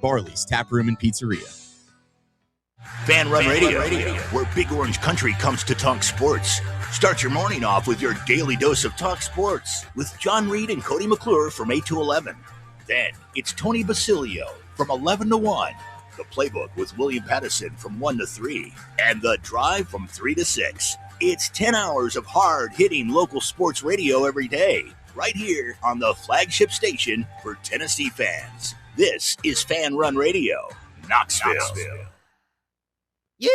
Barley's Tap Room and Pizzeria. Fan Run Radio, where Big Orange Country comes to talk sports. Start your morning off with your daily dose of talk sports with John Reed and Cody McClure from 8 to 11. Then it's Tony Basilio from 11 to 1. The Playbook with William Pattison from 1 to 3. And The Drive from 3 to 6. It's 10 hours of hard-hitting local sports radio every day, right here on the flagship station for Tennessee fans. This is Fan Run Radio, Knoxville. Yeah!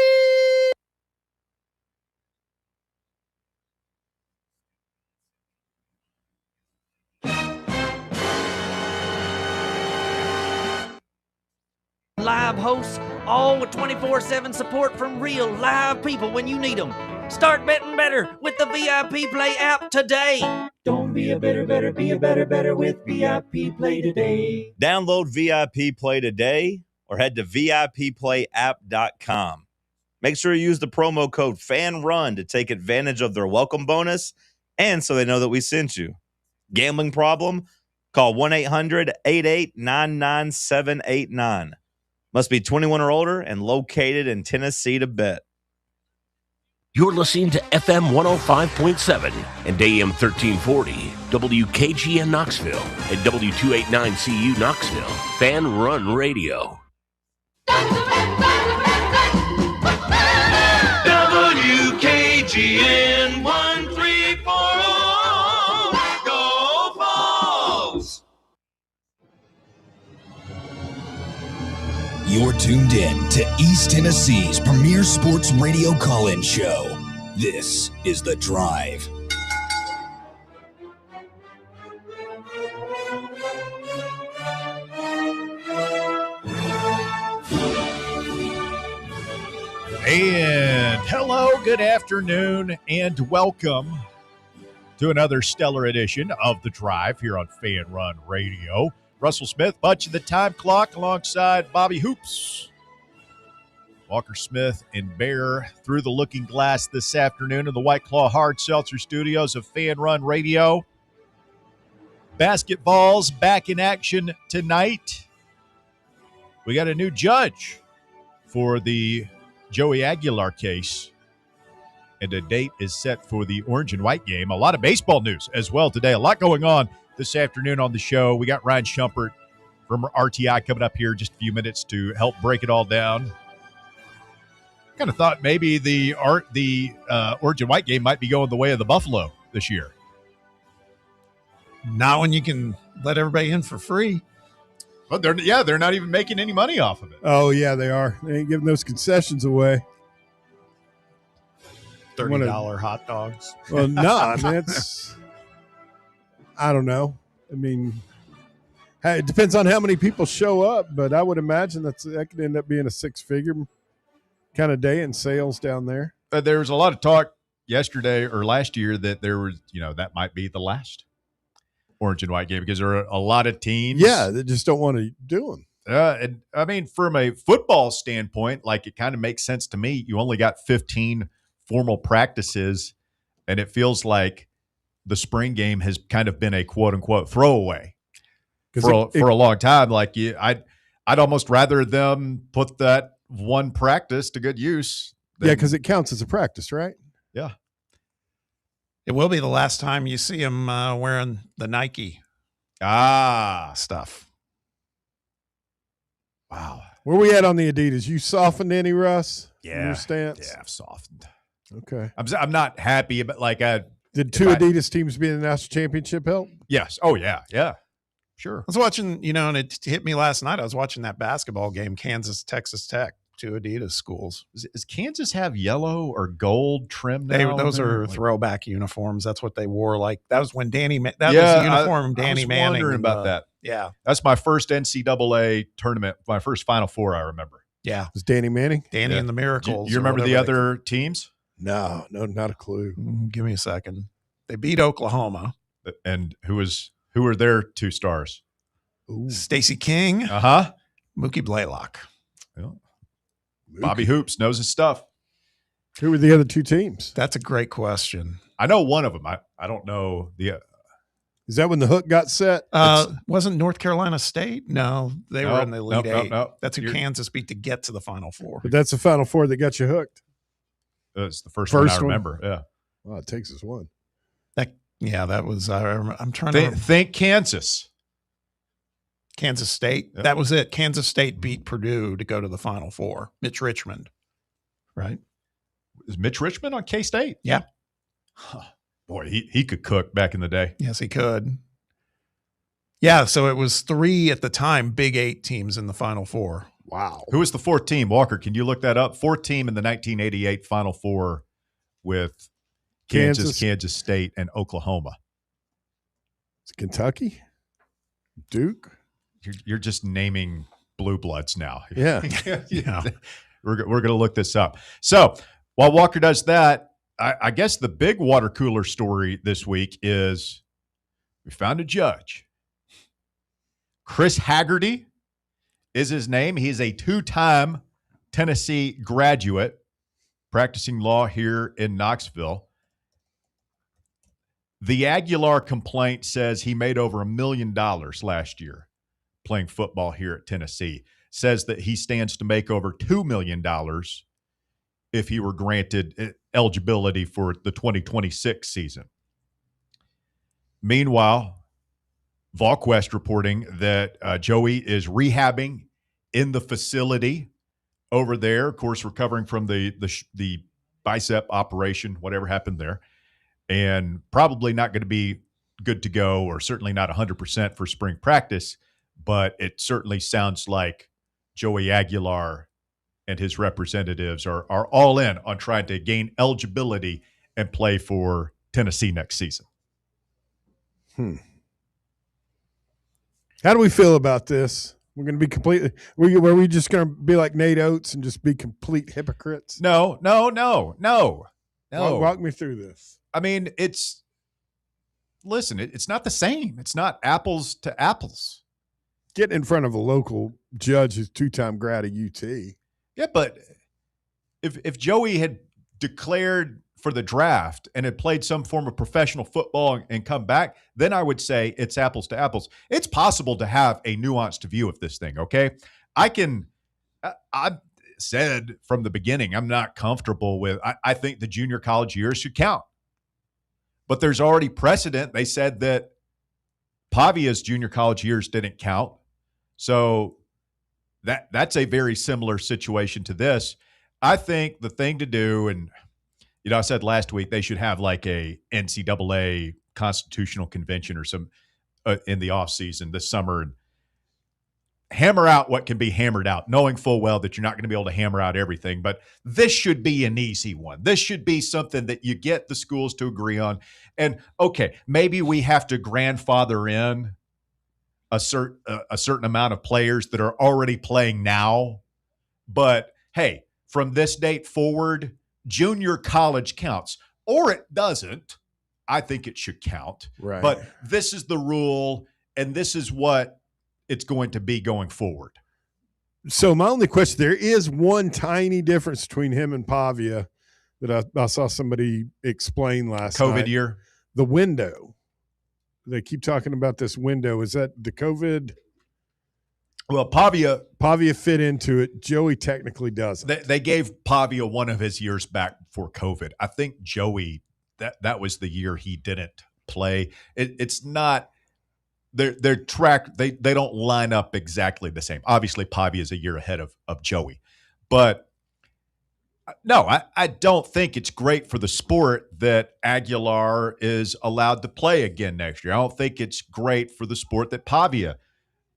Live hosts, all with 24/7 support from real live people when you need them. Start betting better with the VIP Play app today. Don't be a better, be a better with VIP Play today. Download VIP Play today or head to VIPPlayApp.com. Make sure you use the promo code FANRUN to take advantage of their welcome bonus and so they know that we sent you. Gambling problem? Call 1-800-8899-789. Must be 21 or older and located in Tennessee to bet. You're listening to FM 105.7 and AM 1340, WKGN Knoxville, and W289CU Knoxville. Fan Run Radio. WKGN 1340. Go Vols! You're tuned in to East Tennessee's premier sports radio call-in show. This is The Drive. And hello, good afternoon, and welcome to another stellar edition of The Drive here on Fan Run Radio. Russell Smith, bunching the time clock alongside Bobby Hoops. Walker Smith and Bear through the looking glass this afternoon in the White Claw Hard Seltzer studios of Fan Run Radio. Basketball's back in action tonight. We got a new judge for the Joey Aguilar case, and a date is set for the orange and white game. A lot of baseball news as well today. A lot going on this afternoon on the show. We got Ryan Shumpert from RTI coming up here just a few minutes to help break it all down. Kind of thought maybe the orange and white game might be going the way of the Buffalo this year. Not when you can let everybody in for free. But they're not even making any money off of it. Oh, yeah, they are. They ain't giving those concessions away. $30 hot dogs. Well, no, I mean, I don't know. I mean, it depends on how many people show up, but I would imagine that could end up being a six-figure kind of day in sales down there. There was a lot of talk yesterday or last year that there was, that might be the last orange and white game because there are a lot of teams. Yeah, they just don't want to do them. And I mean, from a football standpoint, it kind of makes sense to me. You only got 15 formal practices, and it feels like the spring game has kind of been a quote unquote throwaway for a long time. I'd almost rather them put that one practice to good use. Because it counts as a practice, right? Yeah. It will be the last time you see him wearing the Nike stuff. Wow. Where we at on the Adidas? You softened any, Russ? Yeah. Your stance? Yeah, I've softened. Okay. I'm not happy, but did two Adidas teams be in the national championship help? Yes. Oh, yeah. Yeah. Sure. I was watching, and it hit me last night. I was watching that basketball game, Kansas, Texas Tech, two Adidas schools. Does Kansas have yellow or gold trim now? Those are throwback uniforms. That's what they wore. That was when was the uniform Danny Manning. I was wondering about that. Yeah. That's my first NCAA tournament, my first Final Four I remember. Yeah. It was Danny Manning? Danny and the Miracles. You remember the other teams? No, not a clue. Give me a second. They beat Oklahoma. And who were their two stars? Stacey King. Uh-huh. Mookie Blaylock. Yeah. Bobby Hoops knows his stuff. Who were the other two teams? That's a great question. I know one of them. I don't know the Is that when the hook got set? Wasn't North Carolina State? No, they were in the Elite Eight. No. That's who Kansas beat to get to the Final Four. But that's the Final Four that got you hooked. It's the first one I remember. Yeah. Wow, Texas won. That was. I'm trying to think Kansas. Kansas State. Yep. That was it. Kansas State beat Purdue to go to the Final Four. Mitch Richmond, right? Is Mitch Richmond on K-State? Yeah. Huh. Boy, he could cook back in the day. Yes, he could. Yeah, so it was 3 at the time Big 8 teams in the Final Four. Wow. Who was the 4th team? Walker, can you look that up? 4th team in the 1988 Final Four with Kansas State, and Oklahoma. It's Kentucky? Duke? You're just naming blue bloods now. Yeah. Yeah. We're going to look this up. So while Walker does that, I guess the big water cooler story this week is we found a judge. Chris Haggerty is his name. He's a 2-time Tennessee graduate practicing law here in Knoxville. The Aguilar complaint says he made over $1 million last year playing football here at Tennessee. Says that he stands to make over $2 million if he were granted eligibility for the 2026 season. Meanwhile, VolQuest reporting that Joey is rehabbing in the facility over there, of course, recovering from the bicep operation, whatever happened there, and probably not going to be good to go, or certainly not 100% for spring practice, but it certainly sounds like Joey Aguilar and his representatives are all in on trying to gain eligibility and play for Tennessee next season. How do we feel about this? We're going to be completely – were we just going to be like Nate Oates and just be complete hypocrites? No. Walk me through this. I mean, it's not the same. It's not apples to apples. Getting in front of a local judge who's 2-time grad at UT. Yeah, but if Joey had declared for the draft and had played some form of professional football and come back, then I would say it's apples to apples. It's possible to have a nuanced view of this thing, okay? I've said from the beginning, I'm not comfortable with, I think the junior college years should count. But there's already precedent. They said that Pavia's junior college years didn't count. So that's a very similar situation to this. I think the thing to do, and I said last week they should have like a NCAA constitutional convention or some in the offseason this summer and hammer out what can be hammered out, knowing full well that you're not going to be able to hammer out everything. But this should be an easy one. This should be something that you get the schools to agree on. And, okay, maybe we have to grandfather in a certain amount of players that are already playing now. But, hey, from this date forward, junior college counts. Or it doesn't. I think it should count. Right. But this is the rule, and this is what it's going to be going forward. So my only question, there is one tiny difference between him and Pavia that I saw somebody explain last night. COVID year? The window. They keep talking about this window. Is that the COVID? Well, Pavia fit into it. Joey technically doesn't. They gave Pavia one of his years back for COVID. I think Joey, that was the year he didn't play. It's not their track. They don't line up exactly the same. Obviously, Pavia is a year ahead of Joey, but no, I don't think it's great for the sport that Aguilar is allowed to play again next year. I don't think it's great for the sport that Pavia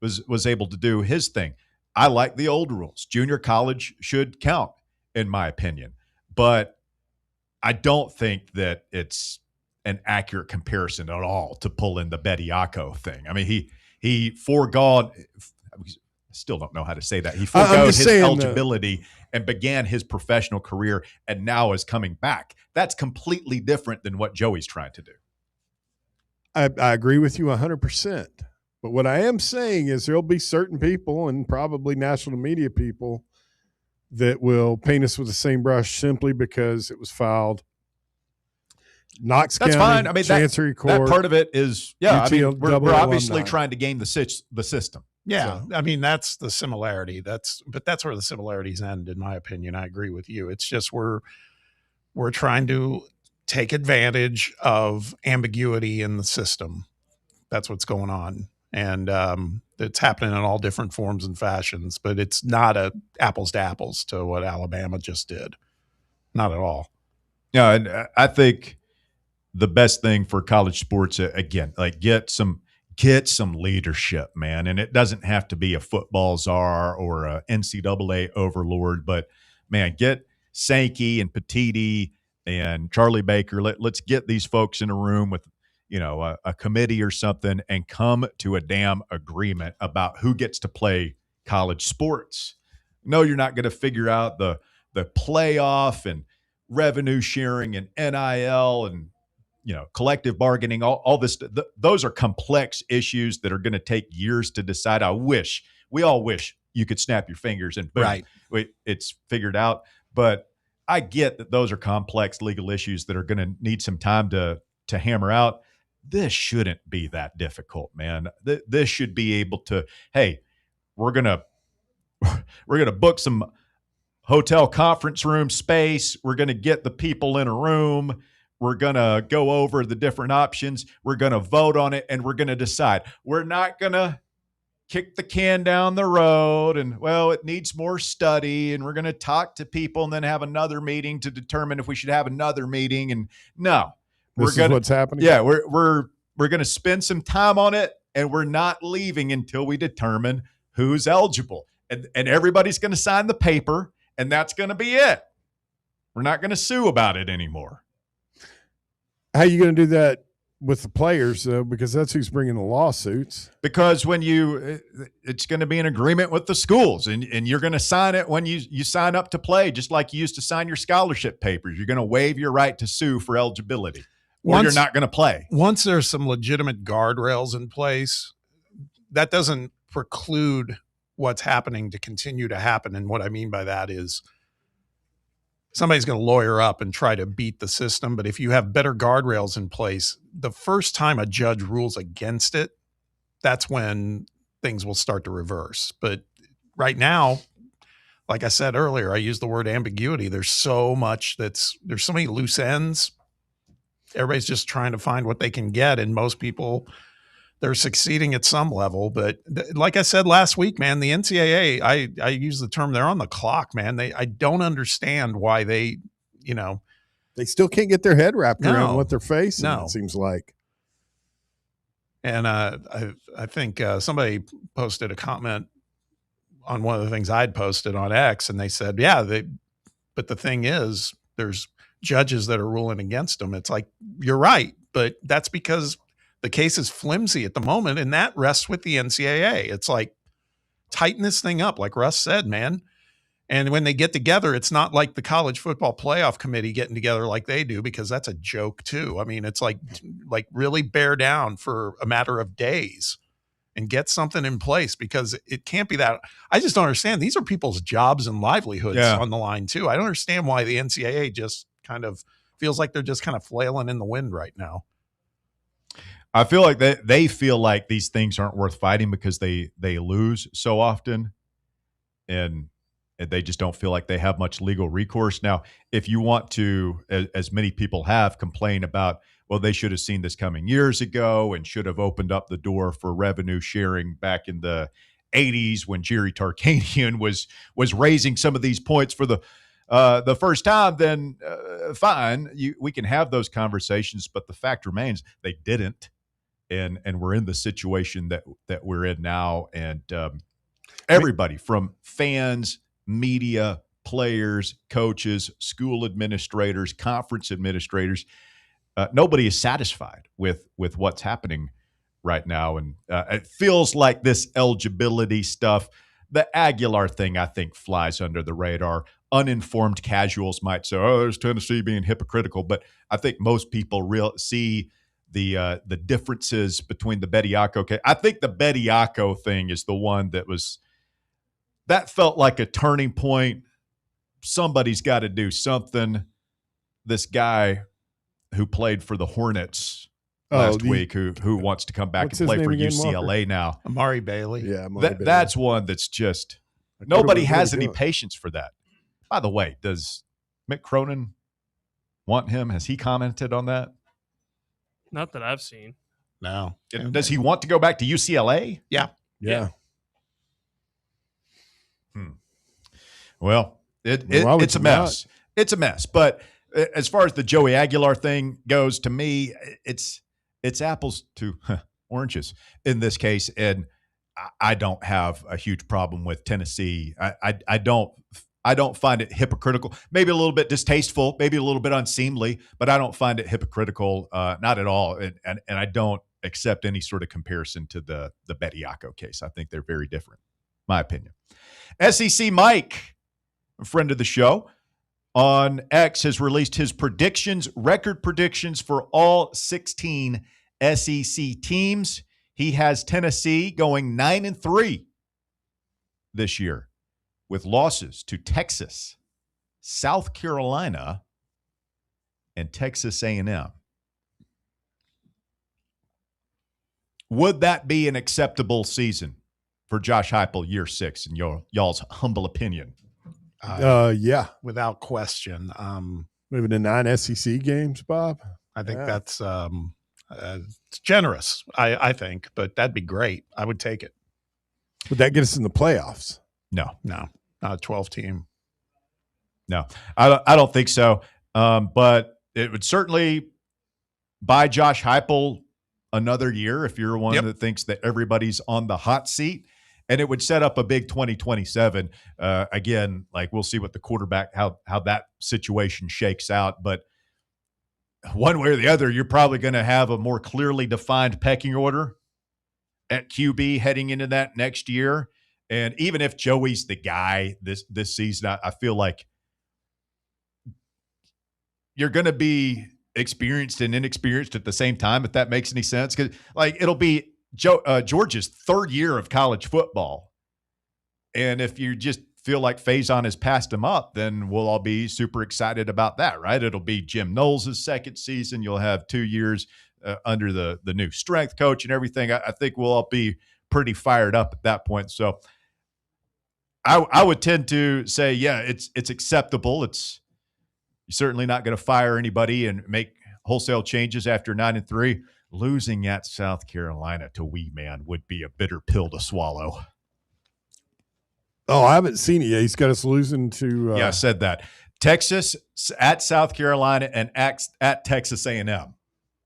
was able to do his thing. I like the old rules. Junior college should count, in my opinion. But I don't think that it's an accurate comparison at all to pull in the Bediako thing. I mean, he foregone – I still don't know how to say that. He forgoed his eligibility and began his professional career and now is coming back. That's completely different than what Joey's trying to do. I agree with you 100%. But what I am saying is there'll be certain people and probably national media people that will paint us with the same brush simply because it was filed Knox That's County, fine. I mean, Chancery that Court. part of it is, yeah. I mean, we're UT obviously alumni. trying to game the system. Yeah, So. I mean that's the similarity. That's where the similarities end, in my opinion. I agree with you. It's just we're trying to take advantage of ambiguity in the system. That's what's going on, and it's happening in all different forms and fashions. But it's not a apples to apples to what Alabama just did. Not at all. Yeah, and I think the best thing for college sports, again, like get some leadership, man. And it doesn't have to be a football czar or a NCAA overlord, but man, get Sankey and Petiti and Charlie Baker. Let's get these folks in a room with, a committee or something and come to a damn agreement about who gets to play college sports. No, you're not going to figure out the playoff and revenue sharing and NIL and collective bargaining, all this. Those are complex issues that are going to take years to decide. We all wish you could snap your fingers and boom, Right. It's figured out. But I get that those are complex legal issues that are going to need some time to hammer out. This shouldn't be that difficult, man. This should be able to, hey, we're gonna book some hotel conference room space. We're going to get the people in a room. We're going to go over the different options. We're going to vote on it, and we're going to decide. We're not going to kick the can down the road and, well, it needs more study, and we're going to talk to people and then have another meeting to determine if we should have another meeting. And no, This is what's happening? Yeah, we're going to spend some time on it, and we're not leaving until we determine who's eligible. And everybody's going to sign the paper, and that's going to be it. We're not going to sue about it anymore. How are you going to do that with the players, though? Because that's who's bringing the lawsuits. Because it's going to be an agreement with the schools, and you're going to sign it when you sign up to play, just like you used to sign your scholarship papers. You're going to waive your right to sue for eligibility, or you're not going to play. Once there's some legitimate guardrails in place, that doesn't preclude what's happening to continue to happen. And what I mean by that is somebody's going to lawyer up and try to beat the system. But if you have better guardrails in place, the first time a judge rules against it, that's when things will start to reverse. But right now, like I said earlier, I used the word ambiguity. There's so many loose ends. Everybody's just trying to find what they can get. And most people, they're succeeding at some level. But like I said last week, man, the NCAA, I use the term, they're on the clock, man. I don't understand why they still can't get their head wrapped around what they're facing, it seems like. And I think somebody posted a comment on one of the things I'd posted on X, and they said, but the thing is, there's judges that are ruling against them. It's like, you're right, but that's because the case is flimsy at the moment, and that rests with the NCAA. It's like, tighten this thing up, like Russ said, man. And when they get together, it's not like the college football playoff committee getting together like they do, because that's a joke too. I mean, it's like really bear down for a matter of days and get something in place, because it can't be that. I just don't understand. These are people's jobs and livelihoods on the line too. I don't understand why the NCAA just kind of feels like they're just kind of flailing in the wind right now. I feel like they feel like these things aren't worth fighting because they lose so often, and they just don't feel like they have much legal recourse. Now, if you want to, as many people have, complain about, well, they should have seen this coming years ago and should have opened up the door for revenue sharing back in the 80s when Jerry Tarkanian was raising some of these points for the first time, then fine, we can have those conversations. But the fact remains, they didn't. And we're in the situation that we're in now, and everybody from fans, media, players, coaches, school administrators, conference administrators, nobody is satisfied with what's happening right now, and it feels like this eligibility stuff. The Aguilar thing, I think, flies under the radar. Uninformed casuals might say, "Oh, there's Tennessee being hypocritical," but I think most people see the differences between the Bediako case. I think the Bediako thing is the one that felt like a turning point. Somebody's got to do something. This guy who played for the Hornets last week, who wants to come back and play for UCLA now. Amari Bailey. Yeah, that's one that's just nobody has any patience for that. By the way, does Mick Cronin want him? Has he commented on that? Not that I've seen. No. Does he want to go back to UCLA? Yeah. Well, it's a mess. It's a mess. But as far as the Joey Aguilar thing goes, to me, it's apples to oranges in this case, and I don't have a huge problem with Tennessee. I don't find it hypocritical. Maybe a little bit distasteful, maybe a little bit unseemly, but I don't find it hypocritical, not at all. And I don't accept any sort of comparison to the Bediako case. I think they're very different, my opinion. SEC Mike, a friend of the show, on X has released his record predictions for all 16 SEC teams. He has Tennessee going 9-3 this year, with losses to Texas, South Carolina, and Texas A&M. Would that be an acceptable season for Josh Heupel, year 6, in y'all's humble opinion? Yeah. Without question. Maybe the 9 SEC games, Bob? I think that's it's generous, I think, but that'd be great. I would take it. Would that get us in the playoffs? No. Not a 12 team. No, I don't think so. But it would certainly buy Josh Heupel another year if you're one that thinks that everybody's on the hot seat. And it would set up a big 2027. Again, like we'll see what the quarterback, how that situation shakes out. But one way or the other, you're probably going to have a more clearly defined pecking order at QB heading into that next year. And even if Joey's the guy this season, I feel like you're going to be experienced and inexperienced at the same time, if that makes any sense. Because it'll be Georgia's 3rd year of college football. And if you just feel like Faison has passed him up, then we'll all be super excited about that, right? It'll be Jim Knowles' 2nd season. You'll have 2 years under the new strength coach and everything. I think we'll all be pretty fired up at that point. So I would tend to say, it's acceptable. You're certainly not going to fire anybody and make wholesale changes after 9-3. Losing at South Carolina to Wee Man would be a bitter pill to swallow. Oh, I haven't seen it yet. He's got us losing to. I said that. Texas at South Carolina and at Texas A&M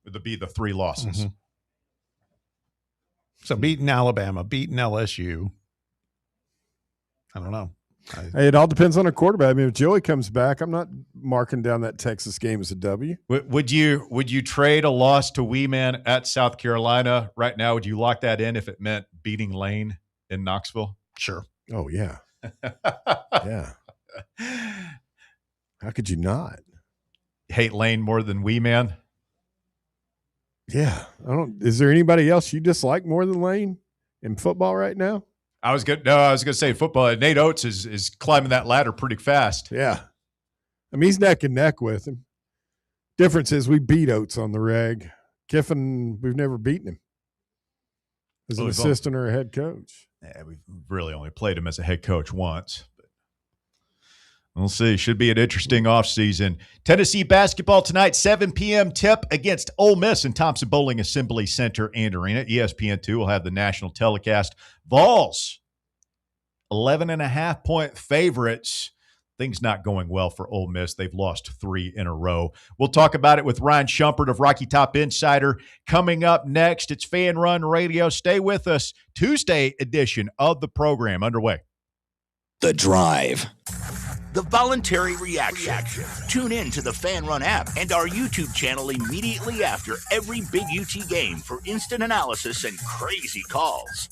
would be the 3 losses. Mm-hmm. So beating Alabama, beating LSU. I don't know. It all depends on a quarterback. I mean, if Joey comes back, I'm not marking down that Texas game as a W. Would you trade a loss to Wee Man at South Carolina right now? Would you lock that in if it meant beating Lane in Knoxville? Sure. Oh, yeah. Yeah. How could you not? Hate Lane more than Wee Man? Yeah. Is there anybody else you dislike more than Lane in football right now? I was going to say football. Nate Oates is climbing that ladder pretty fast. Yeah. I mean, he's neck and neck with him. Difference is we beat Oates on the reg. Kiffin, we've never beaten him as an assistant or a head coach. Yeah, we've really only played him as a head coach once. But we'll see. Should be an interesting offseason. Tennessee basketball tonight, 7 p.m. tip against Ole Miss in Thompson-Boling Assembly Center and Arena. ESPN2 will have the national telecast. Vols, 11.5-point favorites. Things not going well for Ole Miss. They've lost 3 in a row. We'll talk about it with Ryan Shumpert of Rocky Top Insider coming up next. It's Fan Run Radio. Stay with us. Tuesday edition of the program underway. The Drive. The voluntary reaction. Tune in to the Fan Run app and our YouTube channel immediately after every Big UT game for instant analysis and crazy calls.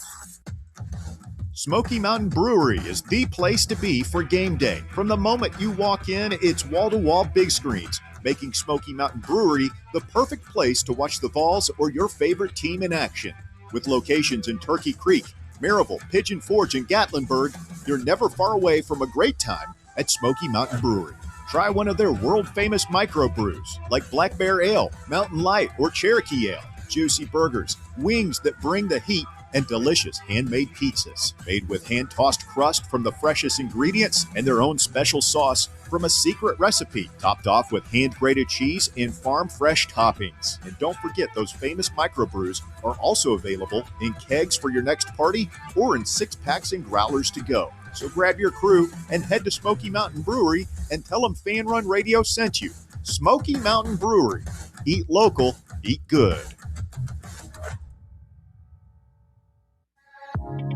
Smoky Mountain Brewery is the place to be for game day. From the moment you walk in, it's wall-to-wall big screens, making Smoky Mountain Brewery the perfect place to watch the Vols or your favorite team in action. With locations in Turkey Creek, Maryville, Pigeon Forge, and Gatlinburg, you're never far away from a great time at Smoky Mountain Brewery. Try one of their world-famous microbrews like Black Bear Ale, Mountain Light, or Cherokee Ale. Juicy burgers, wings that bring the heat, and delicious handmade pizzas made with hand-tossed crust from the freshest ingredients and their own special sauce from a secret recipe, topped off with hand-grated cheese and farm-fresh toppings. And don't forget, those famous microbrews are also available in kegs for your next party or in 6-packs and growlers to go. So grab your crew and head to Smoky Mountain Brewery and tell them Fan Run Radio sent you. Smoky Mountain Brewery. Eat local, eat good.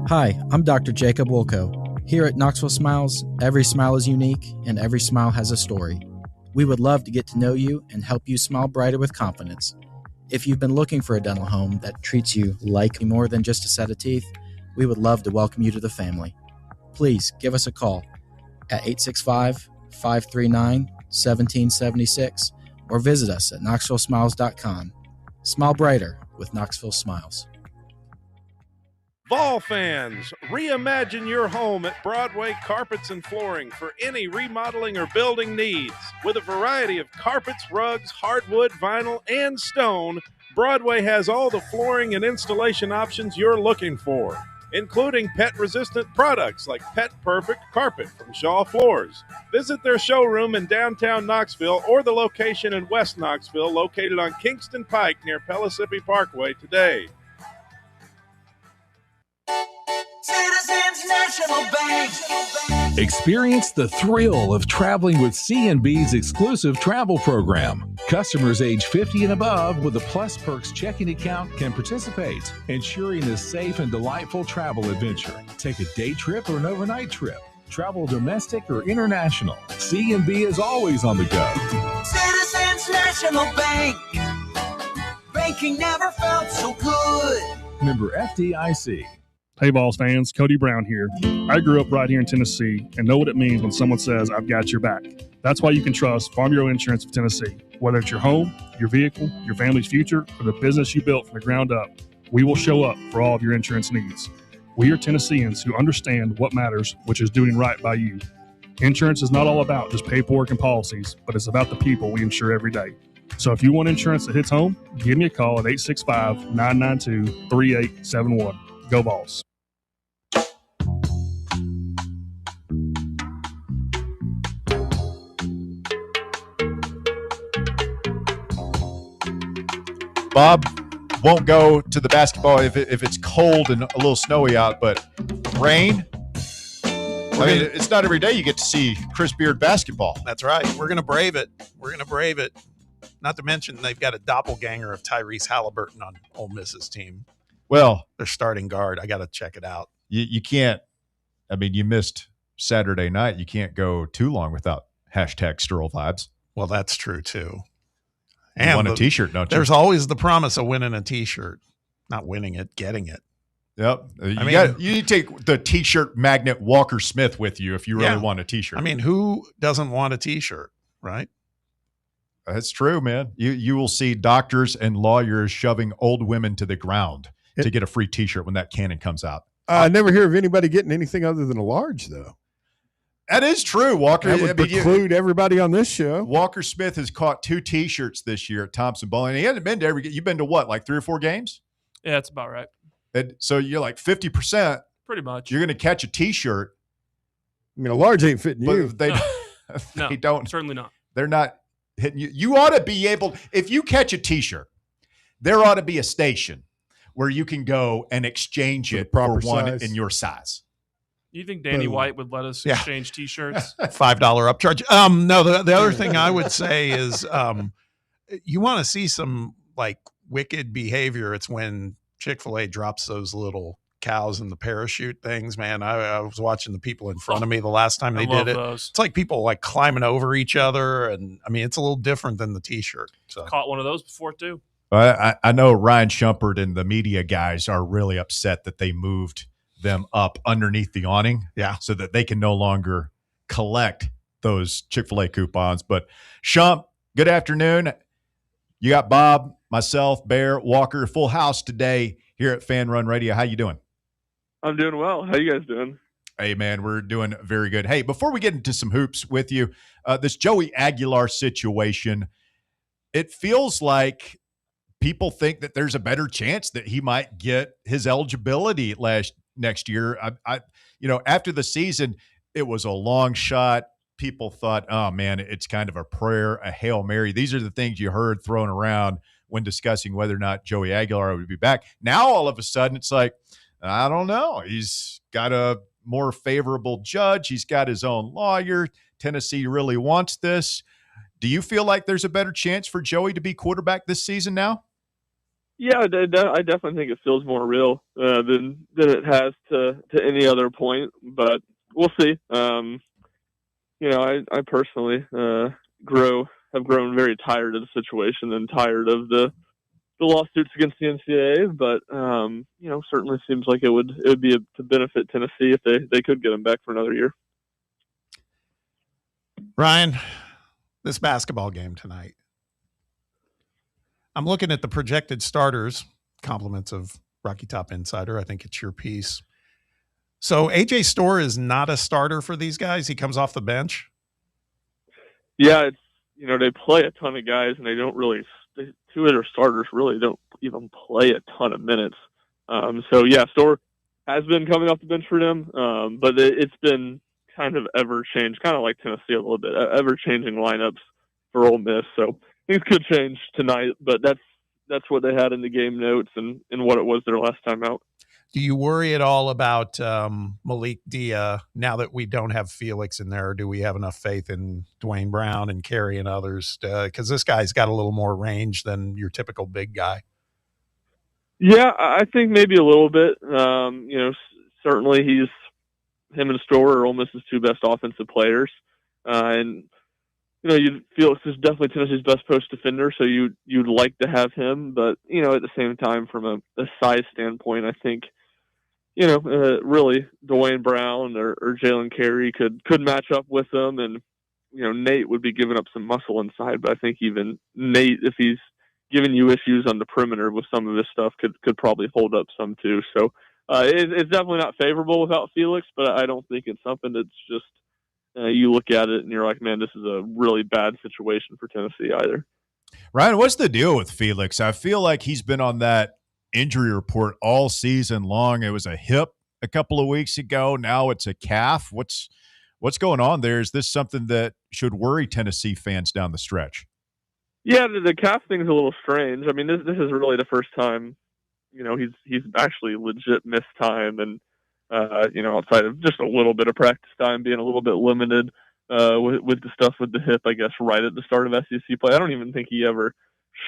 Hi, I'm Dr. Jacob Wilco. Here at Knoxville Smiles, every smile is unique and every smile has a story. We would love to get to know you and help you smile brighter with confidence. If you've been looking for a dental home that treats you like more than just a set of teeth, we would love to welcome you to the family. Please give us a call at 865-539-1776 or visit us at knoxvillesmiles.com. Smile brighter with Knoxville Smiles. Vol fans, reimagine your home at Broadway Carpets and Flooring for any remodeling or building needs. With a variety of carpets, rugs, hardwood, vinyl, and stone, Broadway has all the flooring and installation options you're looking for, including pet-resistant products like Pet Perfect Carpet from Shaw Floors. Visit their showroom in downtown Knoxville or the location in West Knoxville located on Kingston Pike near Pellissippi Parkway today. Citizens National Bank. Experience the thrill of traveling with C&B's exclusive travel program. Customers age 50 and above with a Plus Perks checking account can participate, ensuring a safe and delightful travel adventure. Take a day trip or an overnight trip. Travel domestic or international. C&B is always on the go. Citizens National Bank. Banking never felt so good. Member FDIC. Hey, Vols fans, Cody Brown here. I grew up right here in Tennessee and know what it means when someone says, I've got your back. That's why you can trust Farm Bureau Insurance of Tennessee. Whether it's your home, your vehicle, your family's future, or the business you built from the ground up, we will show up for all of your insurance needs. We are Tennesseans who understand what matters, which is doing right by you. Insurance is not all about just paperwork and policies, but it's about the people we insure every day. So if you want insurance that hits home, give me a call at 865-992-3871. Go Vols. Bob won't go to the basketball if it's cold and a little snowy out, but rain. I mean, it's not every day you get to see Chris Beard basketball. That's right. We're going to brave it. Not to mention they've got a doppelganger of Tyrese Halliburton on Ole Miss's team. Well, their starting guard. I got to check it out. You can't. I mean, you missed Saturday night. You can't go too long without hashtag Sterl vibes. Well, that's true too. And you want a T-shirt, don't you? There's always the promise of winning a T-shirt. Not winning it, getting it. Yep. You need to take the T-shirt magnet Walker Smith with you if you really want a T-shirt. I mean, who doesn't want a T-shirt, right? That's true, man. You will see doctors and lawyers shoving old women to the ground to get a free T-shirt when that cannon comes out. I never hear of anybody getting anything other than a large, though. That is true, Walker. That would preclude everybody on this show. Walker Smith has caught 2 T-shirts this year at Thompson Bowling. He hasn't been to you've been to what, like 3 or 4 games? Yeah, that's about right. So you're like 50%. Pretty much. You're going to catch a T-shirt. I mean, a large ain't fitting you. They don't. Certainly not. They're not hitting you. You ought to be able, if you catch a T-shirt, there ought to be a station where you can go and exchange it for one in your size. You think Danny White would let us exchange T-shirts? $5 upcharge. No, the other thing I would say is you want to see some like wicked behavior. It's when Chick-fil-A drops those little cows in the parachute things, man. I was watching the people in front of me the last time they did it. Those. It's like people like climbing over each other. And I mean, it's a little different than the T-shirt. So. Caught one of those before too. I know Ryan Shumpert and the media guys are really upset that they moved them up underneath the awning, so that they can no longer collect those Chick-fil-A coupons. But Shump, good afternoon. You got Bob, myself, Bear, Walker, full house today here at Fan Run Radio. How you doing? I'm doing well. How you guys doing? Hey, man, we're doing very good. Hey, before we get into some hoops with you, this Joey Aguilar situation, it feels like people think that there's a better chance that he might get his eligibility next year. After the season, it was a long shot. People thought, oh, man, it's kind of a prayer, a Hail Mary. These are the things you heard thrown around when discussing whether or not Joey Aguilar would be back. Now, all of a sudden, it's like, I don't know. He's got a more favorable judge. He's got his own lawyer. Tennessee really wants this. Do you feel like there's a better chance for Joey to be quarterback this season now? Yeah, I definitely think it feels more real than it has to any other point, but we'll see. I personally have grown very tired of the situation and tired of the lawsuits against the NCAA, but certainly seems like it would be to benefit Tennessee if they could get him back for another year. Ryan, this basketball game tonight, I'm looking at the projected starters, compliments of Rocky Top Insider. I think it's your piece. So AJ Storr is not a starter for these guys. He comes off the bench. Yeah, it's they play a ton of guys, and they don't really. Two of their starters really don't even play a ton of minutes. Storr has been coming off the bench for them, but it's been kind of ever-changed, kind of like Tennessee a little bit, ever-changing lineups for Ole Miss. So things could change tonight, but that's what they had in the game notes and what it was their last time out. Do you worry at all about Malik Dia now that we don't have Felix in there? Or do we have enough faith in Dwayne Brown and Carey and others? Because this guy's got a little more range than your typical big guy. Yeah, I think maybe a little bit. Certainly him and Storr are Ole Miss's two best offensive players. Felix is definitely Tennessee's best post defender, so you'd like to have him. But, at the same time, from a size standpoint, I think, really Dwayne Brown or Jalen Carey could match up with them. And, Nate would be giving up some muscle inside, but I think even Nate, if he's giving you issues on the perimeter with some of this stuff, could probably hold up some too. So it's definitely not favorable without Felix, but I don't think it's something that's just you look at it and you're like, man, this is a really bad situation for Tennessee either. Ryan, what's the deal with Felix? I feel like he's been on that injury report all season long. It was a hip a couple of weeks ago. Now it's a calf. What's going on there? Is this something that should worry Tennessee fans down the stretch? Yeah, the calf thing's a little strange. I mean, this is really the first time, he's actually legit missed time, and outside of just a little bit of practice time, being a little bit limited with the stuff with the hip, I guess, right at the start of SEC play. I don't even think he ever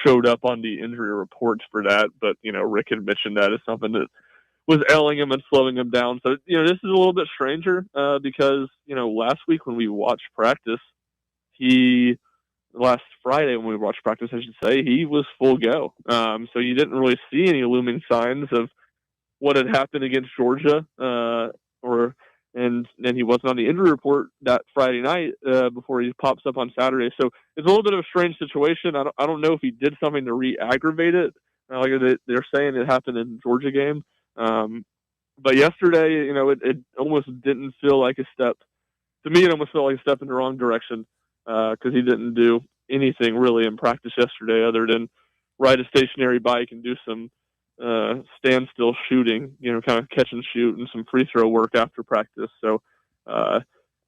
showed up on the injury reports for that, but, Rick had mentioned that as something that was ailing him and slowing him down. So, this is a little bit stranger because, last week when we watched practice, last Friday when we watched practice, I should say, he was full go. So you didn't really see any looming signs of what had happened against Georgia, and he wasn't on the injury report that Friday night before he pops up on Saturday. So it's a little bit of a strange situation. I don't know if he did something to re-aggravate it. Like they're saying it happened in the Georgia game. But yesterday, it almost didn't feel like a step. To me, it almost felt like a step in the wrong direction because he didn't do anything really in practice yesterday other than ride a stationary bike and do some standstill shooting, kind of catch and shoot and some free throw work after practice. So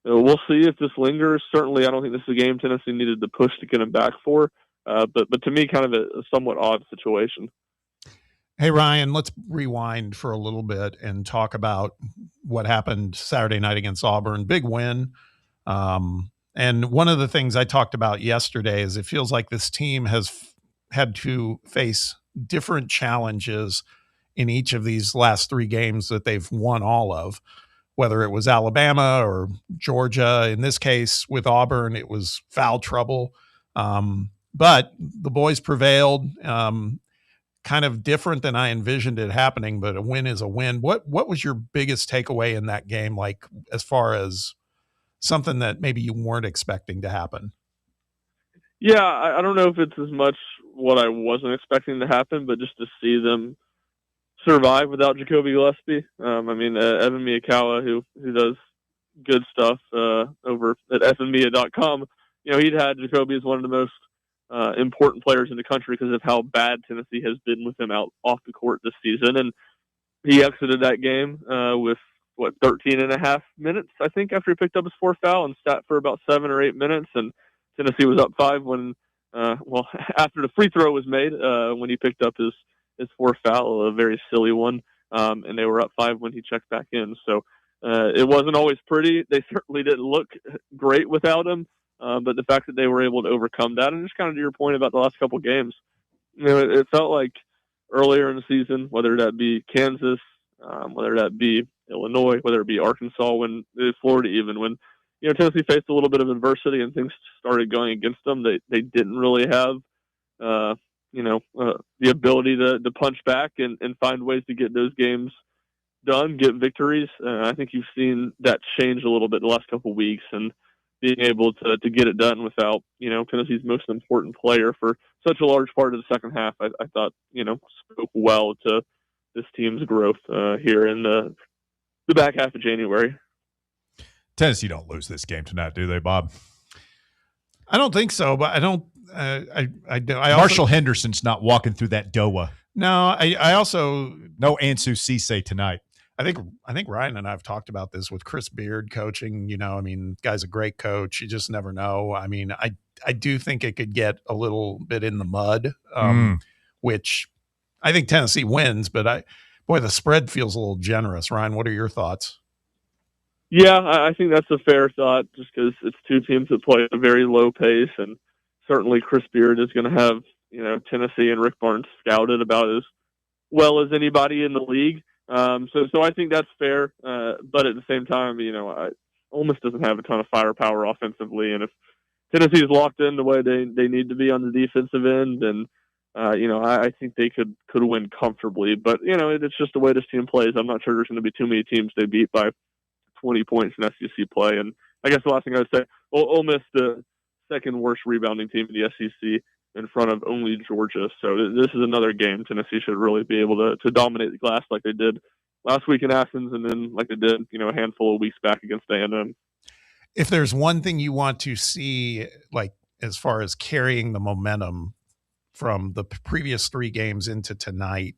we'll see if this lingers. Certainly, I don't think this is a game Tennessee needed to push to get him back for. But to me, kind of a somewhat odd situation. Hey, Ryan, let's rewind for a little bit and talk about what happened Saturday night against Auburn. Big win. And one of the things I talked about yesterday is it feels like this team has had to face different challenges in each of these last three games that they've won all of, whether it was Alabama or Georgia. In this case, with Auburn, it was foul trouble. But the boys prevailed. Kind of different than I envisioned it happening, but a win is a win. What was your biggest takeaway in that game, like as far as something that maybe you weren't expecting to happen? Yeah, I don't know if it's as much what I wasn't expecting to happen, but just to see them survive without Jacoby Gillespie. I mean, Evan Miyakawa, who does good stuff over at evanmia.com, he'd had Jacoby as one of the most important players in the country because of how bad Tennessee has been with him out off the court this season. And he exited that game with 13 and a half minutes, I think, after he picked up his fourth foul and sat for about 7 or 8 minutes. And Tennessee was up 5 when, after the free throw was made, when he picked up his fourth foul, a very silly one. And they were up 5 when he checked back in. So it wasn't always pretty. They certainly didn't look great without him. But the fact that they were able to overcome that, and just kind of to your point about the last couple of games, it felt like earlier in the season, whether that be Kansas, whether that be Illinois, whether it be Arkansas, Florida even, when Tennessee faced a little bit of adversity and things started going against them, they didn't really have the ability to punch back and find ways to get those games done, get victories. I think you've seen that change a little bit the last couple of weeks, and being able to get it done without, Tennessee's most important player for such a large part of the second half, I thought, spoke well to this team's growth here in the back half of January. Tennessee don't lose this game tonight, do they, Bob? I don't think so, but I don't. Marshall Henderson's not walking through that DOA. No, I also no Ansu Cisse tonight. I think Ryan and I have talked about this with Chris Beard coaching. Guy's a great coach. You just never know. I mean, I do think it could get a little bit in the mud, which I think Tennessee wins. But the spread feels a little generous. Ryan, what are your thoughts? Yeah, I think that's a fair thought, just because it's two teams that play at a very low pace, and certainly Chris Beard is going to have Tennessee and Rick Barnes scouted about as well as anybody in the league. So I think that's fair, but at the same time, Ole Miss doesn't have a ton of firepower offensively, and if Tennessee's locked in the way they need to be on the defensive end, then I think they could win comfortably. But it's just the way this team plays. I'm not sure there's going to be too many teams they beat by 20 points in SEC play. And I guess the last thing I would say, Ole Miss, the second worst rebounding team in the SEC, in front of only Georgia. So this is another game Tennessee should really be able to dominate the glass like they did last week in Athens, and then like they did, a handful of weeks back against A&M. If there's one thing you want to see, like as far as carrying the momentum from the previous 3 games into tonight,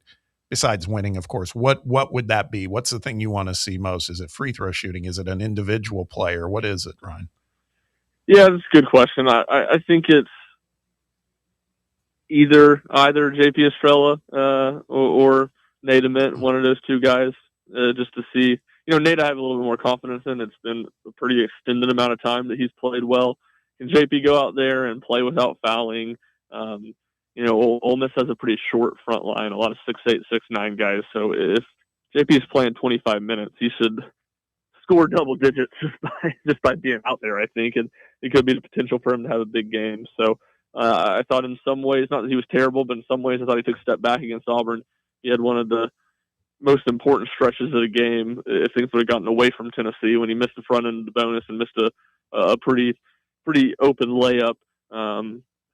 besides winning, of course, what would that be? What's the thing you want to see most? Is it free throw shooting? Is it an individual player? What is it, Ryan? Yeah, that's a good question. I think it's either JP Estrella or Nate Ament, one of those two guys, just to see. Nate I have a little bit more confidence in. It's been a pretty extended amount of time that he's played well. Can JP go out there and play without fouling? Ole Miss has a pretty short front line, a lot of 6'8", 6'9" guys. So if JP is playing 25 minutes, he should score double digits just by being out there, I think. And it could be the potential for him to have a big game. So I thought in some ways, not that he was terrible, but in some ways I thought he took a step back against Auburn. He had one of the most important stretches of the game if things would have gotten away from Tennessee, when he missed the front end of the bonus and missed a pretty open layup.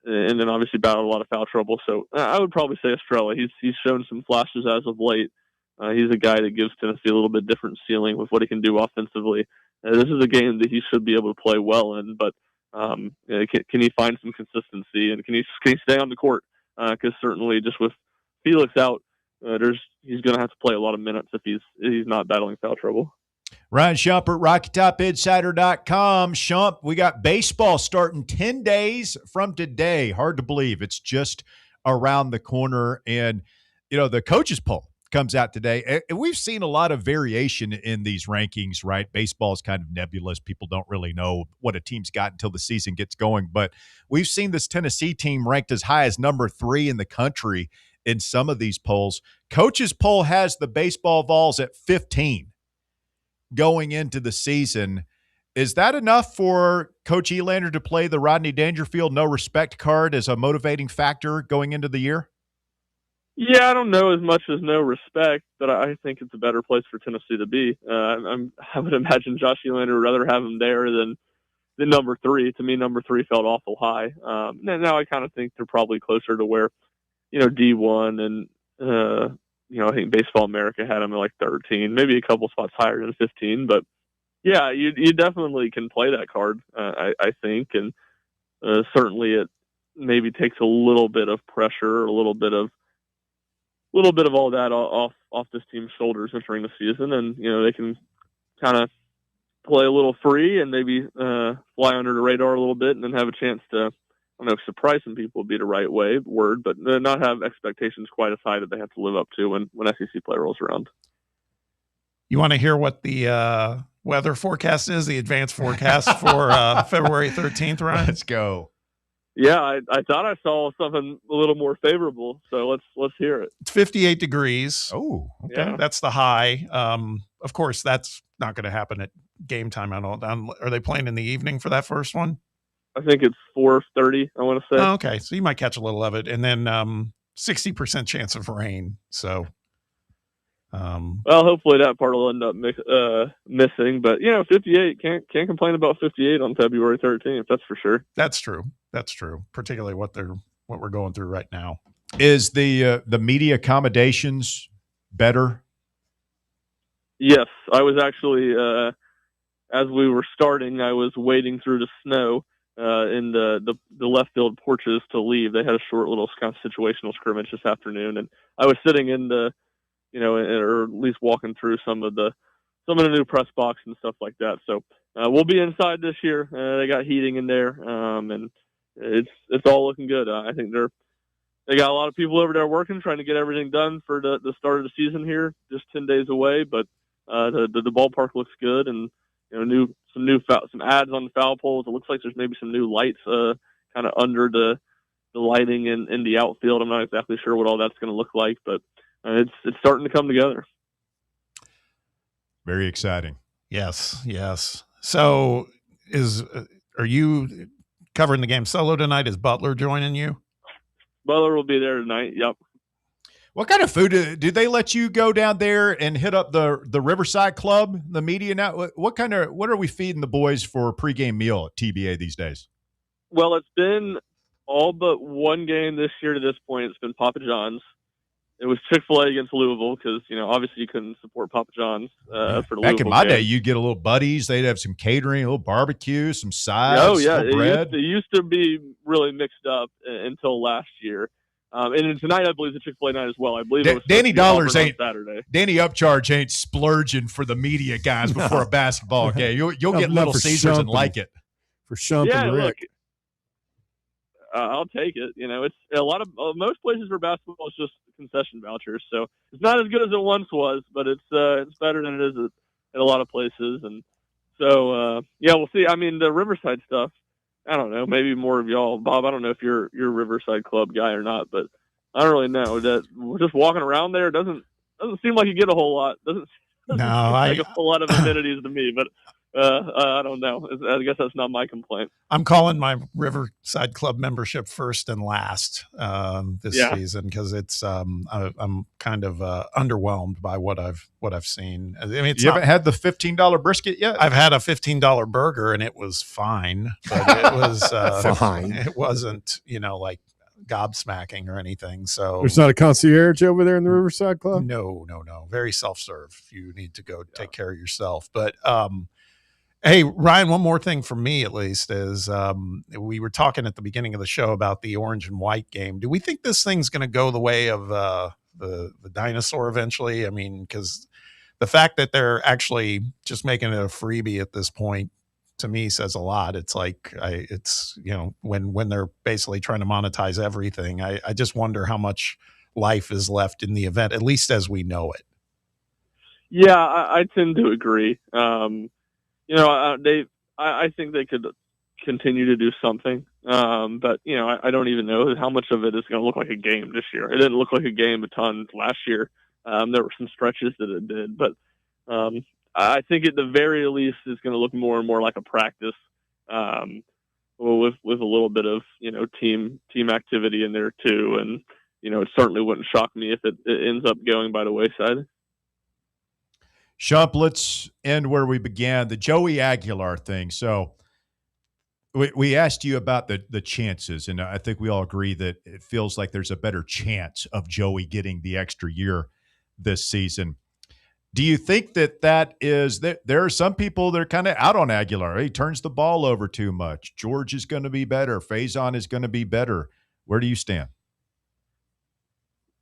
And then obviously battled a lot of foul trouble. So I would probably say Estrella. He's shown some flashes as of late. He's a guy that gives Tennessee a little bit different ceiling with what he can do offensively. This is a game that he should be able to play well in, but can he find some consistency, and can he stay on the court? Because certainly just with Felix out, he's going to have to play a lot of minutes if he's not battling foul trouble. Ryan Shump at RockyTopInsider.com. Shump, we got baseball starting 10 days from today. Hard to believe. It's just around the corner. And, the coaches poll comes out today. And we've seen a lot of variation in these rankings, right? Baseball is kind of nebulous. People don't really know what a team's got until the season gets going. But we've seen this Tennessee team ranked as high as number 3 in the country in some of these polls. Coaches poll has the baseball Vols at 15 going into the season. Is that enough for Coach Elander to play the Rodney Dangerfield no respect card as a motivating factor going into the year? Yeah, I don't know as much as no respect, but I think it's a better place for Tennessee to be. I would imagine Josh Elander would rather have him there than number 3. To me, number 3 felt awful high. Now I kind of think they're probably closer to where, D1 and I think Baseball America had them at like 13, maybe a couple spots higher than 15. But yeah, you definitely can play that card, I think, and certainly it maybe takes a little bit of pressure, a little bit of all that off this team's shoulders entering the season, and they can kind of play a little free and maybe fly under the radar a little bit, and then have a chance to, I don't know if surprise some people would be the right word, but not have expectations quite as high that they have to live up to when SEC play rolls around. You want to hear what the weather forecast is, the advanced forecast for February 13th, Ryan? Let's go. Yeah, I thought I saw something a little more favorable, so let's hear it. It's 58 degrees. Oh, okay. Yeah. That's the high. Of course, that's not going to happen at game time. Are they playing in the evening for that first one? I think it's 4:30, I want to say. Oh, okay, so you might catch a little of it. And then 60% chance of rain. So, well, hopefully that part will end up missing. But 58 can't complain about 58 on February 13th. That's for sure. That's true. Particularly what we're going through right now. Is the media accommodations better? Yes, I was actually as we were starting, I was wading through the snow in the left field porches to leave. They had a short little kind of situational scrimmage this afternoon, and I was sitting in the, or at least walking through some of the new press box and stuff like that. So we'll be inside this year. They got heating in there, and it's all looking good. I think they got a lot of people over there working, trying to get everything done for the start of the season here, just 10 days away. But the ballpark looks good, and some ads on the foul poles. It looks like there's maybe some new lights kind of under the lighting in the outfield. I'm not exactly sure what all that's going to look like, but it's starting to come together. Very exciting. Yes. So are you covering the game solo tonight? Is Butler joining you? Butler will be there tonight. Yep. What kind of food do they let you go down there and hit up the Riverside Club, the media now? What are we feeding the boys for a pregame meal at TBA these days? Well, it's been all but one game this year to this point. It's been Papa John's. It was Chick-fil-A against Louisville because, obviously you couldn't support Papa John's for the Louisville Back in my game. day, you'd get a little buddies. They'd have some catering, a little barbecue, some sides, Oh, yeah. bread. It used to be really mixed up until last year. And tonight, I believe, the Chick-fil-A night as well. I believe it was Danny Dollars ain't Saturday. Danny Upcharge ain't splurging for the media guys before a basketball game. You'll get Little Caesars and like it. For Shump and Rick. Look, I'll take it. It's a lot of most places for basketball is just concession vouchers, so it's not as good as it once was, but it's better than it is at a lot of places. And so we'll see. I mean, the Riverside stuff, I don't know. Maybe more of y'all, Bob. I don't know if you're a Riverside Club guy or not, but I don't really know. That just walking around there doesn't seem like you get a whole lot. Doesn't seem like a whole lot of amenities to me, but. I don't know. I guess that's not my complaint. I'm calling my Riverside Club membership first and last this season because it's I'm kind of underwhelmed by what I've seen. I mean, you haven't had the $15 brisket yet? I've had a $15 burger and it was fine, but it was fine. It wasn't like gobsmacking or anything. So there's not a concierge over there in the Riverside Club? No. Very self-serve. You need to go take care of yourself. But hey, Ryan, one more thing for me, at least, is we were talking at the beginning of the show about the orange and white game. Do we think this thing's going to go the way of the dinosaur eventually? I mean, because the fact that they're actually just making it a freebie at this point, to me, says a lot. It's like, when they're basically trying to monetize everything, I just wonder how much life is left in the event, at least as we know it. Yeah, I tend to agree. I think they could continue to do something. But I don't even know how much of it is going to look like a game this year. It didn't look like a game a ton last year. There were some stretches that it did, but I think at the very least it's going to look more and more like a practice, with a little bit of team activity in there too. And it certainly wouldn't shock me if it ends up going by the wayside. Shump, let's end where we began, the Joey Aguilar thing. So we asked you about the chances, and I think we all agree that it feels like there's a better chance of Joey getting the extra year this season. Do you think that is that there are some people that are kind of out on Aguilar? He turns the ball over too much. George is going to be better. Faison is going to be better. Where do you stand?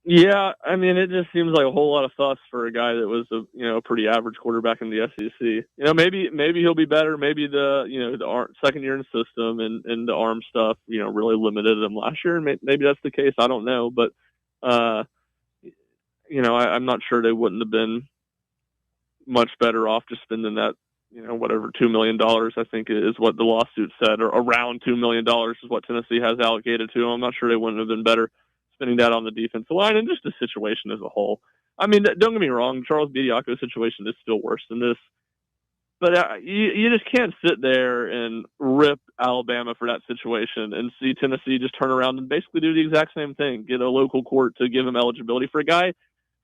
Yeah, I mean, it just seems like a whole lot of fuss for a guy that was a pretty average quarterback in the SEC. Maybe he'll be better. Maybe the second year in the system and the arm stuff really limited him last year. Maybe that's the case. I don't know, but I'm not sure they wouldn't have been much better off just spending that whatever $2 million I think is what the lawsuit said, or around $2 million is what Tennessee has allocated to him. I'm not sure they wouldn't have been better spending that on the defensive line and just the situation as a whole. I mean, don't get me wrong, Charles Bediako's situation is still worse than this, but you just can't sit there and rip Alabama for that situation and see Tennessee just turn around and basically do the exact same thing, get a local court to give him eligibility for a guy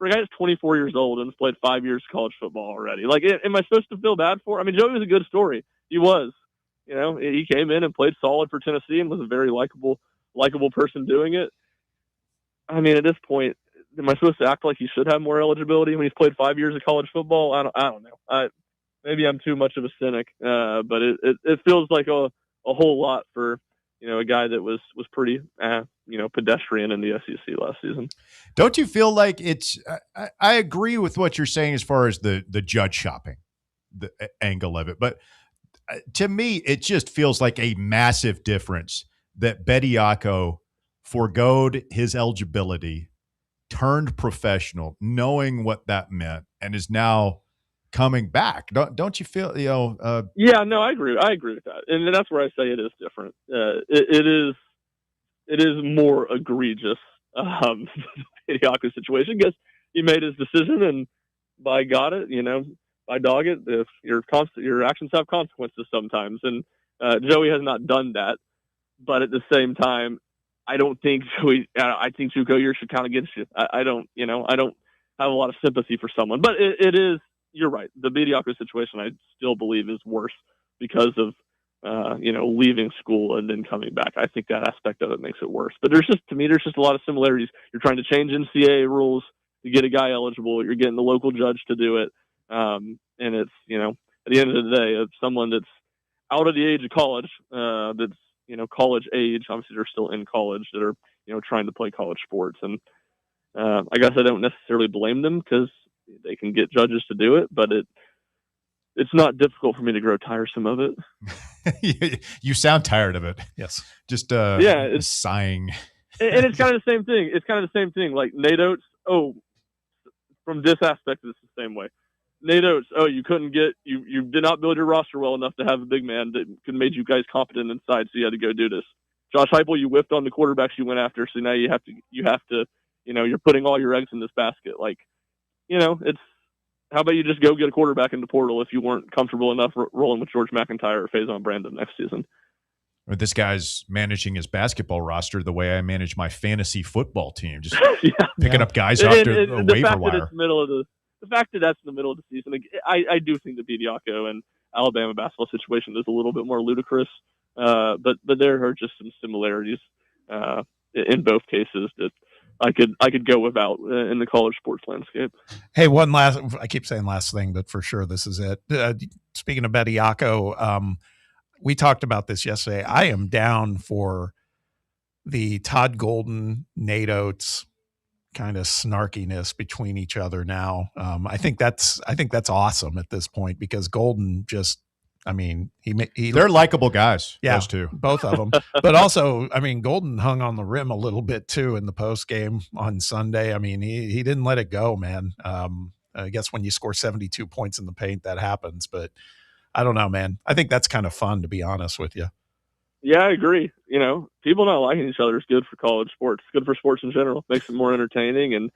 that's 24 years old and has played 5 years of college football already. Like, am I supposed to feel bad for him? I mean, Joey was a good story. He was. He came in and played solid for Tennessee and was a very likable person doing it. I mean, at this point, am I supposed to act like he should have more eligibility when he's played 5 years of college football? I don't know. Maybe I'm too much of a cynic, but it feels like a whole lot for a guy that was pretty pedestrian in the SEC last season. Don't you feel like it's? I agree with what you're saying as far as the judge shopping, the angle of it, but to me, it just feels like a massive difference that Bediako forgoed his eligibility, turned professional, knowing what that meant, and is now coming back. Don't you feel, Yeah, no, I agree. I agree with that. And that's where I say it is different. It is more egregious, Bediako's situation, because he made his decision and by dog it, if your actions have consequences sometimes. And Joey has not done that. But at the same time, I don't think I think 2 years should count against you. I don't have a lot of sympathy for someone, but it is. You're right. The Bediako situation, I still believe, is worse because of leaving school and then coming back. I think that aspect of it makes it worse. But there's just a lot of similarities. You're trying to change NCAA rules to get a guy eligible. You're getting the local judge to do it, and it's at the end of the day, it's someone that's out of the age of college, that's college age. Obviously, they're still in college that are trying to play college sports, and I guess I don't necessarily blame them because they can get judges to do it, but it's not difficult for me to grow tiresome of it. You sound tired of it. Yes. Just it's sighing. And it's kind of the same thing. It's kind of the same thing. Like Nate Oates. Oh, from this aspect, it's the same way. Nate Oates. Oh, you did not build your roster well enough to have a big man that could make you guys competent inside, so you had to go do this. Josh Heupel, you whiffed on the quarterbacks you went after, so now you have to you're putting all your eggs in this basket. Like, it's how about you just go get a quarterback in the portal if you weren't comfortable enough rolling with George McIntyre or Faison Brandon next season. This guy's managing his basketball roster the way I manage my fantasy football team, just picking up guys off the waiver wire. The fact that that's in the middle of the season, I do think the Bediako and Alabama basketball situation is a little bit more ludicrous, but there are just some similarities in both cases that I could go without in the college sports landscape. Hey, I keep saying last thing, but for sure this is it. Speaking of Bediako, we talked about this yesterday. I am down for the Todd Golden, Nate Oates kind of snarkiness between each other now. I think that's awesome at this point because Golden just, they're likable guys. Yeah, those two, both of them. But also, Golden hung on the rim a little bit too in the post game on Sunday. He didn't let it go, man. I guess when you score 72 points in the paint, that happens. But I don't know, man. I think that's kind of fun, to be honest with you. Yeah, I agree. People not liking each other is good for college sports. It's good for sports in general. Makes it more entertaining. And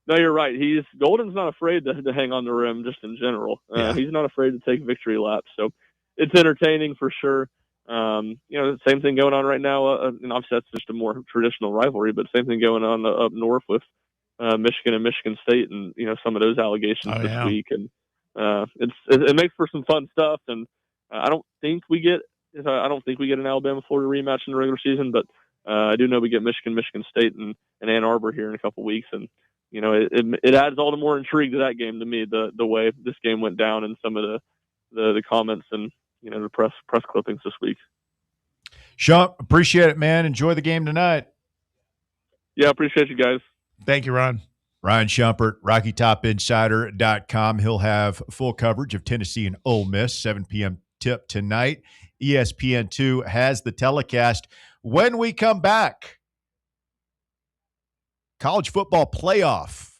no, you're right. Golden's not afraid to hang on the rim just in general. He's not afraid to take victory laps. So it's entertaining for sure. The same thing going on right now. And obviously that's just a more traditional rivalry, but same thing going on up north with Michigan and Michigan State and, some of those allegations this week. And it makes for some fun stuff. And I don't think we get an Alabama-Florida rematch in the regular season, but I do know we get Michigan State and Ann Arbor here in a couple weeks, and it adds all the more intrigue to that game to me, the way this game went down and some of the comments and the press clippings this week. Sean, appreciate it, man. Enjoy the game tonight. Yeah, appreciate you guys. Thank you, Ron. Ryan Shumpert, RockyTopInsider.com. He'll have full coverage of Tennessee and Ole Miss, 7 p.m. tip tonight. ESPN2 has the telecast. When we come back, college football playoff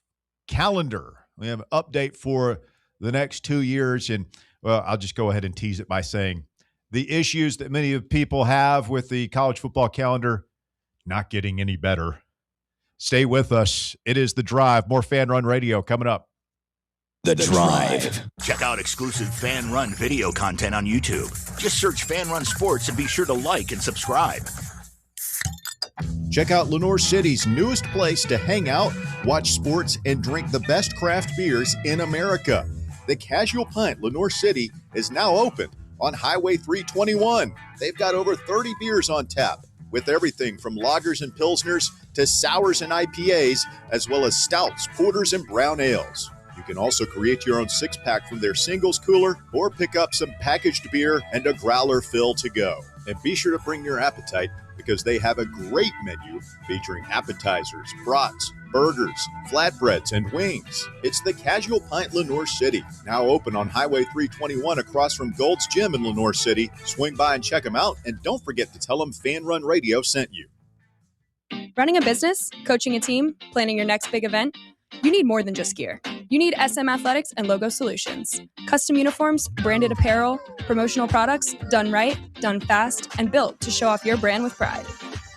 calendar. We have an update for the next 2 years. And, well, I'll just go ahead and tease it by saying the issues that many of people have with the college football calendar not getting any better. Stay with us. It is The Drive. More Fan Run Radio coming up. The Drive. Check out exclusive Fan Run video content on YouTube. Just search Fan Run Sports and be sure to like and subscribe. Check out Lenoir City's newest place to hang out, watch sports, and drink the best craft beers in America. The Casual Pint Lenoir City is now open on Highway 321. They've got over 30 beers on tap, with everything from lagers and pilsners to sours and IPAs, as well as stouts, porters, and brown ales. You can also create your own six-pack from their singles cooler or pick up some packaged beer and a growler fill to go. And be sure to bring your appetite because they have a great menu featuring appetizers, brats, burgers, flatbreads, and wings. It's the Casual Pint Lenoir City, now open on Highway 321 across from Gold's Gym in Lenoir City. Swing by and check them out, and don't forget to tell them Fan Run Radio sent you. Running a business, coaching a team, planning your next big event, you need more than just gear. You need SM Athletics and Logo Solutions. Custom uniforms, branded apparel, promotional products, done right, done fast, and built to show off your brand with pride.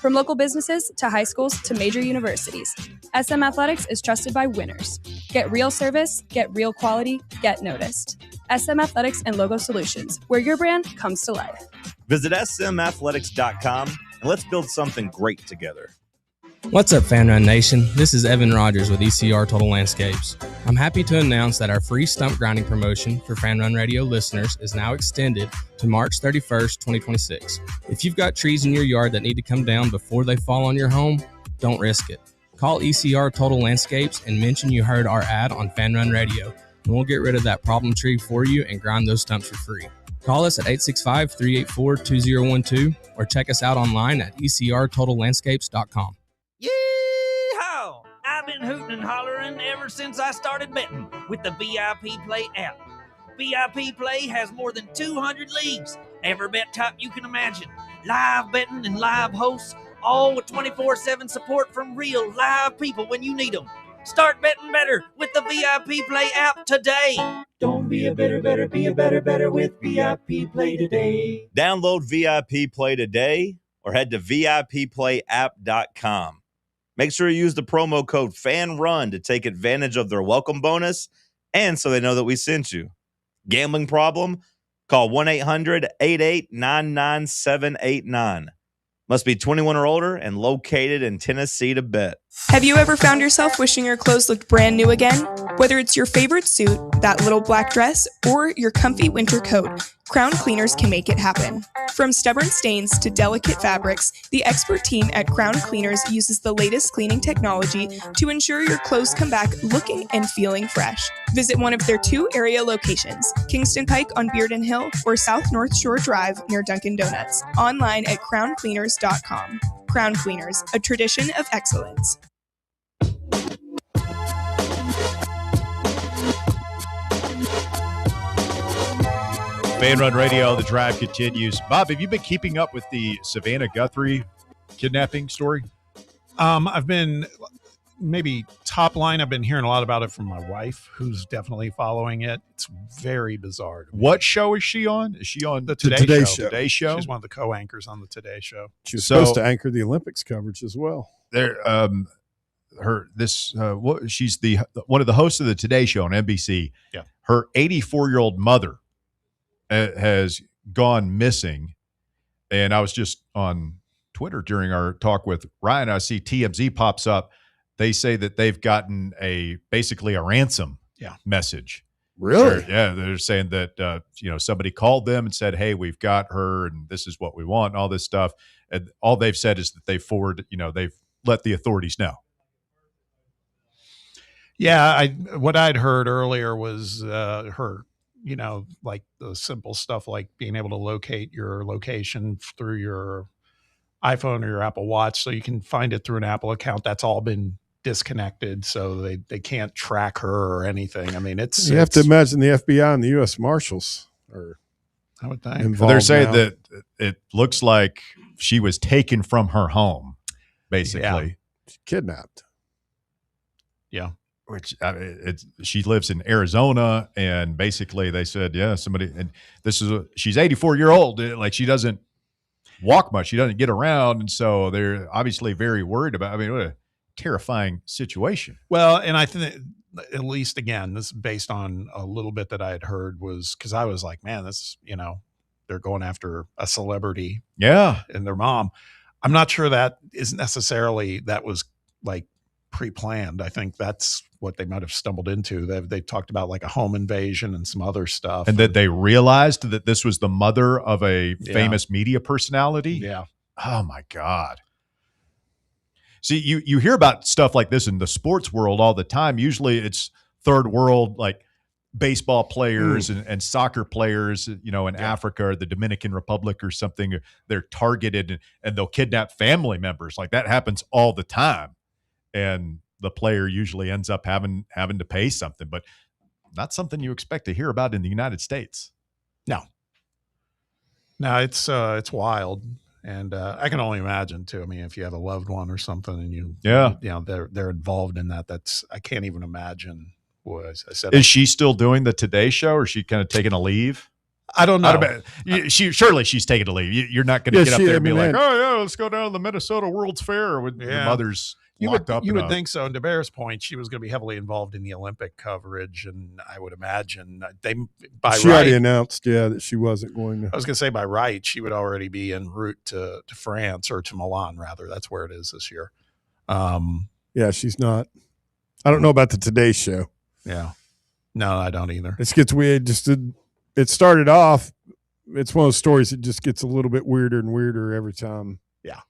From local businesses to high schools to major universities, SM Athletics is trusted by winners. Get real service, get real quality, get noticed. SM Athletics and Logo Solutions, where your brand comes to life. Visit smathletics.com and let's build something great together. What's up, Fan Run Nation? This is Evan Rogers with ECR Total Landscapes. I'm happy to announce that our free stump grinding promotion for Fan Run Radio listeners is now extended to March 31st, 2026. If you've got trees in your yard that need to come down before they fall on your home, don't risk it. Call ECR Total Landscapes and mention you heard our ad on Fan Run Radio, and we'll get rid of that problem tree for you and grind those stumps for free. Call us at 865-384-2012 or check us out online at ecrtotallandscapes.com. Yeehaw! I've been hooting and hollering ever since I started betting with the VIP Play app. VIP Play has more than 200 leagues, every bet type you can imagine, live betting and live hosts, all with 24/7 support from real live people when you need them. Start betting better with the VIP Play app today. Don't be a better, be a better with VIP Play today. Download VIP Play today or head to VIPPlayApp.com. Make sure you use the promo code FANRUN to take advantage of their welcome bonus and so they know that we sent you. Gambling problem? Call 1-800-8899-789. Must be 21 or older and located in Tennessee to bet. Have you ever found yourself wishing your clothes looked brand new again? Whether it's your favorite suit, that little black dress, or your comfy winter coat, Crown Cleaners can make it happen. From stubborn stains to delicate fabrics, the expert team at Crown Cleaners uses the latest cleaning technology to ensure your clothes come back looking and feeling fresh. Visit one of their 2 area locations, Kingston Pike on Bearden Hill or South North Shore Drive near Dunkin' Donuts. Online at crowncleaners.com. Crown Cleaners, a tradition of excellence. Fan Run Radio, The Drive continues. Bob, have you been keeping up with the Savannah Guthrie kidnapping story? I've been maybe top line. I've been hearing a lot about it from my wife, who's definitely following it. It's very bizarre. What show is she on? Is she on the Today Show? Today Show? She's one of the co-anchors on the Today Show. She was supposed to anchor the Olympics coverage as well. There, she's the one of the hosts of the Today Show on NBC. Yeah. Her 84-year-old mother has gone missing, and I was just on Twitter during our talk with Ryan. I see TMZ pops up. They say that they've gotten basically a ransom message. Really? They're saying that somebody called them and said, "Hey, we've got her, and this is what we want," and all this stuff. And all they've said is that they've let the authorities know. Yeah, what I'd heard earlier was her, like the simple stuff like being able to locate your location through your iPhone or your Apple Watch, so you can find it through an Apple account. That's all been disconnected, so they can't track her or anything. I mean, you have to imagine the FBI and the U.S. Marshals are. I would think involved. They're saying now. that it looks like she was taken from her home, basically. Yeah. Kidnapped. Yeah. Which she lives in Arizona, and basically they said, yeah, somebody, and she's 84-year-old, like she doesn't walk much, she doesn't get around, and so they're obviously very worried about. I mean, what a terrifying situation. Well, and I think at least again, this is based on a little bit that I had heard, was because I was like, man, this, they're going after a celebrity, and their mom. I'm not sure that is necessarily that was like pre-planned. I think that's what they might have stumbled into. They talked about like a home invasion and some other stuff, and that they realized that this was the mother of a famous media personality. Yeah. Oh my God. See, you hear about stuff like this in the sports world all the time. Usually it's third world, like baseball players and soccer players, in Africa or the Dominican Republic or something. They're targeted and they'll kidnap family members. Like that happens all the time. And the player usually ends up having to pay something, but not something you expect to hear about in the United States. No, it's wild. And I can only imagine too. I mean, if you have a loved one or something and they're involved in that, I can't even imagine what I said. Is she still doing the Today Show, or is she kind of taking a leave? I don't know. Surely she's taking a leave. You're not going to get up there and be like, man. oh yeah, let's go down to the Minnesota World's Fair with your mother's locked up. You would think so. And to Bear's point, she was going to be heavily involved in the Olympic coverage, and I would imagine she already announced, that she wasn't going to. I was going to say by right, she would already be en route to France, or to Milan rather. That's where it is this year. Yeah, she's not. I don't know about the Today Show. Yeah, no, I don't either. It gets weird. It started off. It's one of those stories that just gets a little bit weirder and weirder every time. Yeah,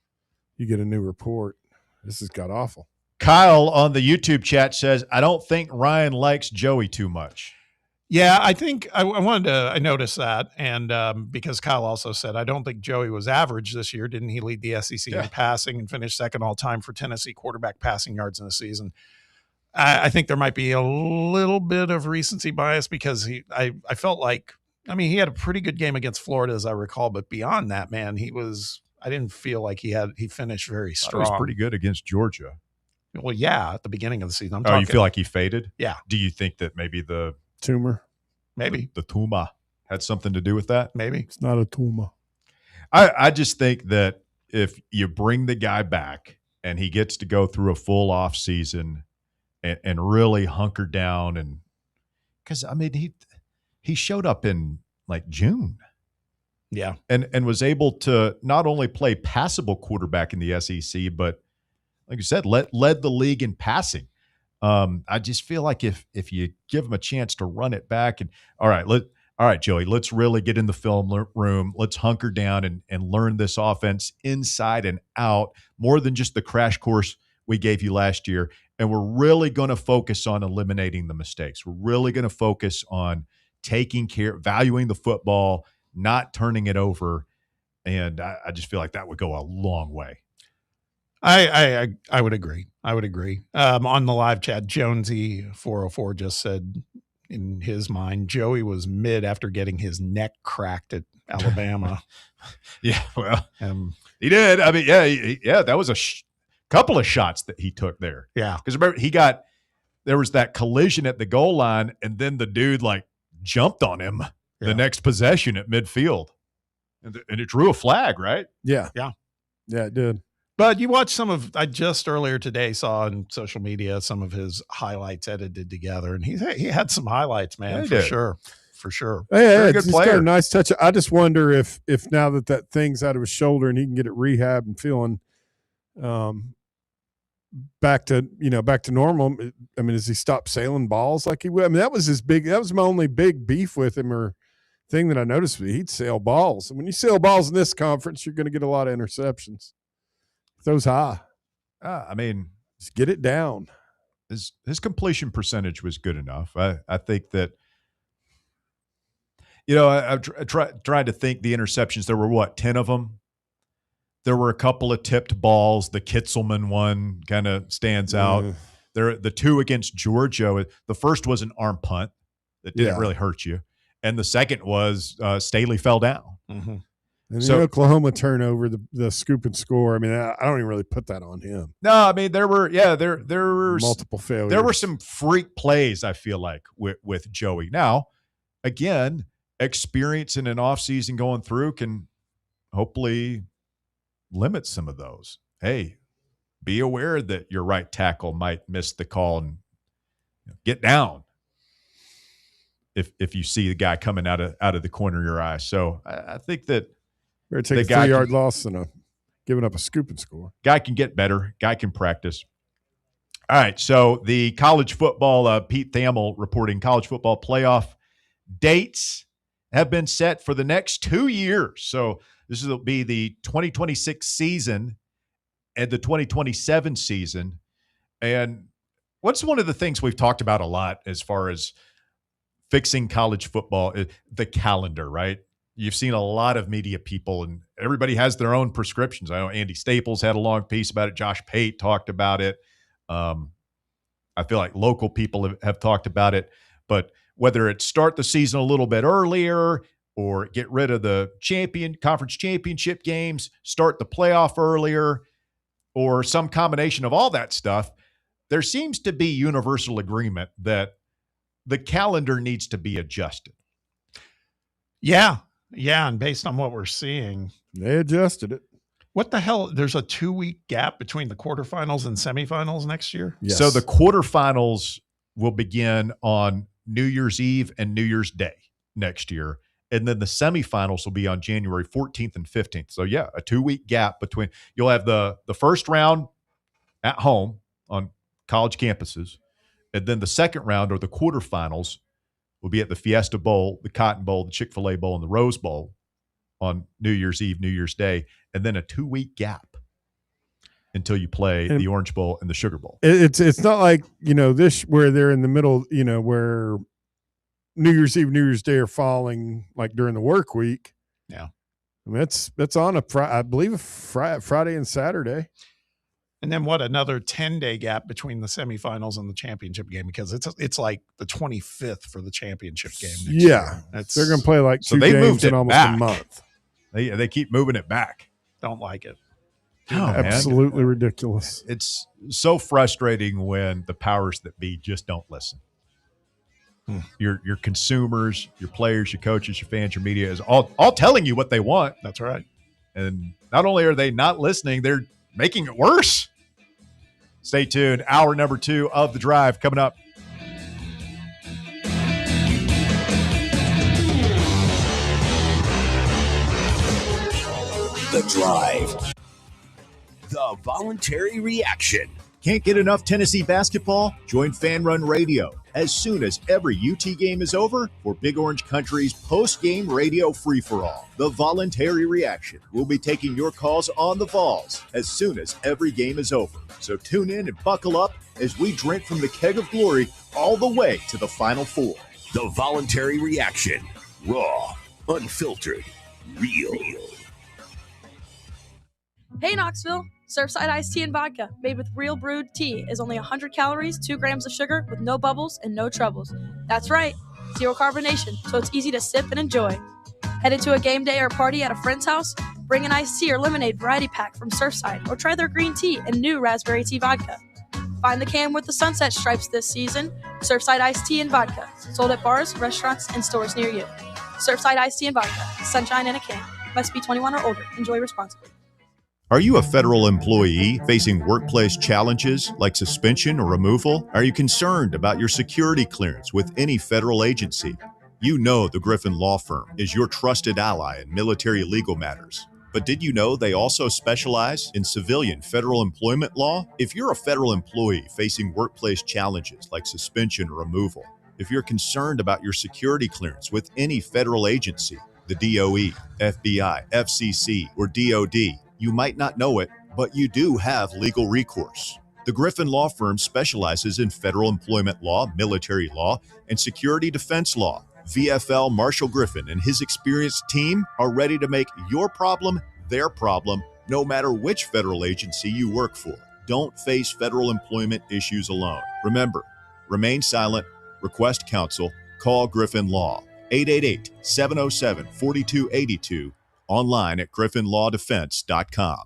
you get a new report. This has got awful. Kyle on the YouTube chat says, I don't think Ryan likes Joey too much. Yeah, I think I noticed that. And because Kyle also said, I don't think Joey was average this year. Didn't he lead the SEC in passing and finish second all time for Tennessee quarterback passing yards in the season? I think there might be a little bit of recency bias because I felt like, he had a pretty good game against Florida, as I recall, but beyond that, man, I didn't feel like he finished very strong. He was pretty good against Georgia. Well, yeah, at the beginning of the season. You feel like he faded? Yeah. Do you think that maybe the tumor? Maybe. The tumor had something to do with that? Maybe. It's not a tumor. I just think that if you bring the guy back and he gets to go through a full off season and really hunker down, and because he showed up in like June. Yeah. And was able to not only play passable quarterback in the SEC, but like you said, led the league in passing. I just feel like if you give him a chance to run it back and all right, Joey, let's really get in the film room. Let's hunker down and learn this offense inside and out, more than just the crash course we gave you last year. And we're really going to focus on eliminating the mistakes. We're really going to focus on taking care, valuing the football, not turning it over. And I just feel like that would go a long way. I would agree. On the live chat, Jonesy 404 just said in his mind, Joey was mid after getting his neck cracked at Alabama. Yeah, well, he did. That was a couple of shots that he took there. Yeah. Because remember, there was that collision at the goal line, and then the dude jumped on him the next possession at midfield. And it drew a flag, right? Yeah. Yeah. Yeah, it did. But you watch I just earlier today saw on social media some of his highlights edited together, and he had some highlights, man, for sure. Yeah, good player. Got a nice touch. I just wonder if now that thing's out of his shoulder and he can get it rehab and feeling back to normal. I mean, does he stop sailing balls like he would? I mean, that was my only big beef with him or thing that I noticed. He'd sail balls. And when you sail balls in this conference, you're going to get a lot of interceptions. Throws high. Just get it down. his completion percentage was good enough. I think that, I tried to think the interceptions. There were 10 of them. There were a couple of tipped balls. The Kitzelman one kind of stands out. The two against Georgia. The first was an arm punt that didn't really hurt you, and the second was Staley fell down. Mm-hmm. And the Oklahoma turnover, the scoop and score. I mean, I don't even really put that on him. No, I mean there were multiple failures. There were some freak plays, I feel like, with Joey. Now, again, experience in an offseason going through can hopefully limit some of those. Hey, be aware that your right tackle might miss the call and get down if you see the guy coming out of the corner of your eye. So I think that better take a 3-yard loss than giving up a scoop and score. Guy can get better. Guy can practice. All right, so the college football, Pete Thamel reporting college football playoff dates have been set for the next 2 years. So this will be the 2026 season and the 2027 season. And what's one of the things we've talked about a lot as far as fixing college football? The calendar, right? You've seen a lot of media people, and everybody has their own prescriptions. I know Andy Staples had a long piece about it. Josh Pate talked about it. I feel like local people have talked about it. But whether it's start the season a little bit earlier or get rid of the conference championship games, start the playoff earlier, or some combination of all that stuff, there seems to be universal agreement that the calendar needs to be adjusted. Yeah, and based on what we're seeing, they adjusted it. What the hell? There's a 2-week gap between the quarterfinals and semifinals next year? Yes. So the quarterfinals will begin on New Year's Eve and New Year's Day next year. And then the semifinals will be on January 14th and 15th. So, yeah, a 2-week gap between. You'll have the first round at home on college campuses. And then the second round, or the quarterfinals, will be at the Fiesta Bowl, the Cotton Bowl, the Chick-fil-A Bowl, and the Rose Bowl on New Year's Eve, New Year's Day. And then a 2-week gap until you play the Orange Bowl and the Sugar Bowl. It's not like, this where they're in the middle, where New Year's Eve, New Year's Day are falling like during the work week. Yeah. I mean, that's on I believe Friday and Saturday. And then another 10-day gap between the semifinals and the championship game, because it's like the 25th for the championship game. Yeah. They're going to play like two games in almost a month. They keep moving it back. Don't like it. Oh, absolutely ridiculous. It's so frustrating when the powers that be just don't listen. Your consumers, your players, your coaches, your fans, your media is all telling you what they want. That's right. And not only are they not listening, they're making it worse. Stay tuned. Hour number 2 of The Drive coming up. The Drive. The voluntary reaction. Can't get enough Tennessee basketball? Join Fan Run Radio as soon as every UT game is over for Big Orange Country's post-game radio free-for-all. The Voluntary Reaction will be taking your calls on the Vols as soon as every game is over. So tune in and buckle up as we drink from the keg of glory all the way to the Final Four. The Voluntary Reaction. Raw, unfiltered, real. Hey Knoxville, Surfside iced tea and vodka made with real brewed tea is only 100 calories, 2 grams of sugar with no bubbles and no troubles. That's right, zero carbonation, so it's easy to sip and enjoy. Headed to a game day or party at a friend's house? Bring an iced tea or lemonade variety pack from Surfside or try their green tea and new raspberry tea vodka. Find the can with the sunset stripes this season. Surfside iced tea and vodka, sold at bars, restaurants, and stores near you. Surfside iced tea and vodka, sunshine in a can. Must be 21 or older. Enjoy responsibly. Are you a federal employee facing workplace challenges like suspension or removal? Are you concerned about your security clearance with any federal agency? You know the Griffin Law Firm is your trusted ally in military legal matters. But did you know they also specialize in civilian federal employment law? If you're a federal employee facing workplace challenges like suspension or removal, if you're concerned about your security clearance with any federal agency, the DOE, FBI, FCC, or DOD, you might not know it, but you do have legal recourse. The Griffin Law Firm specializes in federal employment law, military law, and security defense law. VFL Marshall Griffin and his experienced team are ready to make your problem their problem, no matter which federal agency you work for. Don't face federal employment issues alone. Remember, remain silent, request counsel, call Griffin Law, 888-707-4282, online at griffinlawdefense.com.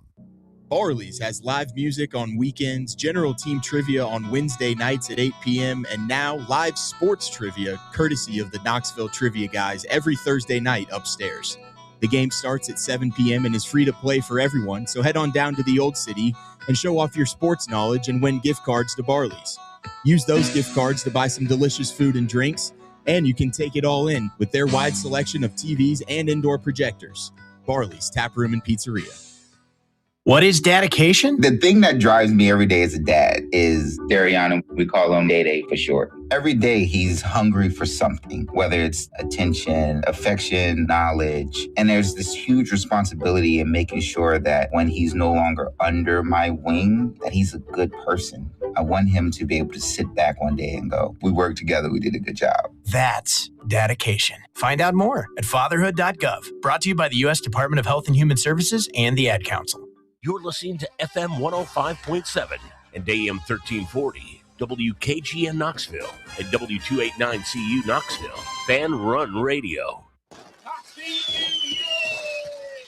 Barley's has live music on weekends, general team trivia on Wednesday nights at 8 p.m., and now live sports trivia courtesy of the Knoxville Trivia Guys every Thursday night upstairs. The game starts at 7 p.m. and is free to play for everyone, so head on down to the Old City and show off your sports knowledge and win gift cards to Barley's. Use those gift cards to buy some delicious food and drinks, and you can take it all in with their wide selection of TVs and indoor projectors. Barley's Tap Room and Pizzeria. What is dedication? The thing that drives me every day as a dad is Dariana. We call him Day for short. Every day he's hungry for something, whether it's attention, affection, knowledge. And there's this huge responsibility in making sure that when he's no longer under my wing, that he's a good person. I want him to be able to sit back one day and go, we worked together, we did a good job. That's dedication. Find out more at fatherhood.gov. Brought to you by the U.S. Department of Health and Human Services and the Ad Council. You're listening to FM 105.7 and AM 1340, WKGN Knoxville, and W289CU Knoxville, Fan Run Radio.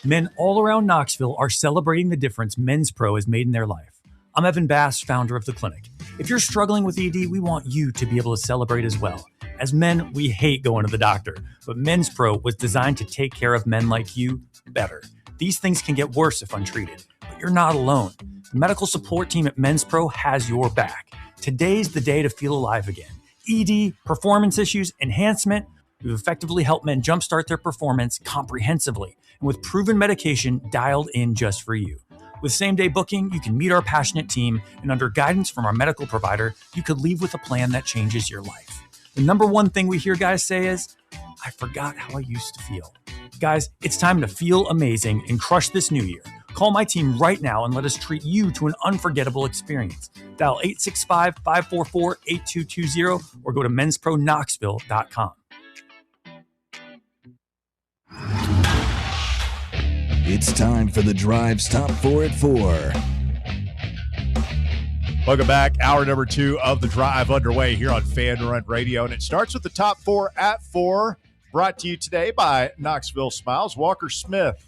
Men all around Knoxville are celebrating the difference Men's Pro has made in their life. I'm Evan Bass, founder of the clinic. If you're struggling with ED, we want you to be able to celebrate as well. As men, we hate going to the doctor, but Men's Pro was designed to take care of men like you better. These things can get worse if untreated. You're not alone. The medical support team at Men's Pro has your back. Today's the day to feel alive again. ED, performance issues, enhancement. We've effectively helped men jumpstart their performance comprehensively and with proven medication dialed in just for you. With same-day booking, you can meet our passionate team, and under guidance from our medical provider, you could leave with a plan that changes your life. The number one thing we hear guys say is, I forgot how I used to feel. Guys, it's time to feel amazing and crush this new year. Call my team right now and let us treat you to an unforgettable experience. Dial 865-544-8220 or go to menspronknoxville.com. It's time for the Drive's Top 4 at 4. Welcome back. Hour number 2 of the Drive underway here on Fan Run Radio. And it starts with the top 4 at 4, brought to you today by Knoxville Smiles. Walker Smith,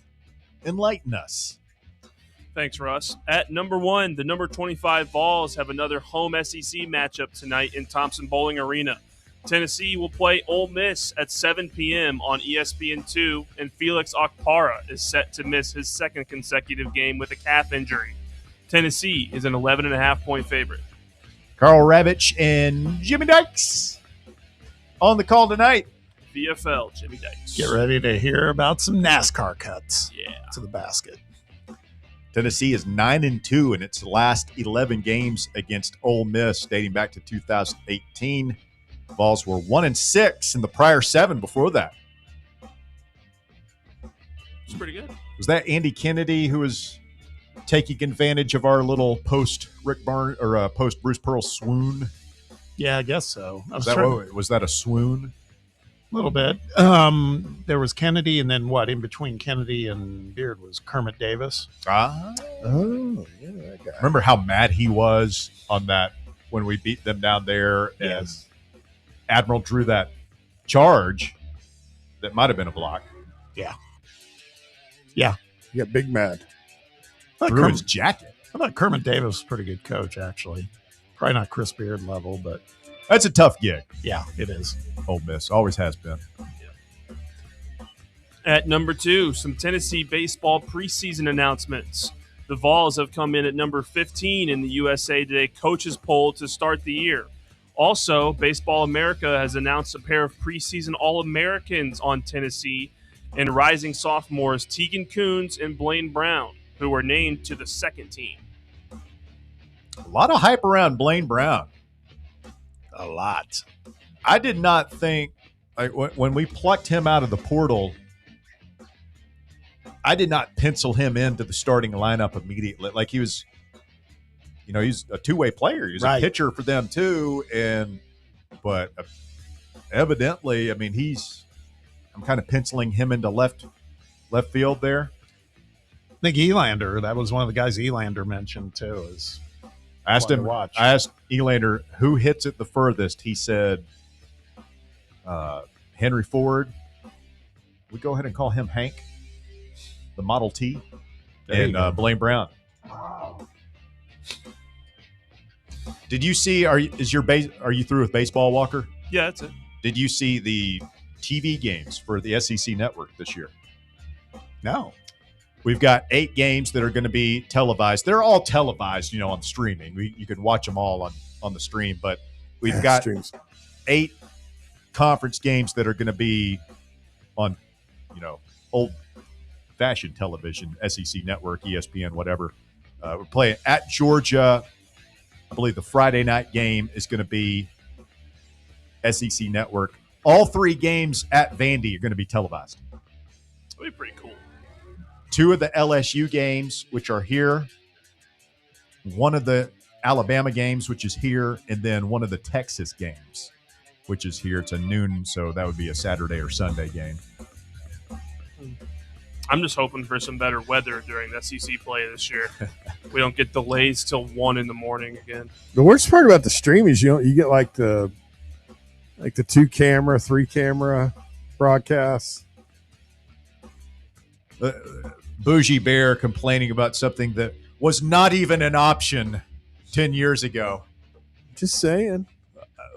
enlighten us. Thanks, Russ. At number 1, the number 25 Vols have another home SEC matchup tonight in Thompson-Boling Arena. Tennessee will play Ole Miss at 7 p.m. on ESPN2, and Felix Okpara is set to miss his second consecutive game with a calf injury. Tennessee is an 11.5-point favorite. Carl Ravitch and Jimmy Dykes on the call tonight. VFL, Jimmy Dykes. Get ready to hear about some NASCAR cuts to the basket. Tennessee is 9-2 in its last 11 games against Ole Miss, dating back to 2018. Vols were 1-6 in the prior 7 before that. It's pretty good. Was that Andy Kennedy who was taking advantage of our little post Rick Barnes or post Bruce Pearl swoon? Yeah, I guess so. Was that a swoon? A little bit. There was Kennedy, and then what? In between Kennedy and Beard was Kermit Davis. Oh, yeah, that guy. Remember how mad he was on that when we beat them down there? Yes. And Admiral drew that charge that might have been a block. Yeah. Yeah. You got big mad. Threw his jacket. I thought Kermit Davis was a pretty good coach, actually. Probably not Chris Beard level, but that's a tough gig. Yeah, it is. Ole Miss always has been. At number 2, some Tennessee baseball preseason announcements. The Vols have come in at number 15 in the USA Today coaches poll to start the year. Also, Baseball America has announced a pair of preseason All-Americans on Tennessee and rising sophomores Tegan Coons and Blaine Brown, who were named to the second team. A lot of hype around Blaine Brown. A lot. I did not think, like, when we plucked him out of the portal, I did not pencil him into the starting lineup immediately. Like, he was he's a two-way player. He's a pitcher for them too. But evidently, I mean, I'm kind of penciling him into left field there. I think Elander, that was one of the guys Elander mentioned too. I asked Elander who hits it the furthest. He said Henry Ford. We go ahead and call him Hank, the Model T, and Blaine Brown. Did you see? Are you through with baseball, Walker? Yeah, that's it. Did you see the TV games for the SEC network this year? No. We've got 8 games that are going to be televised. They're all televised, on streaming. You can watch them all on the stream, but we've got 8 conference games that are going to be on, old-fashioned television, SEC network, ESPN, whatever. We're playing at Georgia. I believe the Friday night game is going to be SEC network. All 3 games at Vandy are going to be televised. That'd be pretty cool. 2 of the LSU games, which are here. 1 of the Alabama games, which is here. And then 1 of the Texas games, which is here. It's a noon, so that would be a Saturday or Sunday game. I'm just hoping for some better weather during the SEC play this year. We don't get delays till 1 in the morning again. The worst part about the stream is you get like the 2-camera, 3-camera broadcasts. Bougie Bear complaining about something that was not even an option 10 years ago. Just saying.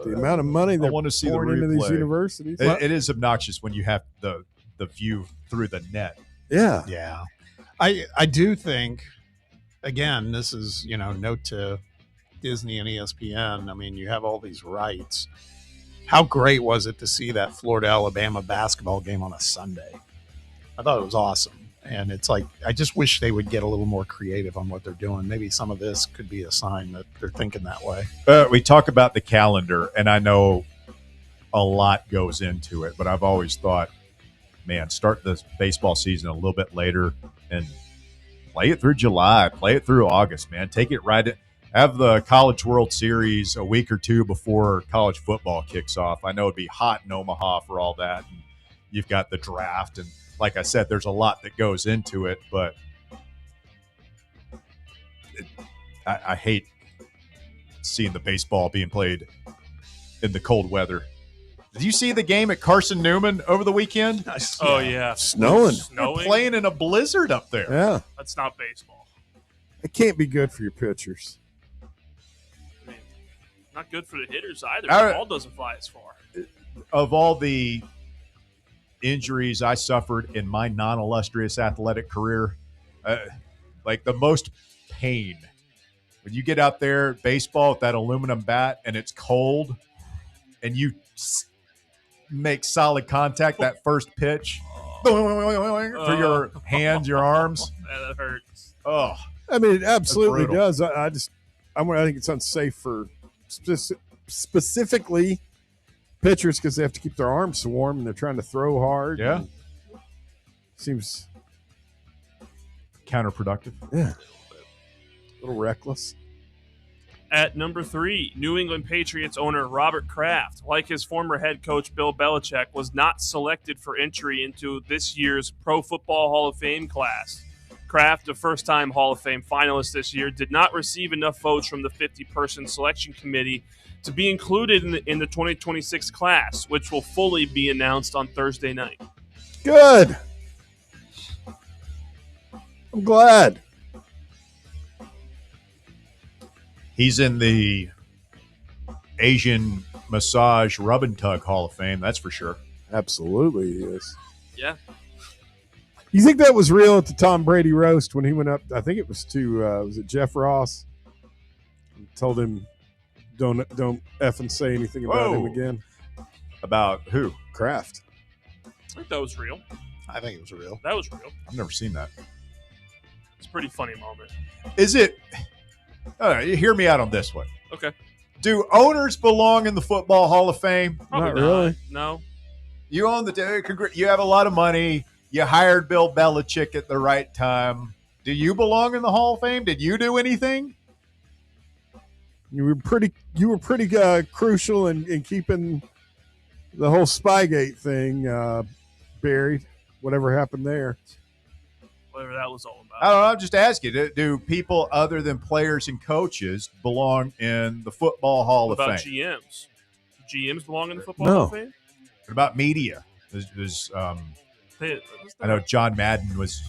The amount of money they're pouring into these universities. It is obnoxious when you have the view through the net. Yeah. Yeah. I do think, again, this is, note to Disney and ESPN. I mean, you have all these rights. How great was it to see that Florida-Alabama basketball game on a Sunday? I thought it was awesome. And it's like, I just wish they would get a little more creative on what they're doing. Maybe some of this could be a sign that they're thinking that way. We talk about the calendar, and I know a lot goes into it, but I've always thought, man, start the baseball season a little bit later and play it through July, play it through August, man. Take it right. Have the College World Series a week or 2 before college football kicks off. I know it'd be hot in Omaha for all that. And you've got the draft. And like I said, there's a lot that goes into it, but I hate seeing the baseball being played in the cold weather. Did you see the game at Carson Newman over the weekend? Oh, yeah. Snowing. They're playing in a blizzard up there. Yeah. That's not baseball. It can't be good for your pitchers. I mean, not good for the hitters either. The ball doesn't fly as far. Of all the injuries I suffered in my non-illustrious athletic career, like the most pain when you get out there baseball with that aluminum bat and it's cold and you make solid contact that first pitch for your hands, your arms. That hurts. Oh, I mean, it absolutely does. I think it's unsafe for specifically pitchers because they have to keep their arms warm and they're trying to throw hard. Yeah. Seems counterproductive. Yeah. A little reckless. At number 3, New England Patriots owner Robert Kraft, like his former head coach Bill Belichick, was not selected for entry into this year's Pro Football Hall of Fame class. Kraft, a first-time Hall of Fame finalist this year, did not receive enough votes from the 50-person selection committee to be included in the 2026 class, which will fully be announced on Thursday night. Good. I'm glad. He's in the Asian Massage Rub and Tug Hall of Fame, that's for sure. Absolutely he is. Yeah. You think that was real at the Tom Brady roast when he went up? I think it was to was it Jeff Ross? Told him don't effing say anything about him again. About who? Kraft. I think that was real. I think it was real. That was real. I've never seen that. It's a pretty funny moment. Is it? Hear me out on this one. Okay. Do owners belong in the Football Hall of Fame? Probably Not really. No. You own you have a lot of money. You hired Bill Belichick at the right time. Do you belong in the Hall of Fame? Did you do anything? You were pretty crucial in keeping the whole Spygate thing buried. Whatever happened there. Whatever that was all about. I don't know. I'm just asking. Do people other than players and coaches belong in the Football Hall What of about Fame? GMs? GMs belong in the Football Hall of Fame? What about media? I know John Madden was.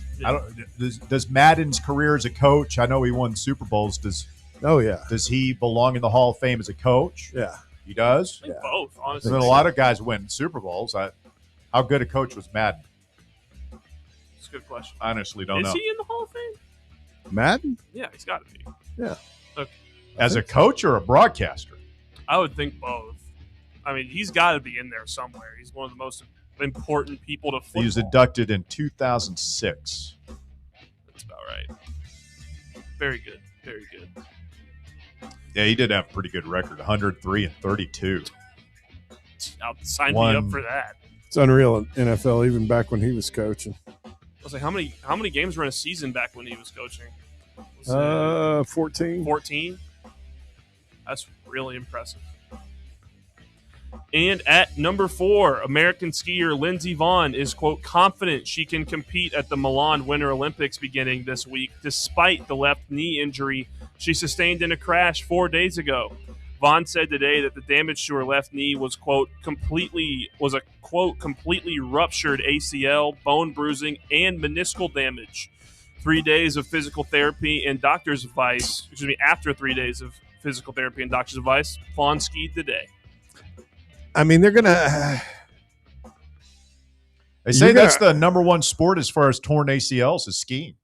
Does Madden's career as a coach? I know he won Super Bowls. Does he belong in the Hall of Fame as a coach? Yeah, he does. I think both, honestly. And then a lot of guys win Super Bowls. How good a coach was Madden? That's a good question. I honestly don't know. Is he in the Hall of Fame? Madden? Yeah, he's got to be. Yeah. Okay. As a coach or a broadcaster? I would think both. I mean, he's got to be in there somewhere. He's one of the most important people to football. He was inducted in 2006. That's about right. Very good. Very good. Yeah, he did have a pretty good record, 103 and 32. Now, sign me up for that. It's unreal in NFL, even back when he was coaching. I was like, how many games were in a season back when he was coaching? 14. 14? That's really impressive. And at number 4, American skier Lindsey Vonn is, quote, confident she can compete at the Milan Winter Olympics beginning this week, despite the left knee injury she sustained in a crash 4 days ago. Vonn said today that the damage to her left knee was, quote, completely ruptured ACL, bone bruising, and meniscal damage. 3 days of physical therapy and doctor's advice, after 3 days of physical therapy and doctor's advice, Vonn skied today. I mean, they're going to... They say that's the number one sport as far as torn ACLs is skiing.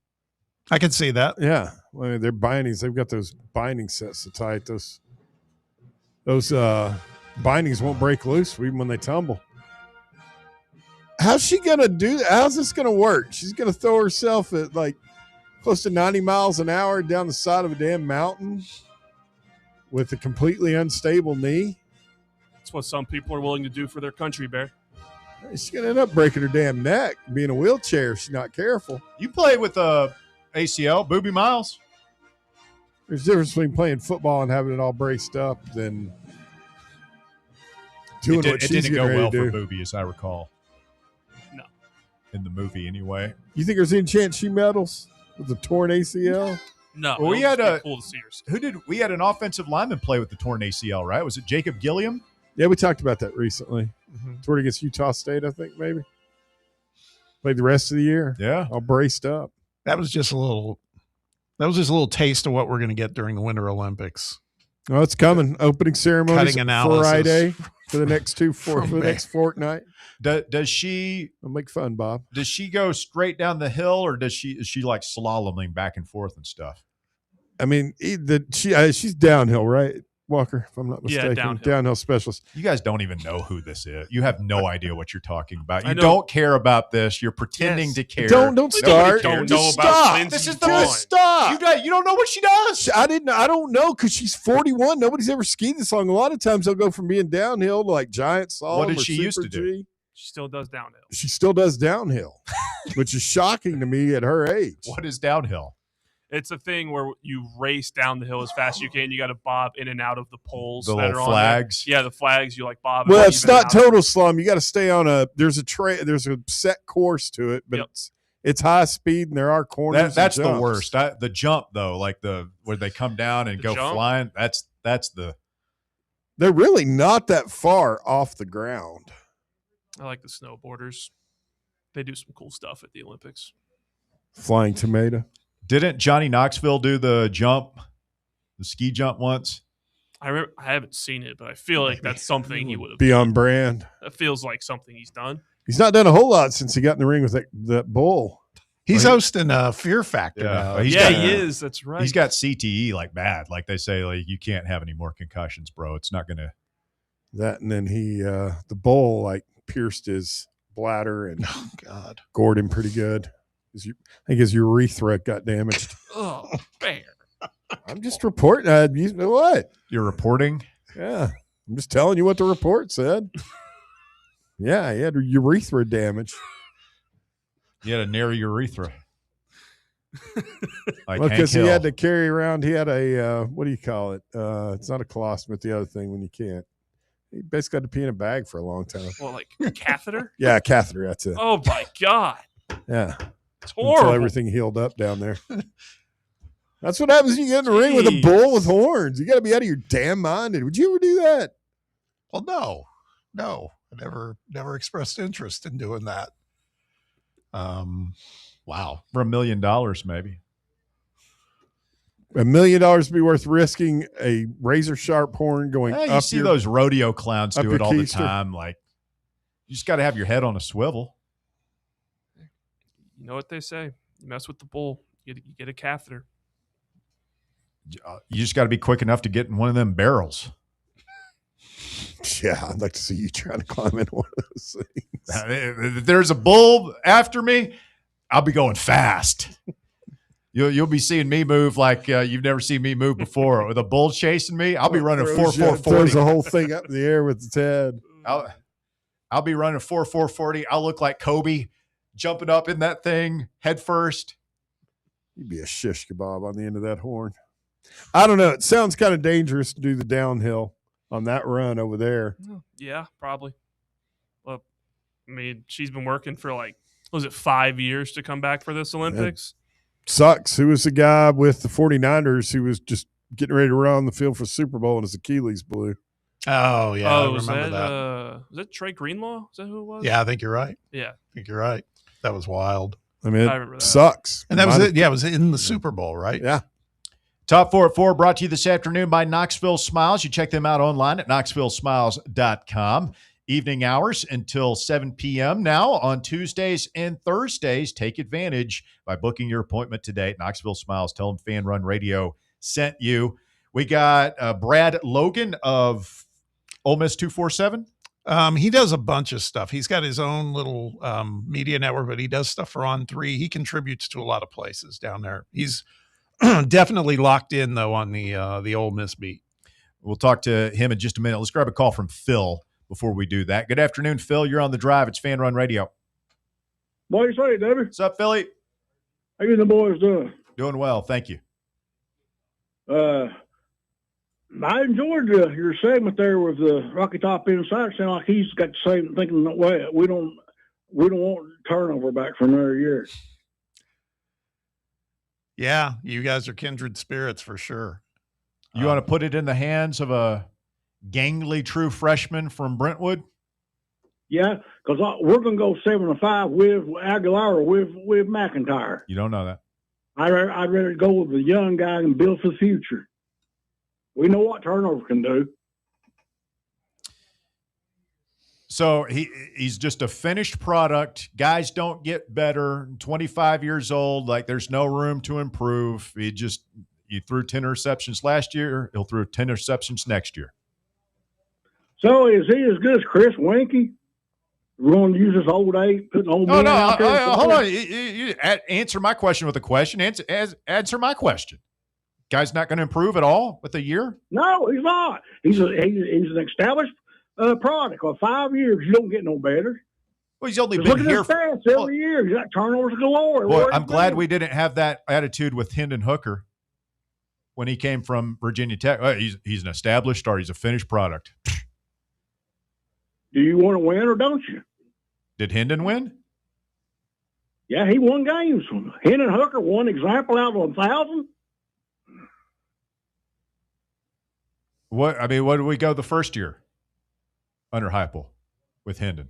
I can see that. Yeah. Well, their bindings, they've got those binding sets to tight. Those bindings won't break loose even when they tumble. How's she going to do that? How's this going to work? She's going to throw herself at like close to 90 miles an hour down the side of a damn mountain with a completely unstable knee. That's what some people are willing to do for their country, Bear. She's going to end up breaking her damn neck, being in a wheelchair if she's not careful. You play with ACL, Booby Miles. There's a difference between playing football and having it all braced up than doing what she's didn't go getting ready well to do. for Booby, as I recall. No. In the movie, anyway. You think there's any chance she medals with the torn ACL? No. Well, we had cool to see her. We had an offensive lineman play with the torn ACL, right? Was it Jacob Gilliam? Yeah, we talked about that recently. Toward against Utah State, I think, maybe. Played the rest of the year. Yeah. All braced up. That was just a little taste of what we're going to get during the Winter Olympics. Oh, it's coming. Opening ceremony Cutting analysis Friday for the next for the next fortnight. Does she? Don't make fun, Bob. Does she go straight down the hill, or is she like slaloming back and forth and stuff? I mean, she's downhill, right, Walker? If I'm not mistaken, downhill specialist. You guys don't even know who this is. You have no idea what you're talking about. You I know. don't care about this. You're pretending to care. Don't start. Don't Just know stop. about Lindsey This is the Vonn. Just stop. You don't know what she does. I don't know because she's 41. Nobody's ever skied this long. A lot of times they'll go from being downhill to like giant slalom. What did or she used super to do? G. She still does downhill. She still does downhill, which is shocking to me at her age. What is downhill? It's a thing where you race down the hill as fast as you can. You got to bob in and out of the poles. The that little are on flags? there. Yeah, the flags. You like bob. Well, and it's weave in not and out. total slalom. You got to stay on there's a set course to it, but it's high speed and there are corners. That's and the jumps. worst. The jump though, like where they come down and go jump? flying. That's the. They're really not that far off the ground. I like the snowboarders. They do some cool stuff at the Olympics. Flying tomato. Didn't Johnny Knoxville do the ski jump once? I haven't seen it, but I feel like that's something he would have. Be on brand. That feels like something he's done. He's not done a whole lot since he got in the ring with that bull. He's hosting Fear Factor now. He is. That's right. He's got CTE like bad. Like they say, like you can't have any more concussions, bro. It's not gonna. That and then he the bull like pierced his bladder and gored him pretty good. I think his urethra got damaged. Oh, Bear. I'm just reporting. You know what? You're reporting? Yeah. I'm just telling you what the report said. Yeah, he had urethra damage. You had a narrow urethra. Like Well, Hank because he Hill. had to carry around. He had a what do you call it? It's not a colostrum, but the other thing when you can't. He basically had to pee in a bag for a long time. Well, like a catheter? Yeah, a catheter. That's it. Oh my God. Yeah, it's horrible. Until everything healed up down there. That's what happens when you get in the ring with a bull with horns. You got to be out of your damn mind. Would you ever do that? Well, no. I never expressed interest in doing that. Wow. For $1 million, maybe. $1 million to be worth risking a razor sharp horn going You up. see those rodeo clowns up do your it all the keister. time. Like, you just got to have your head on a swivel. You know what they say? You mess with the bull, you get a catheter. You just got to be quick enough to get in one of them barrels. Yeah, I'd like to see you trying to climb in one of those things. If there's a bull after me, I'll be going fast. You'll be seeing me move like you've never seen me move before. With a bull chasing me, I'll be running 4.440. Throws the whole thing up in the air with its head. I'll be running 4.440. I'll look like Kobe jumping up in that thing head first. You'd be a shish kebab on the end of that horn. I don't know. It sounds kind of dangerous to do the downhill on that run over there. Yeah, probably. Well, I mean, she's been working for like, was it 5 years to come back for this Olympics? Sucks. Who was the guy with the 49ers who was just getting ready to run on the field for Super Bowl and his Achilles blew? Oh, yeah. I was remember that, that. Was that Trey Greenlaw? Is that who it was? Yeah, I think you're right. Yeah. I think you're right. That was wild. I mean, I remember it that. sucks. And that was it. Yeah, it was in the Super Bowl, right? Yeah. Top 4 at 4 brought to you this afternoon by Knoxville Smiles. You check them out online at knoxvillesmiles.com. Evening hours until 7 p.m. now on Tuesdays and Thursdays. Take advantage by booking your appointment today at Knoxville Smiles. Tell them Fan Run Radio sent you. We got Brad Logan of Ole Miss 247. He does a bunch of stuff. He's got his own little media network, but he does stuff for On 3. He contributes to a lot of places down there. He's definitely locked in, though, on the Ole Miss beat. We'll talk to him in just a minute. Let's grab a call from Phil before we do that. Good afternoon, Phil. You're on the drive. It's Fan Run Radio. What do you say, Debbie? What's up, Philly? How you and the boys doing? Doing well. Thank you. I enjoyed your segment there with the Rocky Top Insider. Sound like he's got the same thinking that way. We don't want turnover back for another year. Yeah, you guys are kindred spirits for sure. You want to put it in the hands of a gangly true freshman from Brentwood? Yeah, because we're going to go 7-5 with Aguilar or with McIntyre. You don't know that. I'd rather go with the young guy and build for the future. We know what turnover can do. So he's just a finished product. Guys don't get better. 25 years old, like there's no room to improve. He threw 10 interceptions last year. He'll throw 10 interceptions next year. So is he as good as Chris Winkie? We're going to use this old eight, putting old men out there. Hold on. You answer my question with a question. Answer my question. Guy's not going to improve at all with a year? No, he's not. He's an established product. For 5 years, you don't get no better. Well, he's only Just been look at here his stats every year. He's got turnovers galore. Boy, I'm glad we didn't have that attitude with Hendon Hooker when he came from Virginia Tech. He's an established star. He's a finished product. Do you want to win or don't you? Did Hendon win? Yeah, he won games. Hendon Hooker won example out of 1,000. What did we go the first year under Heupel with Hendon?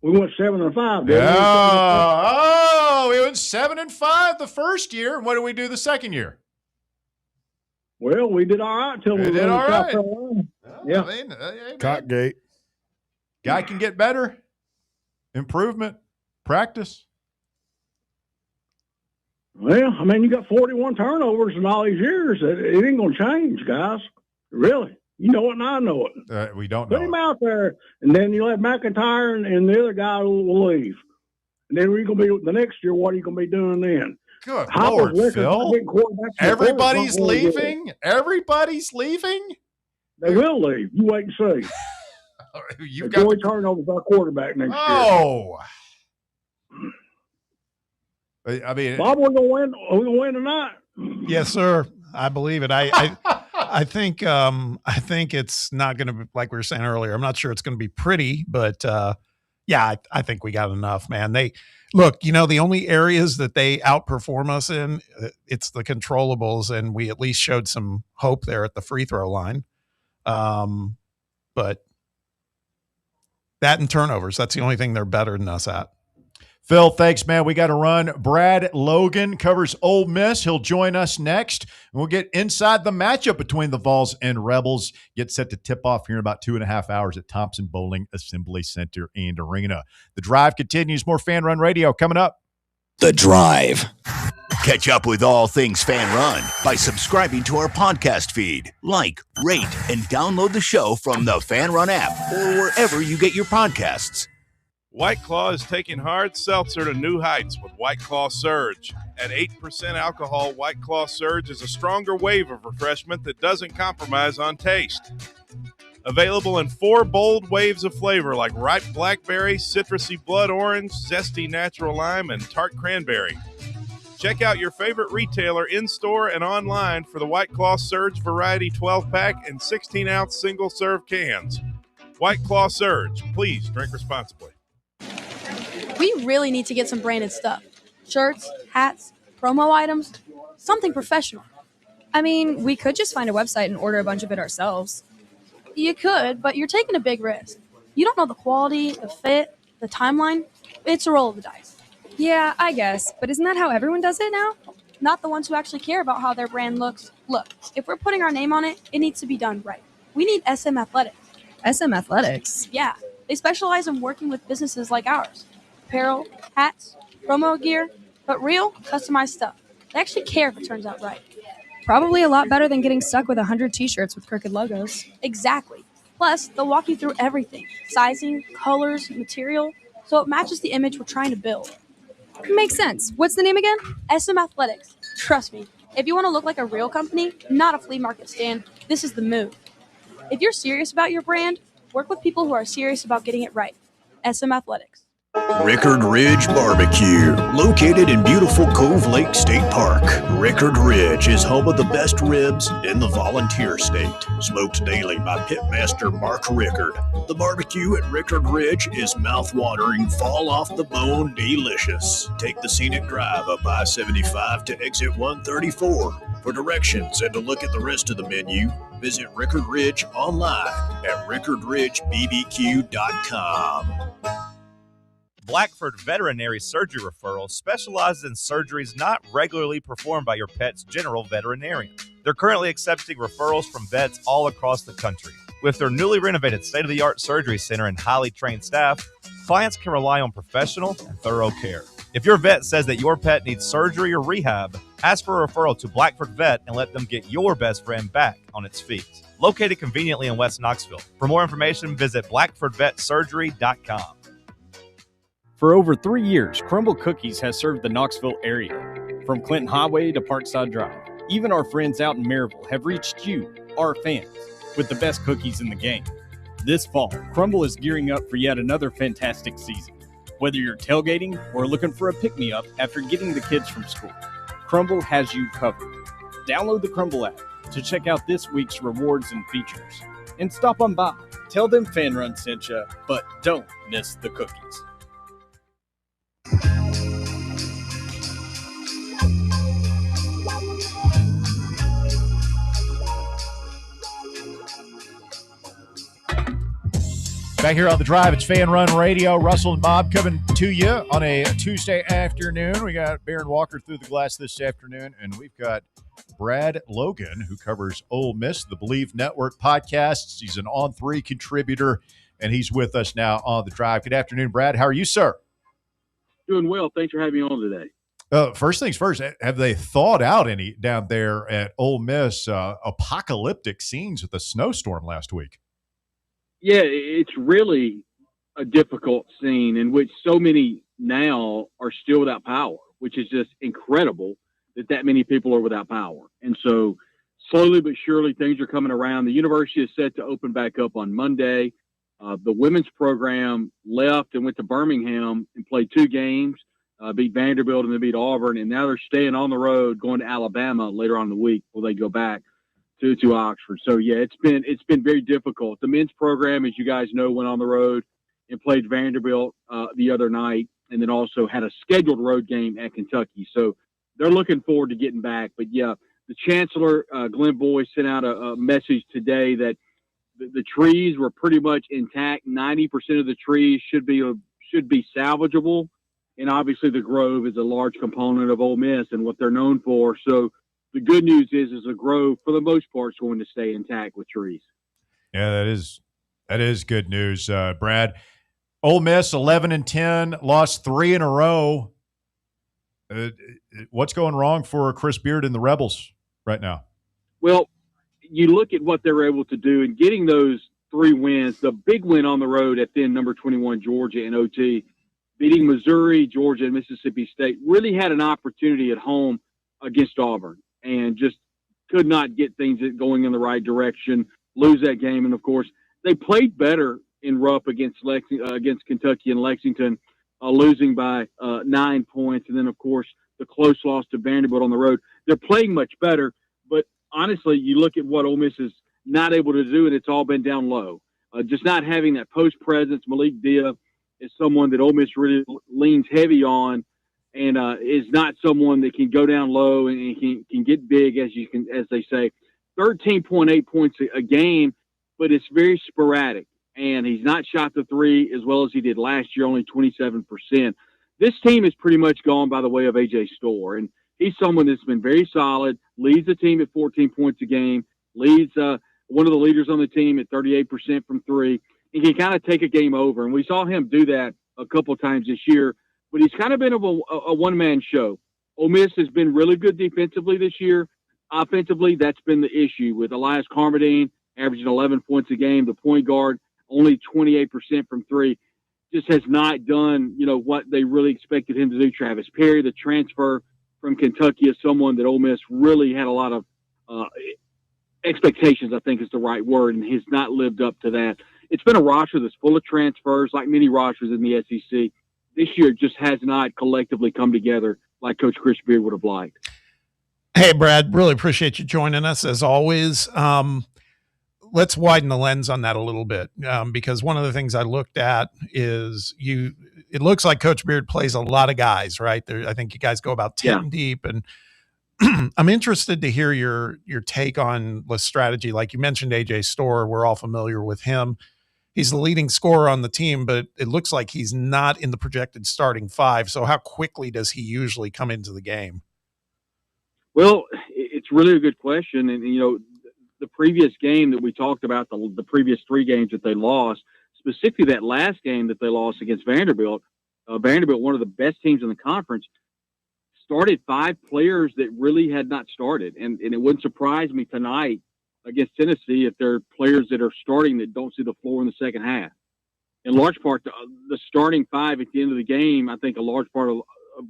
We went 7-5. Yeah. We went 7-5 the first year. And what did we do the second year? Well, we did all right till we did all right. Yeah. Cockgate. Guy can get better. Improvement. Practice. Well, I mean, you got 41 turnovers in all these years. It ain't going to change, guys. Really. You know it and I know it. We don't Put know him out there, and then you'll have McIntyre and the other guy will leave. And then we're going to be the next year, what are you going to be doing then? Good Hopper's Lord, Phil. Everybody's leaving? Everybody's leaving? They will leave. You wait and see. You got Joey Turnover's our quarterback next year. Oh. I mean, Bob, we're gonna win. We're gonna win tonight. Yes, sir. I believe it. I think it's not going to be like we were saying earlier. I'm not sure it's going to be pretty, but yeah, I think we got enough, man. They look, the only areas that they outperform us in, it's the controllables, and we at least showed some hope there at the free throw line. But that and turnovers, that's the only thing they're better than us at. Phil, thanks, man. We got to run. Brad Logan covers Ole Miss. He'll join us next. And we'll get inside the matchup between the Vols and Rebels. Get set to tip off here in about 2.5 hours at Thompson-Boling Assembly Center and Arena. The Drive continues. More Fan Run Radio coming up. The Drive. Catch up with all things Fan Run by subscribing to our podcast feed. Like, rate, and download the show from the Fan Run app or wherever you get your podcasts. White Claw is taking hard seltzer to new heights with White Claw Surge. At 8% alcohol, White Claw Surge is a stronger wave of refreshment that doesn't compromise on taste. Available in 4 bold waves of flavor like ripe blackberry, citrusy blood orange, zesty natural lime, and tart cranberry. Check out your favorite retailer in-store and online for the White Claw Surge Variety 12-pack and 16-ounce single-serve cans. White Claw Surge. Please drink responsibly. We really need to get some branded stuff. Shirts, hats, promo items, something professional. I mean, we could just find a website and order a bunch of it ourselves. You could, but you're taking a big risk. You don't know the quality, the fit, the timeline. It's a roll of the dice. Yeah, I guess, but isn't that how everyone does it now? Not the ones who actually care about how their brand looks. Look, if we're putting our name on it, it needs to be done right. We need SM Athletics. SM Athletics? Yeah, they specialize in working with businesses like ours. Apparel, hats, promo gear, but real, customized stuff. They actually care if it turns out right. Probably a lot better than getting stuck with 100 t-shirts with crooked logos. Exactly. Plus, they'll walk you through everything. Sizing, colors, material, so it matches the image we're trying to build. Makes sense. What's the name again? SM Athletics. Trust me, if you want to look like a real company, not a flea market stand, this is the move. If you're serious about your brand, work with people who are serious about getting it right. SM Athletics. Rickard Ridge Barbecue, located in beautiful Cove Lake State Park. Rickard Ridge is home of the best ribs in the Volunteer State. Smoked daily by Pitmaster Mark Rickard. The barbecue at Rickard Ridge is mouth-watering, fall-off-the-bone delicious. Take the scenic drive up I-75 to exit 134. For directions and to look at the rest of the menu, visit Rickard Ridge online at rickardridgebbq.com. Blackford Veterinary Surgery Referral specializes in surgeries not regularly performed by your pet's general veterinarian. They're currently accepting referrals from vets all across the country. With their newly renovated state-of-the-art surgery center and highly trained staff, clients can rely on professional and thorough care. If your vet says that your pet needs surgery or rehab, ask for a referral to Blackford Vet and let them get your best friend back on its feet. Located conveniently in West Knoxville. For more information, visit blackfordvetsurgery.com. For over 3 years, Crumble Cookies has served the Knoxville area. From Clinton Highway to Parkside Drive, even our friends out in Maryville have reached you, our fans, with the best cookies in the game. This fall, Crumble is gearing up for yet another fantastic season. Whether you're tailgating or looking for a pick-me-up after getting the kids from school, Crumble has you covered. Download the Crumble app to check out this week's rewards and features. And stop on by. Tell them Fan Run sent you, but don't miss the cookies. Back here on The Drive, it's Fan Run Radio. Russell and Bob coming to you on a Tuesday afternoon. We got Baron Walker through the glass this afternoon, and we've got Brad Logan, who covers Ole Miss, the Believe Network podcasts. He's an On3 contributor, and he's with us now on The Drive. Good afternoon, Brad. How are you, sir? Doing well. Thanks for having me on today. First things first, have they thawed out any down there at Ole Miss apocalyptic scenes with the snowstorm last week? Yeah, it's really a difficult scene in which so many now are still without power, which is just incredible that many people are without power. And so slowly but surely things are coming around. The university is set to open back up on Monday. The women's program left and went to Birmingham and played 2 games. beat Vanderbilt, and then beat Auburn, and now they're staying on the road, going to Alabama later on in the week before they go back to Oxford. So yeah, it's been very difficult. The men's program, as you guys know, went on the road and played Vanderbilt the other night, and then also had a scheduled road game at Kentucky. So they're looking forward to getting back. But yeah, the Chancellor, Glenn Boy, sent out a message today that the trees were pretty much intact. 90% of the trees should be salvageable. And obviously the Grove is a large component of Ole Miss and what they're known for. So the good news is the Grove, for the most part, is going to stay intact with trees. Yeah, that is good news, Brad. Ole Miss 11-10, lost 3 in a row. What's going wrong for Chris Beard and the Rebels right now? Well, you look at what they're able to do and getting those 3 wins. The big win on the road at then number 21 Georgia in OT, beating Missouri, Georgia, and Mississippi State. Really had an opportunity at home against Auburn and just could not get things going in the right direction, lose that game. And, of course, they played better in Rupp against Kentucky and Lexington, losing by 9 points. And then, of course, the close loss to Vanderbilt on the road. They're playing much better, but honestly, you look at what Ole Miss is not able to do, and it's all been down low. Just not having that post presence. Malik Dia is someone that Ole Miss really leans heavy on, and is not someone that can go down low and can get big, as they say. 13.8 points a game, but it's very sporadic. And he's not shot the 3 as well as he did last year, only 27%. This team is pretty much gone by the way of A.J. Storr, and he's someone that's been very solid, leads the team at 14 points a game, leads one of the leaders on the team at 38% from 3. He can kind of take a game over, and we saw him do that a couple of times this year, but he's kind of been a one-man show. Ole Miss has been really good defensively this year. Offensively, that's been the issue with Elias Carmodine averaging 11 points a game, the point guard, only 28% from 3, just has not done, what they really expected him to do. Travis Perry, the transfer from Kentucky, is someone that Ole Miss really had a lot of expectations, I think is the right word, and has not lived up to that. It's been a roster that's full of transfers, like many rosters in the SEC. This year just has not collectively come together like Coach Chris Beard would have liked. Hey, Brad, really appreciate you joining us as always. Let's widen the lens on that a little bit, because one of the things I looked at is it looks like Coach Beard plays a lot of guys, right? I think you guys go about 10 deep, and I'm interested to hear your take on the strategy. Like you mentioned, A.J. Storr, we're all familiar with him. He's the leading scorer on the team, but it looks like he's not in the projected starting 5. So how quickly does he usually come into the game? Well, it's really a good question. And, the previous game that we talked about, the previous 3 games that they lost, specifically that last game that they lost against Vanderbilt, one of the best teams in the conference, started 5 players that really had not started. And it wouldn't surprise me tonight against Tennessee if there are players that are starting that don't see the floor in the second half. In large part, the starting 5 at the end of the game, I think a large part of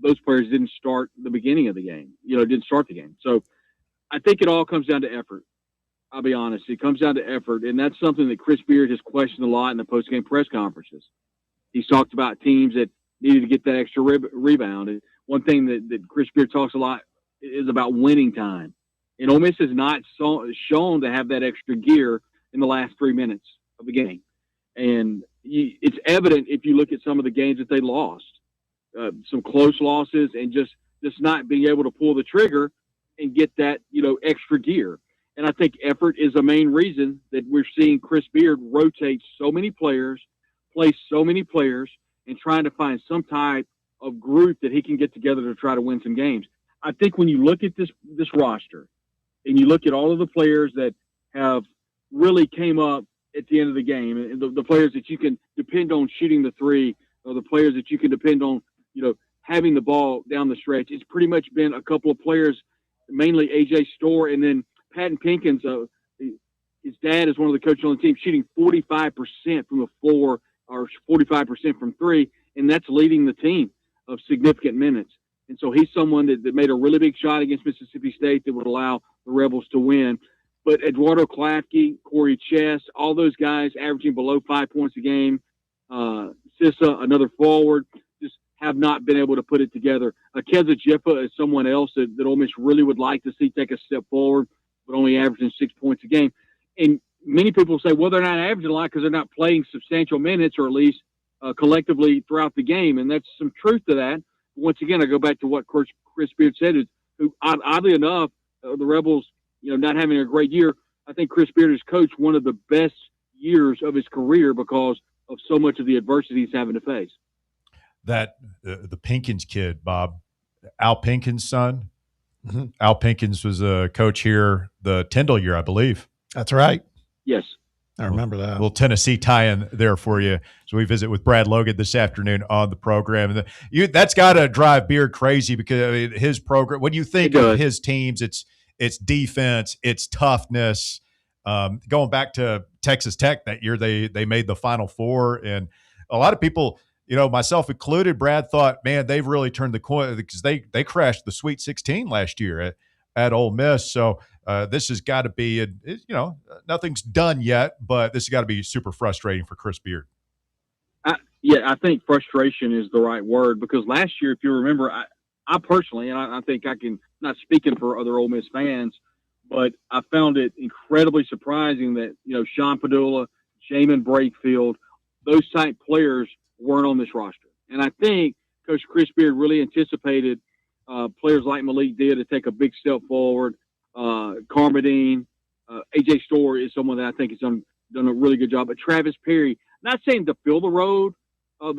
those players didn't start the beginning of the game, didn't start the game. So I think it all comes down to effort. I'll be honest. It comes down to effort, and that's something that Chris Beard has questioned a lot in the post-game press conferences. He's talked about teams that needed to get that extra rebound. And one thing that Chris Beard talks a lot is about winning time. And Ole Miss has not shown to have that extra gear in the last 3 minutes of the game. And it's evident if you look at some of the games that they lost, some close losses, and just not being able to pull the trigger and get that, extra gear. And I think effort is the main reason that we're seeing Chris Beard rotate so many players, play so many players, and trying to find some type of group that he can get together to try to win some games. I think when you look at this roster and you look at all of the players that have really came up at the end of the game, and the players that you can depend on shooting the 3, or the players that you can depend on, having the ball down the stretch, it's pretty much been a couple of players, mainly A.J. Storr, and then Patton Pinkins, his dad is one of the coaches on the team, shooting 45% from the floor or 45% from 3, and that's leading the team of significant minutes. And so he's someone that made a really big shot against Mississippi State that would allow the Rebels to win. But Eduardo Klafke, Corey Chess, all those guys averaging below 5 points a game, Sissa, another forward, just have not been able to put it together. Keza Jiffa is someone else that Ole Miss really would like to see take a step forward, but only averaging 6 points a game. And many people say, well, they're not averaging a lot because they're not playing substantial minutes, or at least collectively throughout the game. And that's some truth to that. Once again, I go back to what Chris Beard said, who oddly enough, the Rebels, not having a great year, I think Chris Beard has coached one of the best years of his career because of so much of the adversity he's having to face. That the Pinkins kid, Bob, Al Pinkins' son. Mm-hmm. Al Pinkins was a coach here the Tyndall year, I believe. That's right. Yes. I remember that. A little Tennessee tie-in there for you. So we visit with Brad Logan this afternoon on the program. And that's got to drive Beard crazy because his program, when you think of his teams, it's defense, it's toughness. Going back to Texas Tech that year, they made the Final Four. And a lot of people, myself included, Brad thought, man, they've really turned the corner because they crashed the Sweet 16 last year at Ole Miss. So this has got to be, nothing's done yet, but this has got to be super frustrating for Chris Beard. I think frustration is the right word, because last year, if you remember, I personally, and I think I can, not speaking for other Ole Miss fans, but I found it incredibly surprising that, Sean Padula, Jamin Brakefield, those type players weren't on this roster. And I think Coach Chris Beard really anticipated players like Malik Dia to take a big step forward. Carmodine, AJ Storr is someone that I think has done a really good job. But Travis Perry, not saying to fill the role of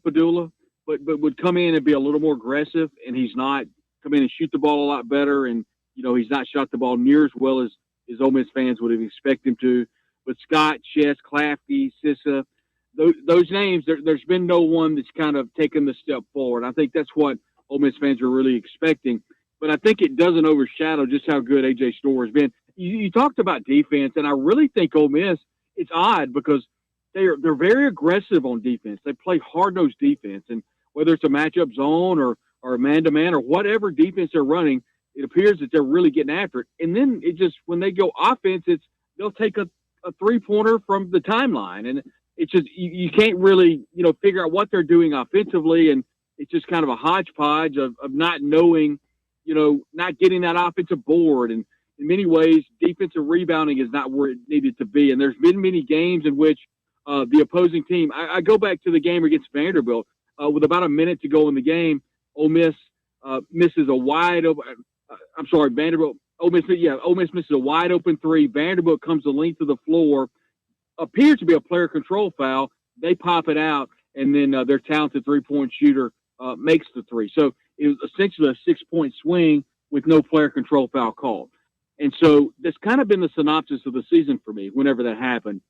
Padula, but would come in and be a little more aggressive, and he's not. Come in and shoot the ball a lot better, and he's not shot the ball near as well as Ole Miss fans would have expected him to. But Scott, Chess, Claffey, Sissa, those names, there's been no one that's kind of taken the step forward. I think that's what Ole Miss fans are really expecting. But I think it doesn't overshadow just how good A.J. Storr has been. You talked about defense, and I really think Ole Miss, it's odd because they're very aggressive on defense. They play hard-nosed defense, and whether it's a matchup zone or man-to-man or whatever defense they're running, it appears that they're really getting after it. And then it just, when they go offense, they'll take a three-pointer from the timeline, and it's just you can't really figure out what they're doing offensively, and it's just kind of a hodgepodge of not knowing, not getting that offensive board. And in many ways, defensive rebounding is not where it needed to be. And there's been many games in which the opposing team, I go back to the game against Vanderbilt, with about a minute to go in the game, Ole Miss misses a wide open, Vanderbilt, Ole Miss misses a wide open three. Vanderbilt comes the length of the floor, appears to be a player control foul. They pop it out, and then their talented three-point shooter makes the three. So it was essentially a 6-point swing with no player control foul called. And so that's kind of been the synopsis of the season for me whenever that happened.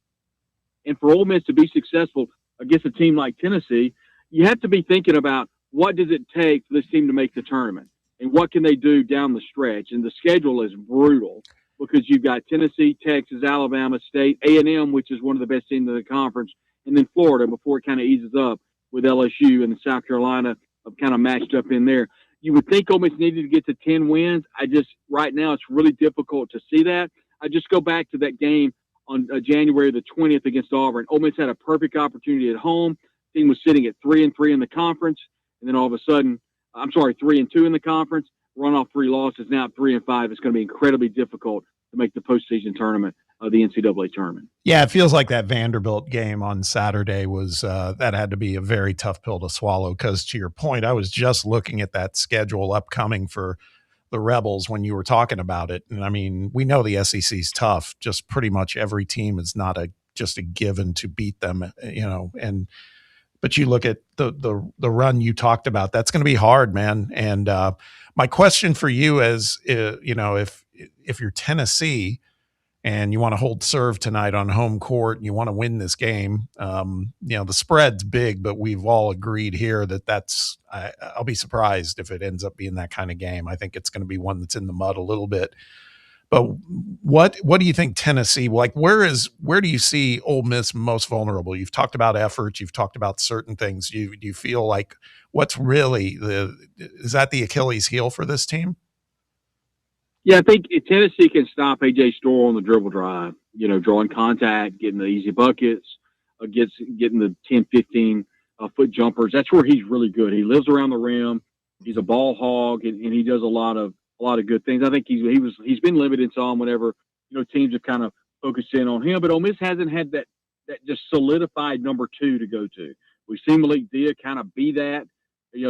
And for Ole Miss to be successful against a team like Tennessee, you have to be thinking about what does it take for this team to make the tournament and what can they do down the stretch. And the schedule is brutal because you've got Tennessee, Texas, Alabama State, A&M, which is one of the best teams in the conference, and then Florida before it kind of eases up with LSU and South Carolina kind of matched up in there. You would think Ole Miss needed to get to 10 wins. Right now it's really difficult to see that. I just go back to that game on January the 20th against Auburn. Ole Miss had a perfect opportunity at home. The team was sitting at 3-3 in the conference, and then all of a sudden, 3-2 in the conference. Run off 3 losses, now at 3-5. It's going to be incredibly difficult to make the postseason tournament of the NCAA tournament. Yeah, it feels like that Vanderbilt game on Saturday was that had to be a very tough pill to swallow because, to your point, I was just looking at that schedule upcoming for the Rebels when you were talking about it. And I mean, we know the SEC's tough. Just pretty much every team is not just a given to beat them, but you look at the run you talked about, that's going to be hard, man. And my question for you is, if you're Tennessee and you want to hold serve tonight on home court and you want to win this game, the spread's big, but we've all agreed here that I'll be surprised if it ends up being that kind of game. I think it's going to be one that's in the mud a little bit. But what do you think Tennessee, like where do you see Ole Miss most vulnerable? You've talked about efforts, you've talked about certain things. Do you feel like what's really is that the Achilles heel for this team? Yeah, I think if Tennessee can stop A.J. Storr on the dribble drive, drawing contact, getting the easy buckets, getting the 10, 15 foot jumpers. That's where he's really good. He lives around the rim. He's a ball hog, and he does a lot of good things. I think he's been limited some whenever teams have kind of focused in on him. But Ole Miss hasn't had that just solidified number 2 to go to. We've seen Malik Dia kind of be that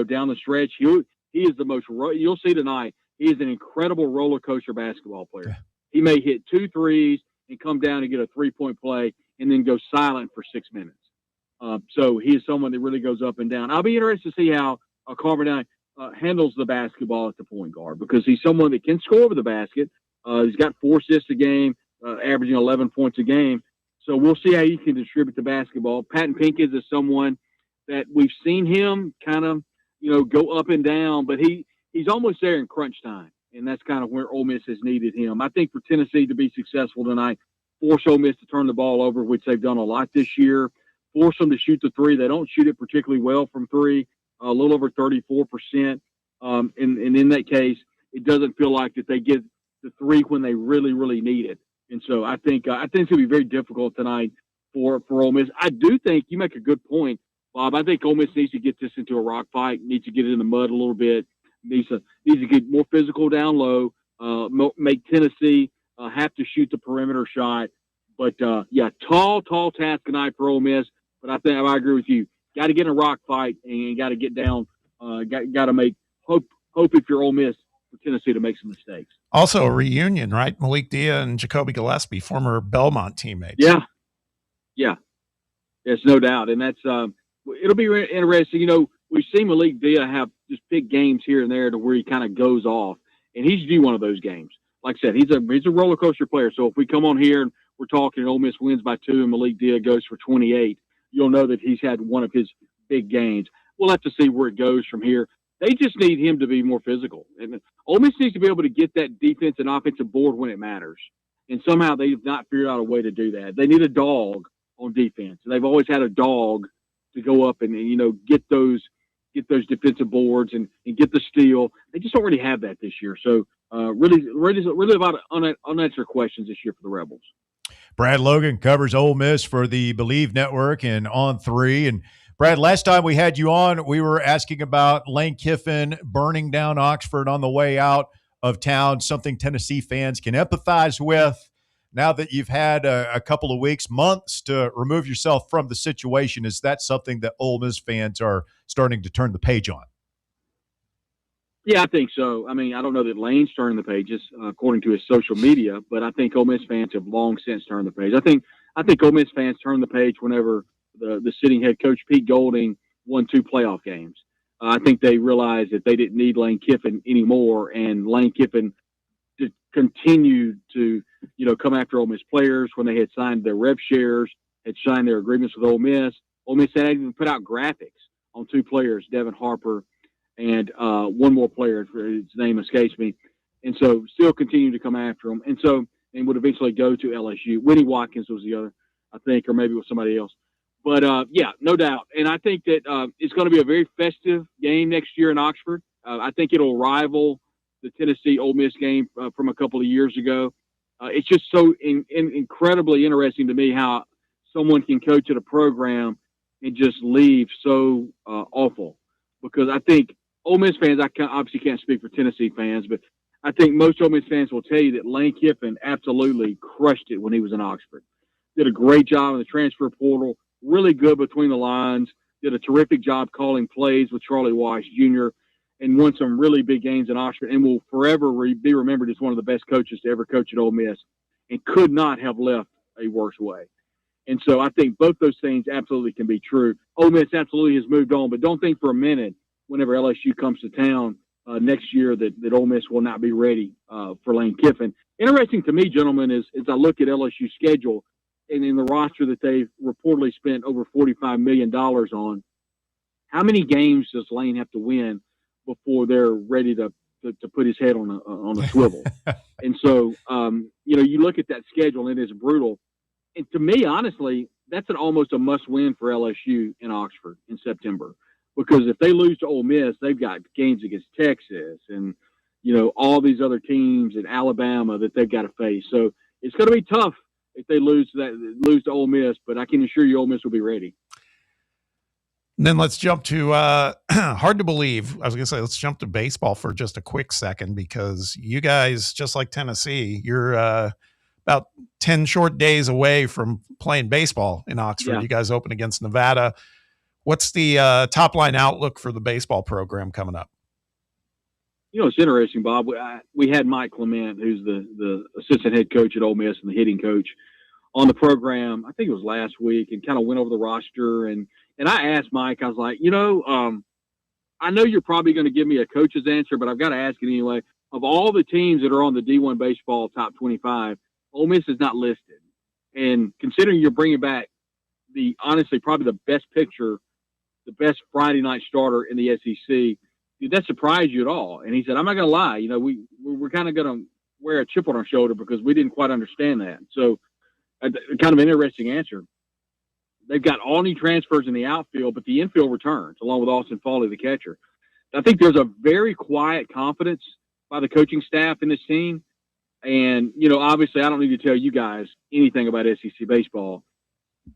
down the stretch. He is the most. You'll see tonight. He is an incredible roller coaster basketball player. Yeah. He may hit 2 threes and come down and get a 3-point play and then go silent for 6 minutes. So he is someone that really goes up and down. I'll be interested to see how Carver handles the basketball at the point guard, because he's someone that can score over the basket. He's got 4 assists a game, averaging 11 points a game. So we'll see how he can distribute the basketball. Patton Pinkins is someone that we've seen him kind of, go up and down, but he's almost there in crunch time, and that's kind of where Ole Miss has needed him. I think for Tennessee to be successful tonight, force Ole Miss to turn the ball over, which they've done a lot this year. Force them to shoot the 3. They don't shoot it particularly well from 3, a little over 34%. And in that case, it doesn't feel like that they get the 3 when they really, really need it. And so I think it's going to be very difficult tonight for Ole Miss. I do think you make a good point, Bob. I think Ole Miss needs to get this into a rock fight, needs to get it in the mud a little bit, needs to get more physical down low, make Tennessee have to shoot the perimeter shot. But, tall task tonight for Ole Miss. But I think I agree with you. Got to get in a rock fight and got to get down. Got to make hope if you're Ole Miss for Tennessee to make some mistakes. Also a reunion, right? Malik Dia and Jacoby Gillespie, former Belmont teammates. Yeah. There's no doubt. And that's it'll be interesting. We've seen Malik Dia have just big games here and there to where he kind of goes off. And he's due one of those games. Like I said, he's a roller coaster player. So if we come on here and we're talking and Ole Miss wins by 2 and Malik Dia goes for 28, you'll know that he's had one of his big games. We'll have to see where it goes from here. They just need him to be more physical. And Ole Miss needs to be able to get that defense and offensive board when it matters. And somehow they've not figured out a way to do that. They need a dog on defense. And they've always had a dog to go up and get those defensive boards and get the steal. They just don't really have that this year. So really a lot of unanswered questions this year for the Rebels. Brad Logan covers Ole Miss for the Believe Network and On3. And Brad, last time we had you on, we were asking about Lane Kiffin burning down Oxford on the way out of town, something Tennessee fans can empathize with. Now that you've had a couple of weeks, months to remove yourself from the situation, is that something that Ole Miss fans are starting to turn the page on? Yeah, I think so. I mean, I don't know that Lane's turning the pages according to his social media, but I think Ole Miss fans have long since turned the page. I think Ole Miss fans turned the page whenever the sitting head coach Pete Golding won 2 playoff games. I think they realized that they didn't need Lane Kiffin anymore, and Lane Kiffin continued to come after Ole Miss players when they had signed their rev shares, had signed their agreements with Ole Miss. Ole Miss had even put out graphics on 2 players, Devin Harper and one more player, his name escapes me, and so still continue to come after them, and would eventually go to LSU. Winnie Watkins was the other, I think, or maybe it was somebody else. But no doubt, and I think that it's going to be a very festive game next year in Oxford. I think it'll rival the Tennessee Ole Miss game from a couple of years ago. It's just so incredibly interesting to me how someone can coach at a program and just leave so awful. Because I think Ole Miss fans, obviously can't speak for Tennessee fans, but I think most Ole Miss fans will tell you that Lane Kiffin absolutely crushed it when he was in Oxford. Did a great job in the transfer portal, really good between the lines, did a terrific job calling plays with Charlie Wash Jr., and won some really big games in Oxford, and will forever be remembered as one of the best coaches to ever coach at Ole Miss, and could not have left a worse way. And so I think both those things absolutely can be true. Ole Miss absolutely has moved on, but don't think for a minute whenever LSU comes to town next year that Ole Miss will not be ready for Lane Kiffin. Interesting to me, gentlemen, is as I look at LSU's schedule and in the roster that they've reportedly spent over $45 million on, how many games does Lane have to win before they're ready to put his head on a swivel? And so, you look at that schedule and it is brutal. And to me, honestly, that's almost a must-win for LSU in Oxford in September. Because if they lose to Ole Miss, they've got games against Texas and, all these other teams in Alabama that they've got to face. So it's going to be tough if they lose to Ole Miss, but I can assure you Ole Miss will be ready. And then let's jump to hard to believe. I was going to say, let's jump to baseball for just a quick second, because you guys, just like Tennessee, you're about 10 short days away from playing baseball in Oxford. Yeah. You guys open against Nevada. What's the top line outlook for the baseball program coming up? It's interesting, Bob. We had Mike Clement, who's the assistant head coach at Ole Miss and the hitting coach, on the program. I think it was last week, and kind of went over the roster. And I asked Mike, I was like, I know you're probably going to give me a coach's answer, but I've got to ask it anyway. Of all the teams that are on the D1 baseball top 25, Ole Miss is not listed. And considering you're bringing back honestly, probably the best pitcher, the best Friday night starter in the SEC, did that surprise you at all? And he said, I'm not going to lie. We're kind of going to wear a chip on our shoulder because we didn't quite understand that. So kind of an interesting answer. They've got all new transfers in the outfield, but the infield returns along with Austin Foley, the catcher. I think there's a very quiet confidence by the coaching staff in this team. And, obviously I don't need to tell you guys anything about SEC baseball.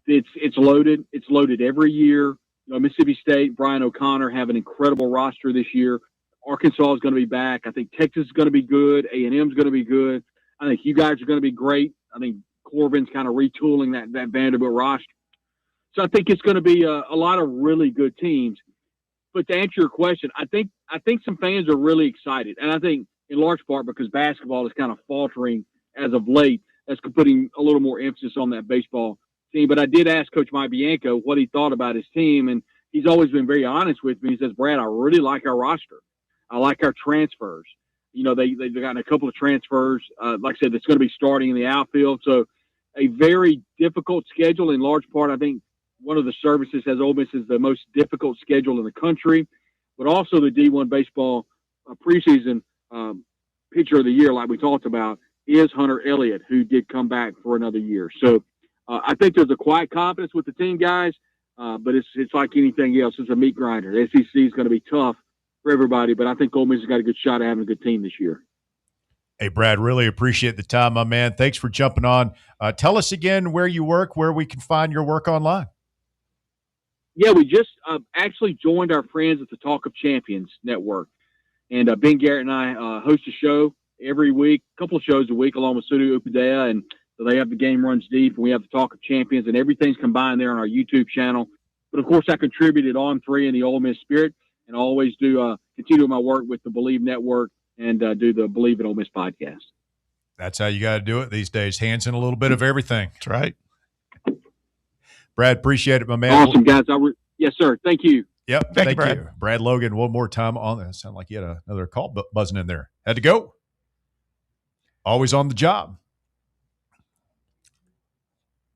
It's loaded. It's loaded every year. Mississippi State, Brian O'Connor have an incredible roster this year. Arkansas is going to be back. I think Texas is going to be good. A&M is going to be good. I think you guys are going to be great. I think Corbin's kind of retooling that Vanderbilt roster. So I think it's going to be a lot of really good teams. But to answer your question, I think some fans are really excited. And I think in large part because basketball is kind of faltering as of late, that's putting a little more emphasis on that baseball team. But I did ask Coach Mike Bianco what he thought about his team, and he's always been very honest with me. He says, Brad, I really like our roster. I like our transfers. They've gotten a couple of transfers, like I said, that's going to be starting in the outfield. So a very difficult schedule in large part. I think one of the services has Ole Miss is the most difficult schedule in the country, but also the D1 baseball preseason pitcher of the year, like we talked about, is Hunter Elliott, who did come back for another year. So I think there's a quiet confidence with the team, guys, but it's like anything else. It's a meat grinder. The SEC is going to be tough for everybody, but I think Ole Miss has got a good shot at having a good team this year. Hey, Brad, really appreciate the time, my man. Thanks for jumping on. Tell us again where you work, where we can find your work online. Yeah, we just actually joined our friends at the Talk of Champions Network. And Ben Garrett and I host a show every week, a couple of shows a week, along with Sudu Upadea. And so they have The Game Runs Deep, and we have the Talk of Champions, and everything's combined there on our YouTube channel. But, of course, I contributed on 3 in the Ole Miss Spirit, and I always do continue my work with the Believe Network and do the Believe in Ole Miss podcast. That's how you got to do it these days. Hands in a little bit of everything. That's right. Brad, appreciate it, my man. Awesome, guys. Yes, sir. Thank you. Yep. Thank Thank you, Brad. you. Brad Logan, one more time on that. Sound like you had another call buzzing in there. Had to go. Always on the job.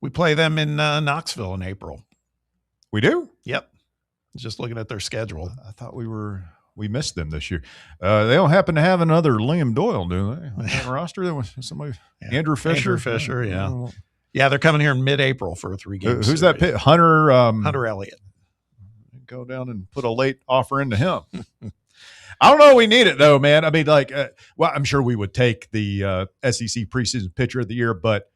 We play them in Knoxville in April. We do? Yep. Just looking at their schedule. I thought we missed them this year. They don't happen to have another Liam Doyle, do they? On that roster, there was somebody, Andrew Fisher. Andrew Fisher, yeah. Yeah, they're coming here in mid-April for a 3-game Who's that pit? Hunter Elliott. Go down and put a late offer into him. I don't know. We need it though, man. I mean, I'm sure we would take the SEC preseason pitcher of the year, but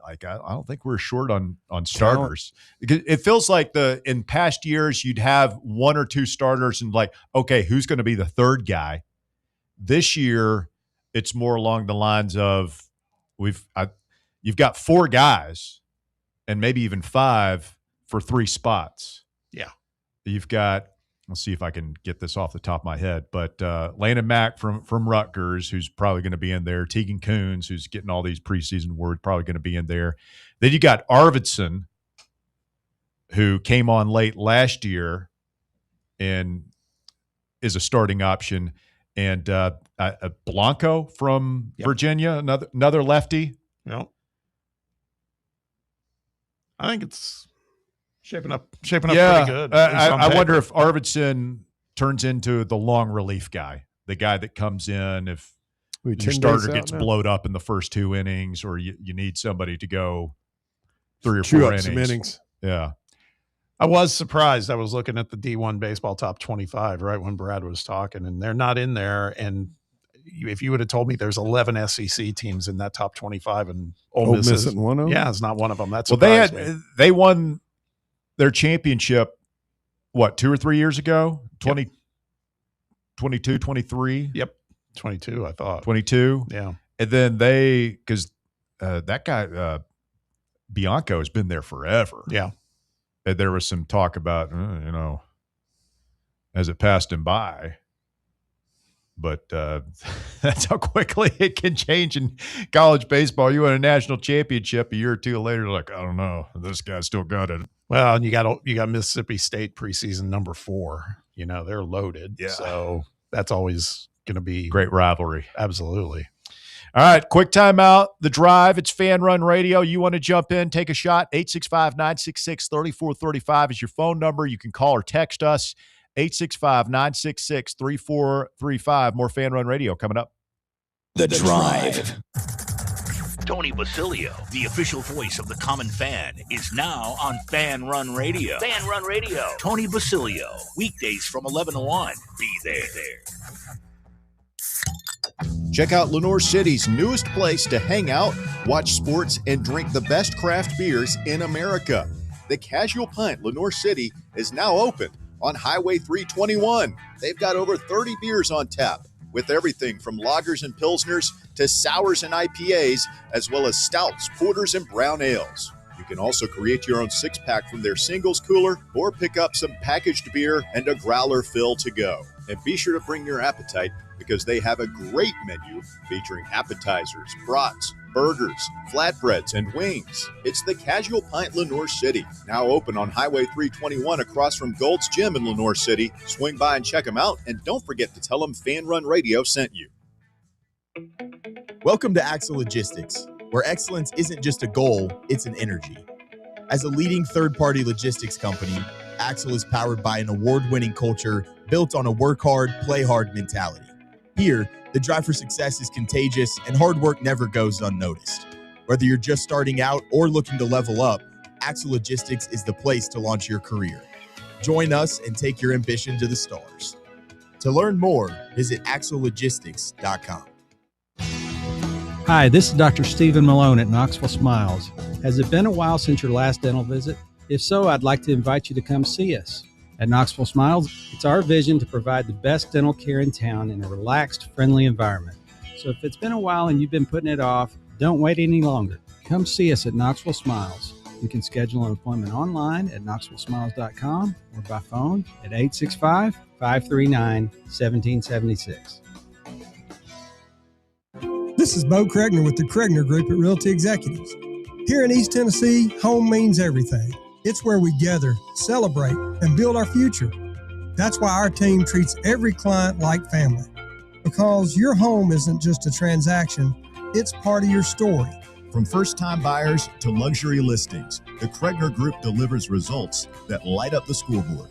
I don't think we're short on starters. Because it feels like in past years you'd have 1 or 2 starters and okay, who's going to be the third guy? This year, it's more along the lines of you've got 4 guys and maybe even 5 for 3 spots. Yeah. You've got, let's see if I can get this off the top of my head, but Landon Mack from Rutgers, who's probably going to be in there. Tegan Coons, who's getting all these preseason words, probably going to be in there. Then you got Arvidsson, who came on late last year and is a starting option. And Blanco from Virginia, another lefty. Yep. I think it's shaping up pretty good. I wonder if Arvidsson turns into the long relief guy, the guy that comes in if your starter gets blowed up in the first 2 innings, or you need somebody to go 3 or 4 innings. Yeah. I was surprised. I was looking at the D1 baseball top 25 right when Brad was talking, and they're not in there. And if you would have told me there's 11 SEC teams in that top 25 and Ole Miss isn't one of them? Yeah, it's not one of them. That's they won their championship what, 2 or 3 years ago? 22, 23? Yep. 22, I thought. 22? Yeah. And then because that guy, Bianco, has been there forever. Yeah. And there was some talk about, as it passed him by. But that's how quickly it can change in college baseball. You win a national championship a year or two later, like, I don't know, this guy's still got it. Well, and you got Mississippi State preseason number 4. They're loaded. Yeah. So that's always going to be great rivalry. Absolutely. All right, quick timeout. The Drive. It's Fan Run Radio. You want to jump in, take a shot. 865-966-3435 is your phone number. You can call or text us. 865-966-3435. More Fan Run Radio coming up. The Drive. Tony Basilio, the official voice of the common fan, is now on Fan Run Radio. Fan Run Radio. Tony Basilio, weekdays from 11 to 1. Be there. Check out Lenore City's newest place to hang out, watch sports, and drink the best craft beers in America. The Casual Pint Lenore City is now open on Highway 321. They've got over 30 beers on tap, with everything from lagers and pilsners to sours and IPAs, as well as stouts, porters, and brown ales. You can also create your own six-pack from their singles cooler or pick up some packaged beer and a growler fill to go. And be sure to bring your appetite, because they have a great menu featuring appetizers, brats, burgers, flatbreads, and wings. It's the Casual Pint Lenore City, now open on Highway 321 across from Gold's Gym in Lenore City. Swing by and check them out, and don't forget to tell them Fan Run Radio sent you. Welcome to Axle Logistics, where excellence isn't just a goal, it's an energy. As a leading third-party logistics company, Axle is powered by an award-winning culture built on a work hard, play hard mentality. Here, the drive for success is contagious and hard work never goes unnoticed. Whether you're just starting out or looking to level up, Axle Logistics is the place to launch your career. Join us and take your ambition to the stars. To learn more, visit axlelogistics.com. Hi, this is Dr. Stephen Malone at Knoxville Smiles. Has it been a while since your last dental visit? If so, I'd like to invite you to come see us. At Knoxville Smiles, it's our vision to provide the best dental care in town in a relaxed, friendly environment. So if it's been a while and you've been putting it off, don't wait any longer. Come see us at Knoxville Smiles. You can schedule an appointment online at knoxvillesmiles.com or by phone at 865-539-1776. This is Bo Kregner with the Kregner Group at Realty Executives. Here in East Tennessee, home means everything. It's where we gather, celebrate, and build our future. That's why our team treats every client like family. Because your home isn't just a transaction, it's part of your story. From first-time buyers to luxury listings, the Kregner Group delivers results that light up the scoreboard.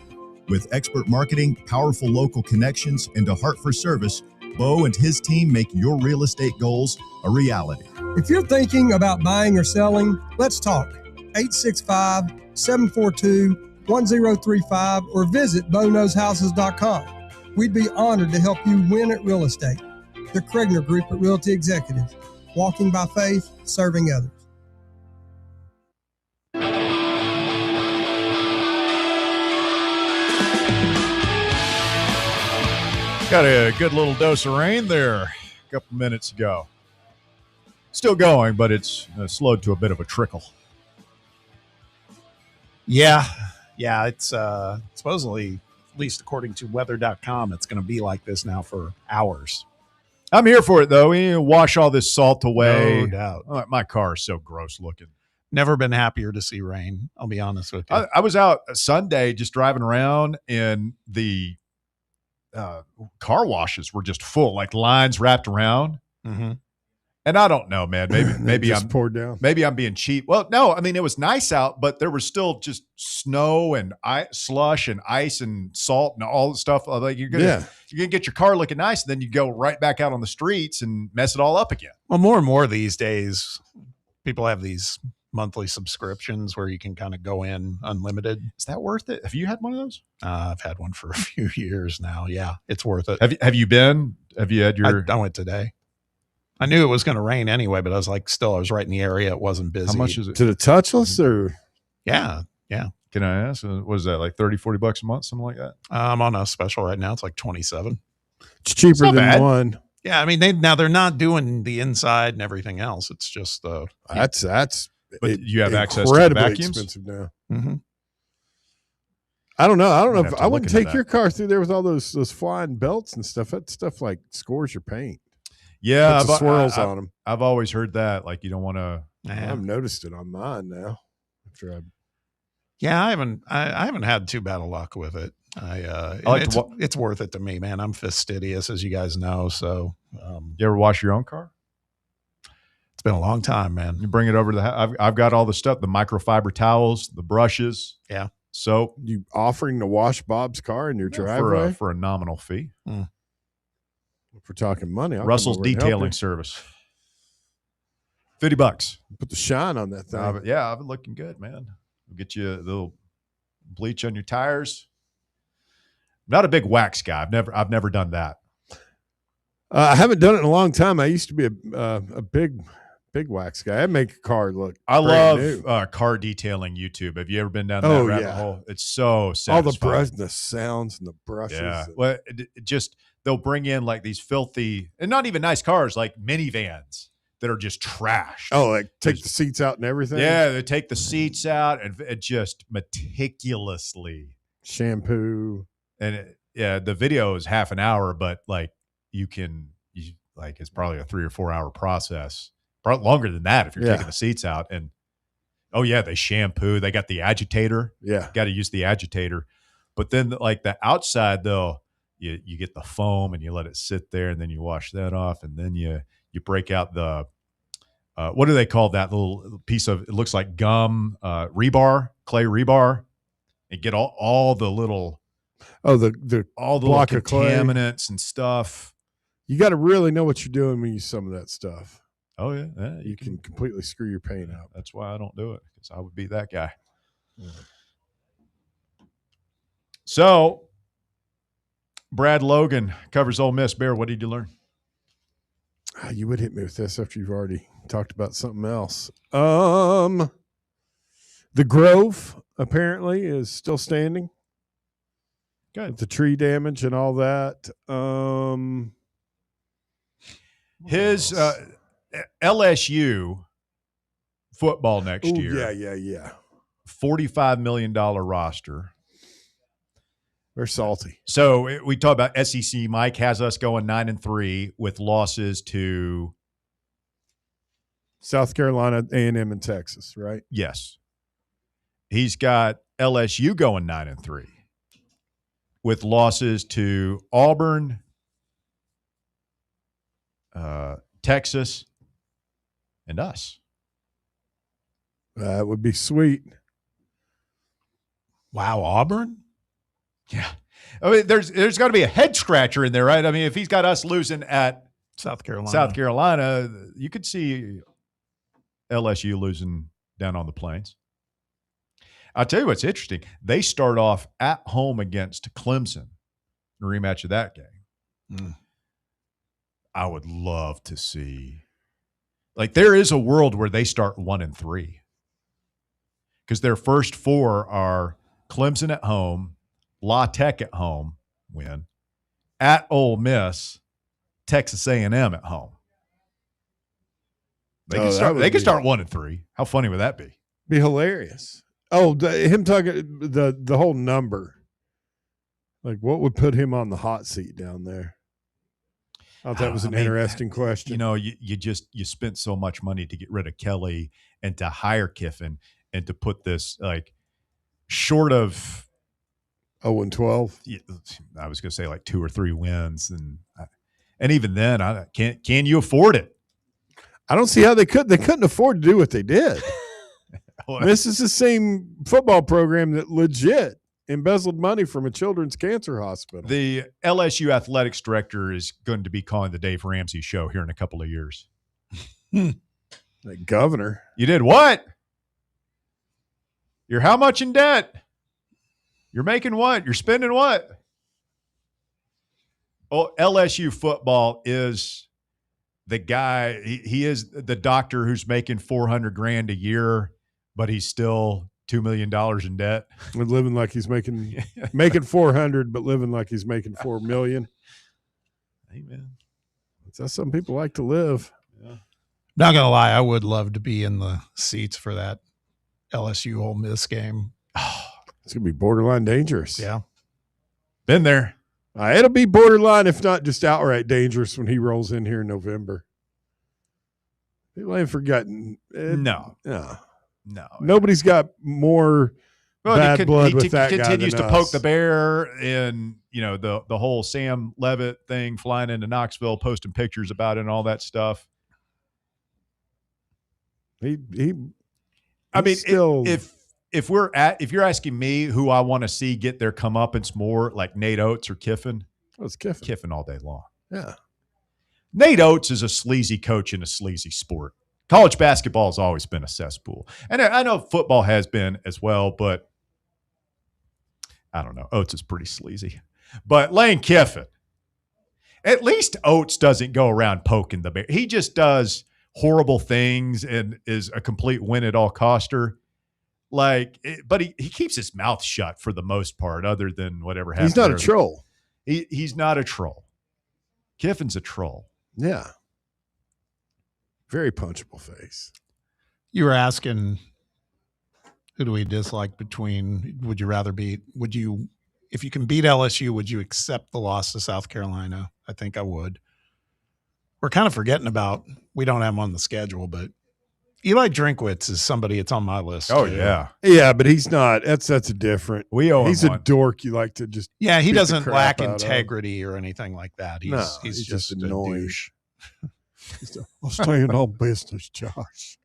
With expert marketing, powerful local connections, and a heart for service, Bo and his team make your real estate goals a reality. If you're thinking about buying or selling, let's talk. 865-742-1035 or visit BoKnowsHouses.com. We'd be honored to help you win at real estate. The Kregner Group at Realty Executives. Walking by faith, serving others. Got a good little dose of rain there a couple minutes ago. Still going, but it's slowed to a bit of a trickle. Yeah. It's supposedly, at least according to weather.com, it's going to be like this now for hours. I'm here for it, though. We need to wash all this salt away. No doubt. Oh, my car is so gross looking. Never been happier to see rain, I'll be honest with you. I was out Sunday just driving around, and the car washes were just full, like lines wrapped around. Mm-hmm. And I don't know, man. Maybe just I'm poured down. Maybe I'm being cheap. Well, no, I mean, it was nice out, but there was still just snow and slush and ice and salt and all the stuff. Like you're gonna get your car looking nice, and then you go right back out on the streets and mess it all up again. Well, more and more these days, people have these monthly subscriptions where you can kind of go in unlimited. Is that worth it? Have you had one of those? I've had one for a few years now. Yeah, it's worth it. Have you been? Have you had your? I went today. I knew it was going to rain anyway, but I was like, I was right in the area. It wasn't busy. How much is it? To the touchless or? Yeah. Can I ask? What is that, like $30-$40 a month, something like that? I'm on a special right now. It's like 27. It's cheaper than bad. one. Yeah, I mean they're not doing the inside and everything else. It's just that's but you have access to the vacuums? Expensive now. Mm-hmm. I don't know. I don't know have if to I look wouldn't into take that. your car through there with all those flying belts and stuff. That stuff like scores your paint. Yeah, Puts the swirls on them. I've always heard that. Like you don't want to. I've noticed it on mine now. Yeah, I haven't had too bad of luck with it. It's worth it to me, man. I'm fastidious, as you guys know. So, you ever wash your own car? It's been a long time, man. You bring it over to the house. I've got all the stuff: the microfiber towels, the brushes. Yeah. Soap. You offering to wash Bob's car in your driveway for a nominal fee? If we're talking money, I'll Russell's come over and help detailing you. service. $50. Put the shine on that thing. I've been looking good, man. We'll get you a little bleach on your tires. I'm not a big wax guy. I've never done that. I haven't done it in a long time. I used to be a big wax guy. I make a car look. I brand new. love car detailing YouTube. Have you ever been down that rabbit hole? It's so satisfying. All the sounds and the brushes. Yeah. Well, it just they'll bring in like these filthy and not even nice cars, like minivans that are just trashed. Oh, like take the seats out and everything. Yeah, they take the seats out and it just meticulously shampoo. And the video is half an hour, but like it's probably a 3 or 4 hour process. Probably longer than that if you're taking the seats out. And they shampoo. They got the agitator. Yeah, got to use the agitator. But then like the outside though, you get the foam and you let it sit there, and then you wash that off, and then you break out the what do they call that little piece of? It looks like gum, rebar, clay rebar, and get all the little all the block little of clay. contaminants and stuff. You got to really know what you're doing when you use some of that stuff. Oh yeah, you can completely screw your paint up. That's why I don't do it, because I would be that guy. Yeah. So, Brad Logan covers Ole Miss. Bear, what did you learn? You would hit me with this after you've already talked about something else. The Grove apparently is still standing. Good. With the tree damage and all that. His LSU football next year. Yeah. $45 million roster. They're salty. So we talk about SEC. Mike has us going 9-3 with losses to South Carolina, A&M, and Texas, right? Yes. He's got LSU going 9-3 with losses to Auburn, Texas, and us. That would be sweet. Wow, Auburn? Yeah. I mean, there's got to be a head scratcher in there, right? I mean, if he's got us losing at South Carolina, you could see LSU losing down on the Plains. I'll tell you what's interesting. They start off at home against Clemson, a rematch of that game. I would love to see. Like, there is a world where they start 1-3 because their first four are Clemson at home, La Tech at home, win, at Ole Miss, Texas A&M at home. They can start 1-3. How funny would that be? Be hilarious. Oh, him talking the whole number. Like, what would put him on the hot seat down there? I thought that was an interesting question. You know, you spent so much money to get rid of Kelly and to hire Kiffin and to put this like short of 0-12. I was going to say like 2 or 3 wins, and even then, can you afford it? I don't see how they could. They couldn't afford to do what they did. This is the same football program that legit embezzled money from a children's cancer hospital. The LSU athletics director is going to be calling the Dave Ramsey show here in a couple of years. The governor. You did what? You're how much in debt? You're making what? You're spending what? Oh, LSU football is the guy. He is the doctor who's making $400,000 a year, but he's still $2 million in debt. And living like he's making 400, but living like he's making 4 million. Amen. That's how some people like to live. Yeah. Not gonna lie, I would love to be in the seats for that LSU Ole Miss game. It's gonna be borderline dangerous. Yeah, been there. It'll be borderline, if not just outright dangerous, when he rolls in here in November. People ain't forgotten. No. Nobody's got more bad blood with that guy. He continues to us. poke the bear, and the whole Sam Levitt thing, flying into Knoxville, posting pictures about it, and all that stuff. If you're asking me who I want to see get their comeuppance more, like Nate Oates or Kiffin, it's Kiffin. Kiffin all day long. Yeah. Nate Oates is a sleazy coach in a sleazy sport. College basketball has always been a cesspool. And I know football has been as well, but I don't know. Oates is pretty sleazy. But Lane Kiffin, at least Oates doesn't go around poking the bear. He just does horrible things and is a complete win-at-all-coster. But he keeps his mouth shut for the most part, other than whatever happens. He's not a troll. He's not a troll. Kiffin's a troll. Yeah. Very punchable face. You were asking, who do we dislike if you can beat LSU, would you accept the loss to South Carolina? I think I would. We're kind of forgetting about, we don't have him on the schedule, but Eli Drinkwitz is somebody that's on my list. Oh, too. yeah. Yeah, but he's not. That's a different. He's a one. dork. You like to just. Yeah, he beat the doesn't crap lack out of. integrity or anything like that. He's just annoying. a douche. I'll stay in all business, Josh.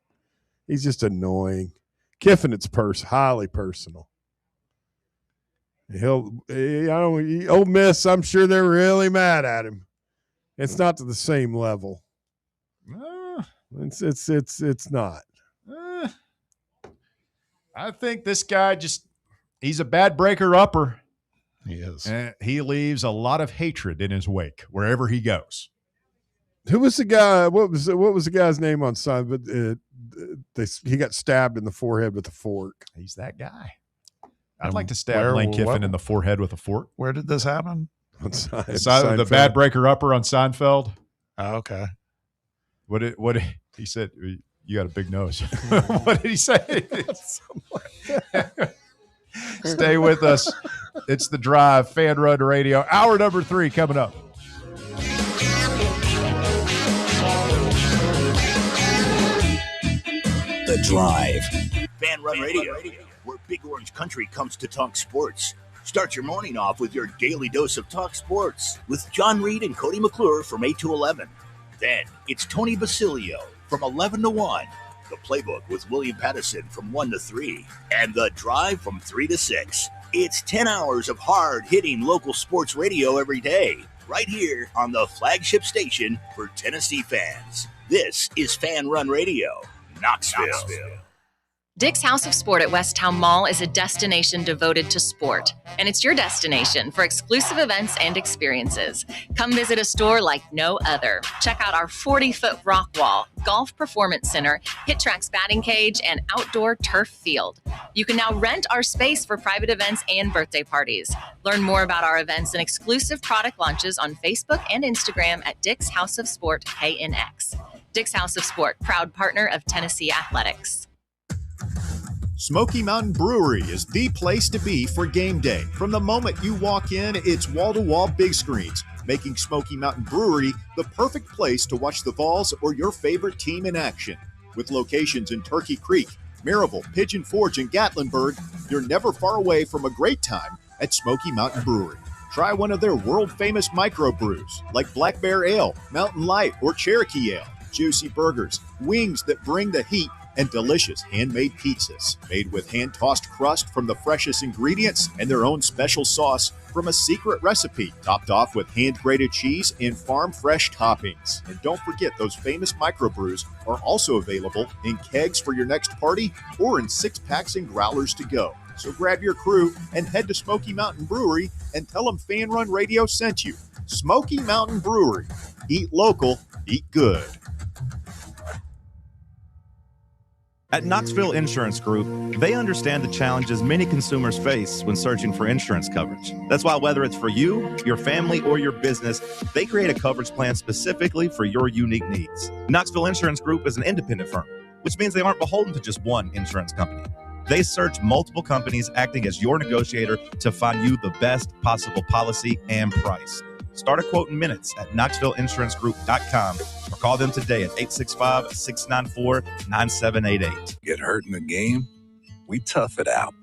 He's just annoying. Kiffin, it's highly personal. Ole Miss, I'm sure they're really mad at him. It's not to the same level. It's not. I think this guy he's a bad breaker-upper. He is. And he leaves a lot of hatred in his wake wherever he goes. Who was the guy? What was the guy's name on sign? But he got stabbed in the forehead with a fork. He's that guy. I'd like to stab Lane Kiffin in the forehead with a fork. Where did this happen? On the bad breaker-upper on Seinfeld. Oh, okay. What he said? You got a big nose. What did he say? Stay with us. It's The Drive, Fan Run Radio. Hour number 3 coming up. The Drive. Fan Run Radio, where Big Orange Country comes to talk sports. Start your morning off with your daily dose of talk sports with John Reed and Cody McClure from 8 to 11. Then it's Tony Basilio from 11 to 1. The Playbook with William Pattison from 1 to 3. And The Drive from 3 to 6. It's 10 hours of hard-hitting local sports radio every day, right here on the flagship station for Tennessee fans. This is Fan Run Radio, Knoxville. Dick's House of Sport at Westtown Mall is a destination devoted to sport, and it's your destination for exclusive events and experiences. Come visit a store like no other. Check out our 40-foot rock wall, golf performance center, Hit Track's batting cage, and outdoor turf field. You can now rent our space for private events and birthday parties. Learn more about our events and exclusive product launches on Facebook and Instagram at Dick's House of Sport KNX. Dick's House of Sport, proud partner of Tennessee Athletics. Smoky Mountain Brewery is the place to be for game day. From the moment you walk in, it's wall-to-wall big screens, making Smoky Mountain Brewery the perfect place to watch the Vols or your favorite team in action. With locations in Turkey Creek, Maryville, Pigeon Forge, and Gatlinburg, you're never far away from a great time at Smoky Mountain Brewery. Try one of their world-famous microbrews like Black Bear Ale, Mountain Light, or Cherokee Ale. Juicy burgers, wings that bring the heat, and delicious handmade pizzas made with hand-tossed crust from the freshest ingredients and their own special sauce from a secret recipe, topped off with hand-grated cheese and farm-fresh toppings. And don't forget, those famous microbrews are also available in kegs for your next party or in 6-packs and growlers to go. So grab your crew and head to Smoky Mountain Brewery and tell them Fan Run Radio sent you. Smoky Mountain Brewery. Eat local, eat good. At Knoxville Insurance Group, they understand the challenges many consumers face when searching for insurance coverage. That's why whether it's for you, your family, or your business, they create a coverage plan specifically for your unique needs. Knoxville Insurance Group is an independent firm, which means they aren't beholden to just one insurance company. They search multiple companies, acting as your negotiator to find you the best possible policy and price. Start a quote in minutes at KnoxvilleInsuranceGroup.com or call them today at 865-694-9788. Get hurt in the game? We tough it out.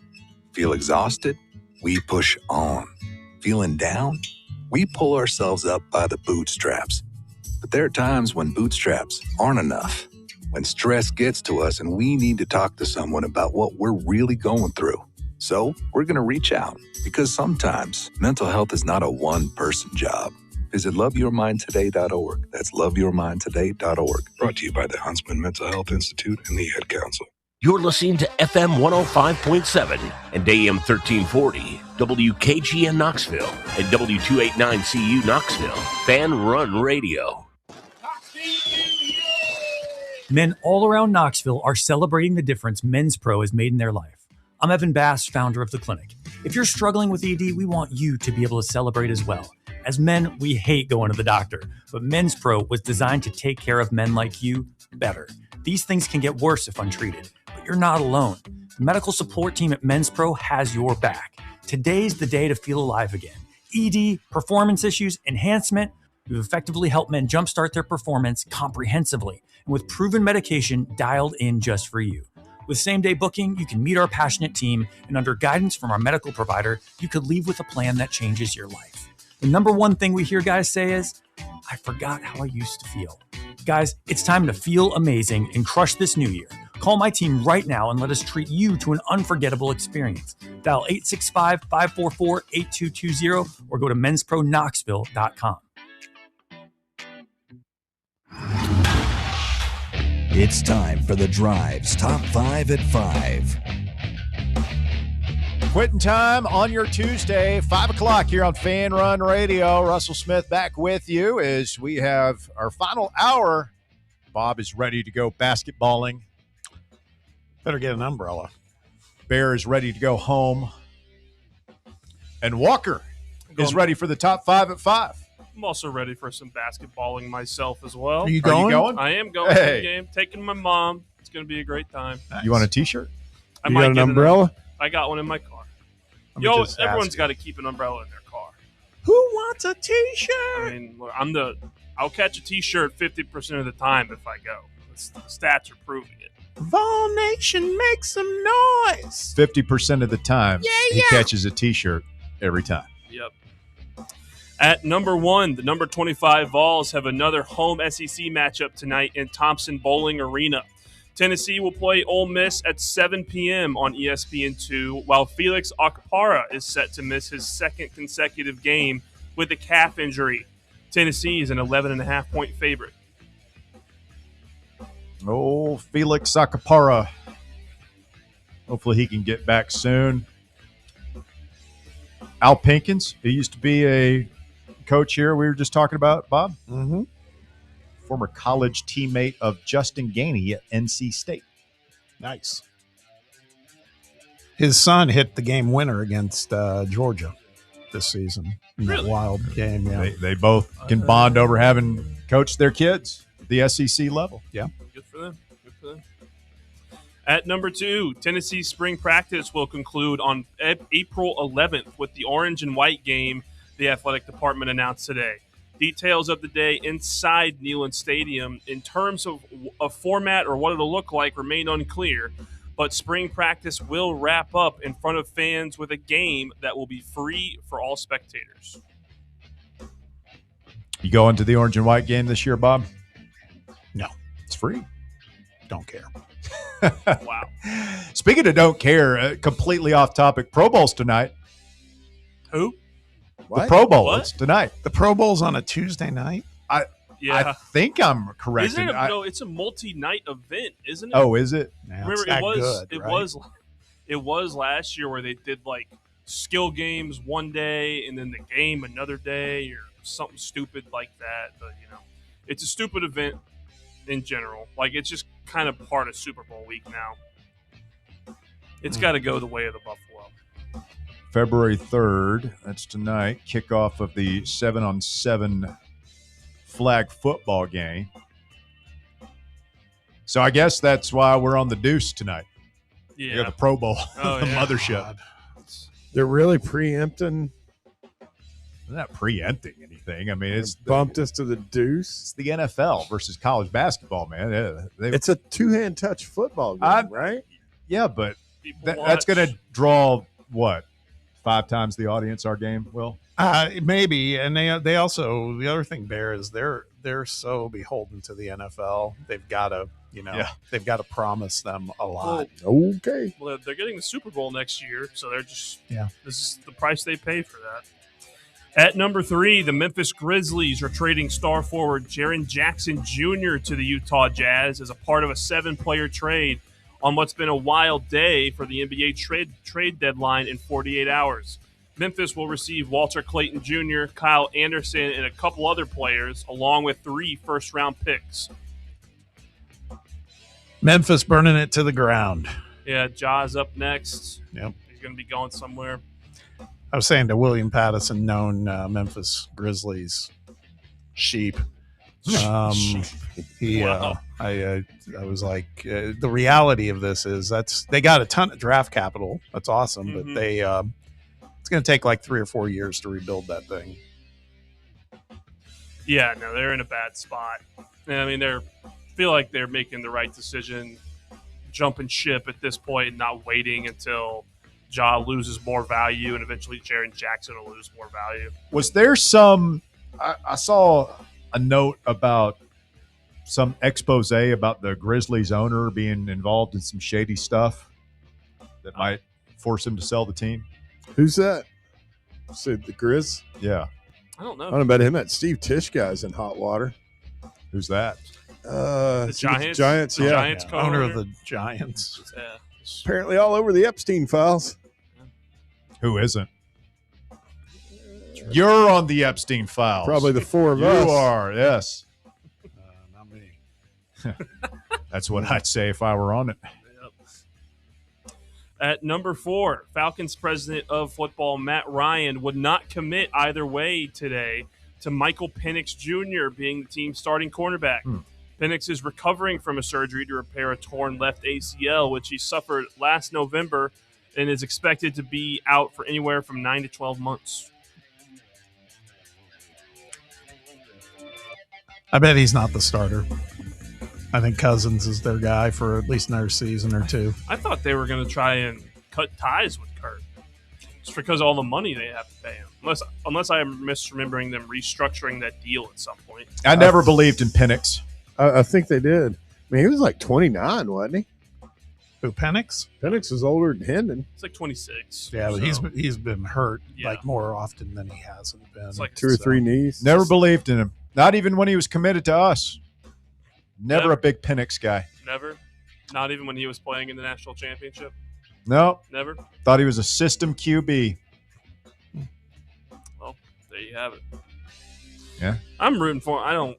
Feel exhausted? We push on. Feeling down? We pull ourselves up by the bootstraps. But there are times when bootstraps aren't enough. When stress gets to us and we need to talk to someone about what we're really going through. So we're going to reach out, because sometimes mental health is not a one-person job. Visit loveyourmindtoday.org. That's loveyourmindtoday.org. Brought to you by the Huntsman Mental Health Institute and the Ad Council. You're listening to FM 105.7 and AM 1340, WKGN Knoxville, and W289CU Knoxville, Fan Run Radio. Men all around Knoxville are celebrating the difference Men's Pro has made in their life. I'm Evan Bass, founder of the clinic. If you're struggling with ED, we want you to be able to celebrate as well. As men, we hate going to the doctor, but Men's Pro was designed to take care of men like you better. These things can get worse if untreated, but you're not alone. The medical support team at Men's Pro has your back. Today's the day to feel alive again. ED, performance issues, enhancement. We've effectively helped men jumpstart their performance comprehensively and with proven medication dialed in just for you. With same-day booking, you can meet our passionate team, and under guidance from our medical provider, you could leave with a plan that changes your life. The number one thing we hear guys say is, I forgot how I used to feel. Guys, it's time to feel amazing and crush this new year. Call my team right now and let us treat you to an unforgettable experience. Dial 865-544-8220 or go to menspronknoxville.com. It's time for The Drive's Top 5 at 5. Quitting time on your Tuesday, 5 o'clock here on Fan Run Radio. Russell Smith back with you as we have our final hour. Bob is ready to go basketballing. Better get an umbrella. Bear is ready to go home. And Walker is ready for the top 5 at 5. I'm also ready for some basketballing myself as well. Are you going? I am going to the game. Taking my mom. It's going to be a great time. Nice. You want a T-shirt? I You might got an get umbrella? I got one in my car. Let me just ask Everyone's you. got to keep an umbrella in their car. Who wants a T-shirt? I mean, look, I'll catch a T-shirt 50% of the time if I go. The stats are proving it. Vol Nation, make some noise. 50% of the time, he yeah. catches a T-shirt every time. Yep. At number 1, the number 25 Vols have another home SEC matchup tonight in Thompson Bowling Arena. Tennessee will play Ole Miss at 7 p.m. on ESPN2, while Felix Okpara is set to miss his second consecutive game with a calf injury. Tennessee is an 11.5-point favorite. Oh, Felix Sakapara. Hopefully he can get back soon. Al Pinkins, who used to be a coach here we were just talking about, Bob. Mm-hmm. Former college teammate of Justin Gainey at NC State. Nice. His son hit the game winner against Georgia this season in that wild game. Yeah, They both can bond over having coached their kids at the SEC level. Yeah. Good for them. Good for them. At number 2, Tennessee spring practice will conclude on April 11th with the orange and white game the athletic department announced today. Details of the day inside Neyland Stadium in terms of a format or what it'll look like remain unclear, but spring practice will wrap up in front of fans with a game that will be free for all spectators. You going to the orange and white game this year, Bob? No. It's free. Don't care. Wow. Speaking of don't care, completely off topic, Pro Bowl's tonight. Who? The Pro Bowl. What? It's tonight. The Pro Bowl's on a Tuesday night? I think I'm correct. Isn't it? No, it's a multi-night event, isn't it? Oh, is it? Yeah, Remember, it's that it was last year where they did like skill games one day and then the game another day or something stupid like that. But it's a stupid event. in general. Like, it's just kind of part of Super Bowl week now. It's got to go the way of the Buffalo. February 3rd, that's tonight, kickoff of the 7-on-7 flag football game. So I guess that's why we're on the Deuce tonight. Yeah. We got the Pro Bowl, Oh, the yeah. mothership. They're really preempting. They're not preempting anything. I mean, it's bumped us to the Deuce. It's the NFL versus college basketball, man. It's a two-hand touch football game, right? Yeah, but that's going to draw what? 5 times the audience our game will? Maybe. And they also, the other thing, Bear, is they're so beholden to the NFL. They've got to, they've got to promise them a lot. Okay. Well, they're getting the Super Bowl next year, so they're just Yeah. This is the price they pay for that. At number 3, the Memphis Grizzlies are trading star forward Jaren Jackson Jr. to the Utah Jazz as a part of a 7-player trade on what's been a wild day for the NBA trade deadline in 48 hours. Memphis will receive Walter Clayton Jr., Kyle Anderson, and a couple other players, along with 3 first-round picks. Memphis burning it to the ground. Yeah, Ja's up next. Yep. You're going to be going somewhere. I was saying to William Pattison, known Memphis Grizzlies sheep. Wow. I was like, the reality of this is they got a ton of draft capital. That's awesome, but it's going to take like 3 or 4 years to rebuild that thing. Yeah, no, they're in a bad spot. And, I mean, feel like they're making the right decision, jumping ship at this point and not waiting until Ja loses more value and eventually Jaren Jackson will lose more value. Was there some I saw a note about some expose about the Grizzlies owner being involved in some shady stuff that might force him to sell the team? Who's that? Said the Grizz? Yeah. I don't know. I don't know about him. That Steve Tisch guy's in hot water. Who's that? The Giants? Giants, The yeah. Giants Owner of co-owner? the Giants. Yeah. Apparently all over the Epstein files. Who isn't? You're on the Epstein files. Probably the 4 of us. You are, yes. Not me. That's what I'd say if I were on it. At number 4, Falcons president of football Matt Ryan would not commit either way today to Michael Penix Jr. being the team's starting cornerback. Penix is recovering from a surgery to repair a torn left ACL, which he suffered last November, and is expected to be out for anywhere from 9 to 12 months. I bet he's not the starter. I think Cousins is their guy for at least another season or 2. I thought they were going to try and cut ties with Kurt just because of all the money they have to pay him. Unless I'm misremembering them restructuring that deal at some point. I never believed in Penix. I think they did. I mean, he was like 29, wasn't he? Who, Penix? Penix was older than Hendon. It's like 26. Yeah, but so. he's been hurt Yeah. like more often than he hasn't been. It's like 2 or 3 knees. Never believed in him. Not even when he was committed to us. Never Never. a big Penix guy. Never? Not even when he was playing in the national championship? No. Never? Thought he was a system QB. Well, there you have it. Yeah. I'm rooting for him.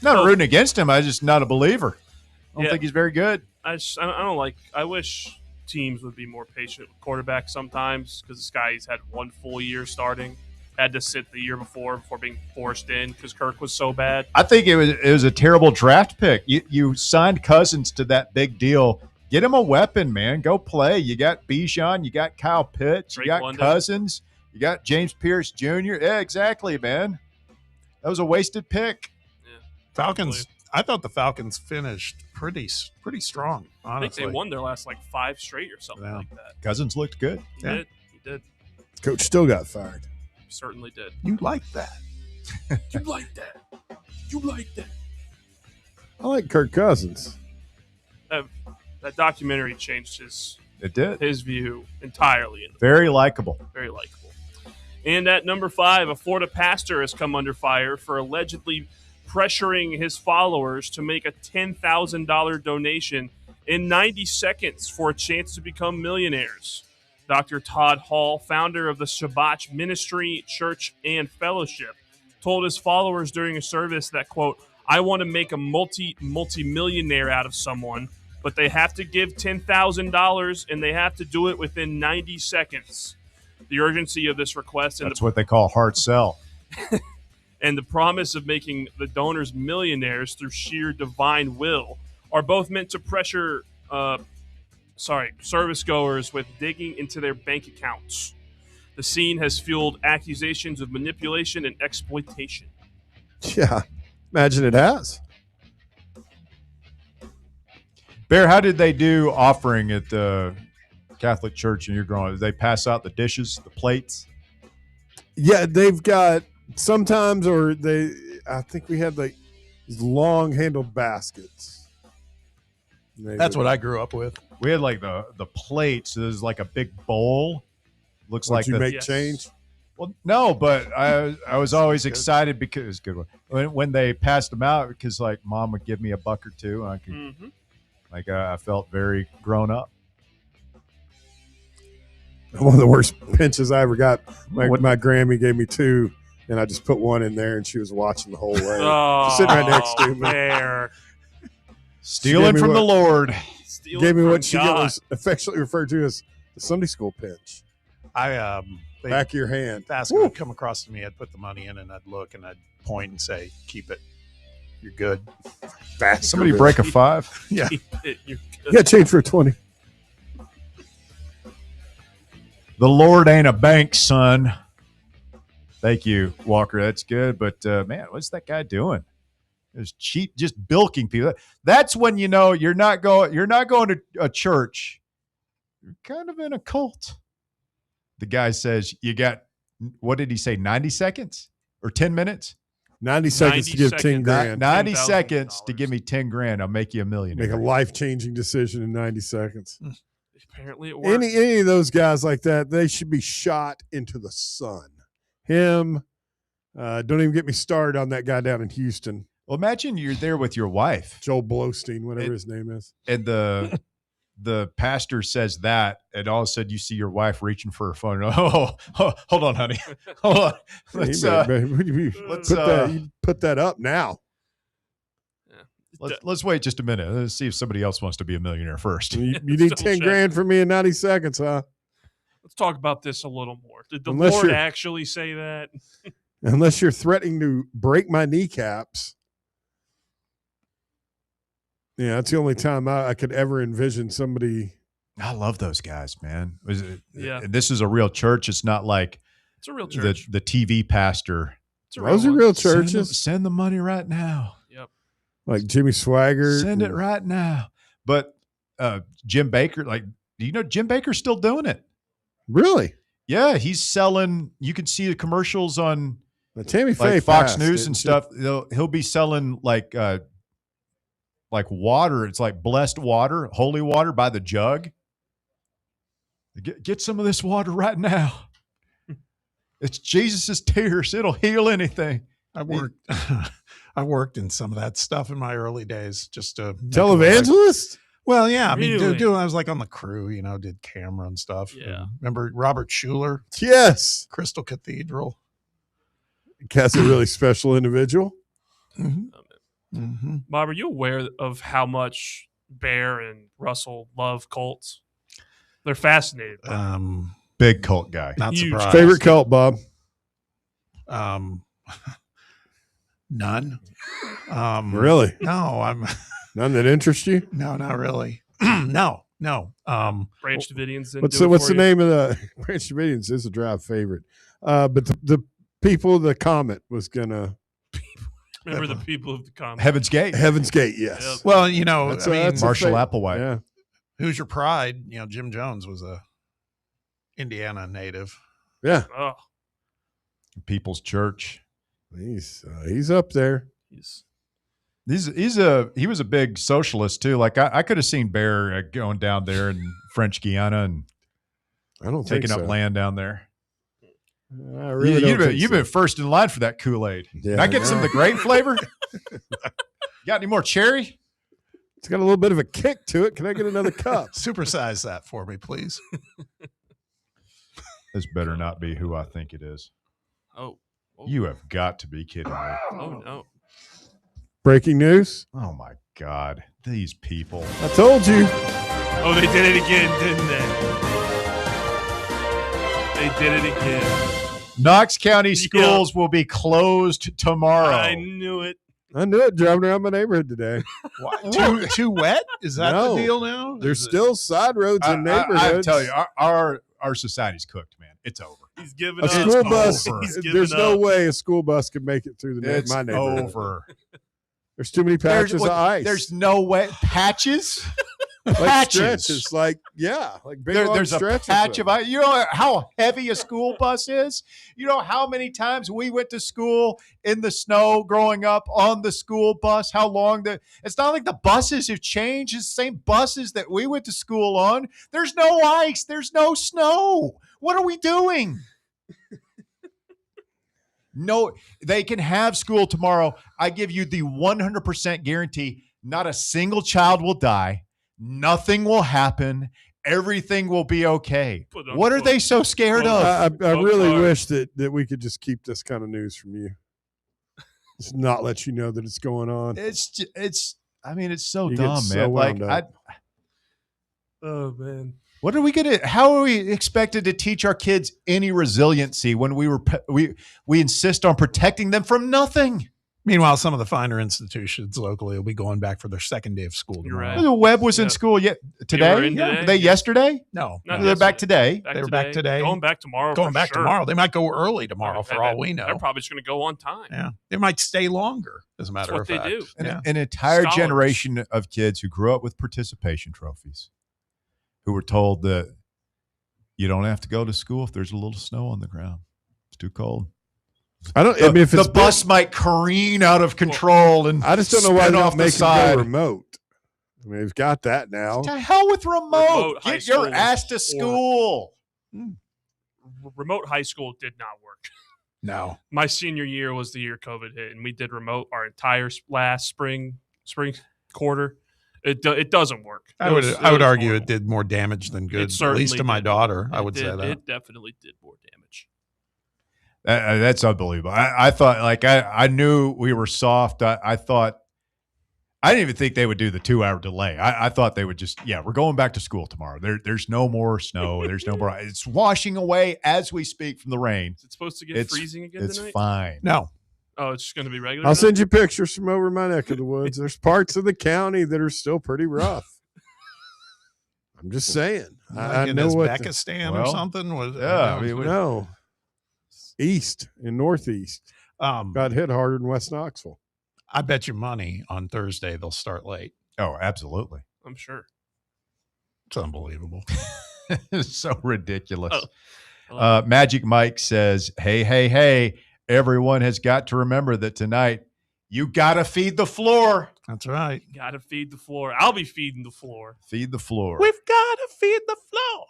Not rooting against him. I'm just not a believer. I don't Yeah. think he's very good. I don't like. I wish teams would be more patient with quarterbacks sometimes because this guy's had 1 full year starting. Had to sit the year before being forced in because Kirk was so bad. I think it was a terrible draft pick. You signed Cousins to that big deal. Get him a weapon, man. Go play. You got Bijan. You got Kyle Pitts. Drake You got London. Cousins. You got James Pierce Jr. Yeah, exactly, man. That was a wasted pick. Falcons. I thought the Falcons finished pretty strong. I think Honestly, they won their last 5 straight or something Yeah. like that. Cousins looked good. He did. He did. Coach still got fired. Certainly did. You like that? You like that? You like that? I like Kirk Cousins. That documentary changed his view entirely. Very likable. Very likable. And at number 5, a Florida pastor has come under fire for allegedly pressuring his followers to make a $10,000 donation in 90 seconds for a chance to become millionaires. Dr. Todd Hall, founder of the Shabbat Ministry, Church, and Fellowship, told his followers during a service that, quote, I want to make a multi-millionaire out of someone, but they have to give $10,000 and they have to do it within 90 seconds. The urgency of this request and That's what they call hard sell. and the promise of making the donors millionaires through sheer divine will are both meant to pressure service goers with digging into their bank accounts. The scene has fueled accusations of manipulation and exploitation. Yeah, imagine it has. Bear, how did they do offering at the Catholic Church and you're growing? Did they pass out the dishes, the plates? Yeah, they've got sometimes, or I think we had like these long handled baskets. That's what I grew up with. We had like the plates. There's like a big bowl. Looks like you make change. Well, no, but I was always excited because it was a good one when they passed them out, because like Mom would give me a buck or two. And I could, I felt very grown up. One of the worst pinches I ever got. My Grammy gave me two, and I just put one in there, and she was watching the whole way. She's sitting right next to me. Bear. Stealing from the Lord. Gave me what she was affectionately referred to as the Sunday school pinch. Back of your hand. Basket would come across to me. I'd put the money in, and I'd look, and I'd point and say, "Keep it. You're good." Somebody break a $5. Yeah. You got change for a 20. The Lord ain't a bank, son. Thank you, Walker. That's good. But man, what's that guy doing? It's cheap, just bilking people. That's when you know you're not going to a church. You're kind of in a cult. The guy says, you got, what did he say, 90 seconds or 10 minutes? 90 seconds to give 10 grand. 90 seconds to give me 10 grand. I'll make you a millionaire. Make a life-changing decision in 90 seconds. Apparently it worked. Any of those guys like that, they should be shot into the sun. Him, don't even get me started on that guy down in Houston. Well, imagine you're there with your wife. Joel Blowstein, whatever his name is. And the pastor says that, and all of a sudden you see your wife reaching for her phone. Oh, hold on, honey. Hold on. Let's put that up now. Let's wait just a minute. Let's see if somebody else wants to be a millionaire first. You need 10 grand from me in 90 seconds, huh? Let's talk about this a little more. Did the Lord actually say that? Unless you're threatening to break my kneecaps. Yeah, that's the only time I could ever envision somebody. I love those guys, man. Yeah. This is a real church. It's not like it's a real church. The TV pastor. Those are real churches. Send the money right now. Yep. Like Jimmy Swaggart. Send it right now. But Jim Bakker, do you know Jim Bakker's still doing it? Really? Yeah, he's selling. You can see the commercials on Tammy Faye Fox News and stuff. He'll be selling like water. It's like blessed water, holy water by the jug. Get some of this water right now. It's Jesus's tears. It'll heal anything. I worked in some of that stuff in my early days. Just to televangelist. Well, yeah. I Really? mean, I was like on the crew, did camera and stuff. Yeah. Remember Robert Schuler? Yes. Crystal Cathedral. That's a really special individual. Mm-hmm. Bob, are you aware of how much Bear and Russell love cults? They're fascinated. Big cult guy. Not Huge. surprised. Favorite cult, Bob? None. Really? No, None that interest you? No, not really. No. Branch Davidians. What's the name of the Branch Davidians? Is a drive favorite. But the people of the Comet was gonna. Remember the people of the Comet? Heaven's Gate. Heaven's Gate, yes. Yep. Well, That's Marshall Applewhite. Yeah. Hoosier Pride. Jim Jones was a Indiana native. Yeah. Oh, People's Church. He's up there. He was a big socialist too. Like I could have seen Bear going down there in French Guiana and taking up land down there. I really You've been first in line for that Kool-Aid. Yeah, Can I get some of the grape flavor? Got any more cherry? It's got a little bit of a kick to it. Can I get another cup? Supersize that for me, please. This better not be who I think it is. Oh. You have got to be kidding me. Oh no. Breaking news. Oh my God, these people! I told you. Oh, they did it again, didn't they? They did it again. Knox County schools will be closed tomorrow. I knew it. I knew it driving around my neighborhood today. Too wet? Is that No. the deal now? There's still side roads in I neighborhoods. tell you, our society's cooked, man. It's over. He's giving A up. school bus. He's giving There's no up. way a school bus could make it through It's my neighborhood. over. There's too many patches of ice. There's no way. Patches? like patches. stretches. Like big long There's a stretches patch of of ice. You know how heavy a school bus is? You know how many times we went to school in the snow growing up on the school bus? How long it's not like the buses have changed. It's the same buses that we went to school on. There's no ice. There's no snow. What are we doing? No, they can have school tomorrow. I give you the 100% guarantee. Not a single child will die. Nothing will happen. Everything will be okay. What are they so scared of? I really wish that we could just keep this kind of news from you. Just not let you know that it's going on. It's so You get dumb, so man. wound Like, up. Oh man. what are we gonna? How are we expected to teach our kids any resiliency when we insist on protecting them from nothing? Meanwhile, some of the finer institutions locally will be going back for their second day of school tomorrow. The Webb was in school yet today. were in today, Were they yesterday? No, They're back today. They were back today. Going back tomorrow. Going for back sure. tomorrow. They might go early tomorrow for all we know. They're probably just going to go on time. Yeah, they might stay longer. As a matter what of they fact, do. An entire Scholars. generation of kids who grew up with participation trophies, who were told that you don't have to go to school if there's a little snow on the ground. It's too cold. I mean, if it's the bus might careen out of control, and I just don't know why spin they off don't the make it side. go remote. I mean, we've got that now. To hell with remote. high Get your school ass to was school. Remote high school did not work. No. My senior year was the year COVID hit, and we did remote our entire last spring quarter. It doesn't work. I would argue it did more damage than good. At least certainly to my did. daughter, I It would say did- that. it definitely did more damage. That's unbelievable. I thought, like, I knew we were soft. I thought, I didn't even think they would do the 2-hour delay. I thought they would just, we're going back to school tomorrow. There's no more snow. There's no more. It's washing away as we speak from the rain. Is it supposed to get freezing again It's tonight? fine. No. Oh, it's just going to be regular. I'll now? send you pictures from over my neck of the woods. There's parts of the county that are still pretty rough. I'm just saying. I in know what. Uzbekistan or something. No. East and northeast got hit harder than West Knoxville. I bet you money on Thursday they'll start late. Oh, absolutely. I'm sure. It's unbelievable. It's so ridiculous. Oh. Magic Mike says, hey, everyone has got to remember that tonight you got to feed the floor. That's right. Got to feed the floor. I'll be feeding the floor. Feed the floor. We've got to feed the floor.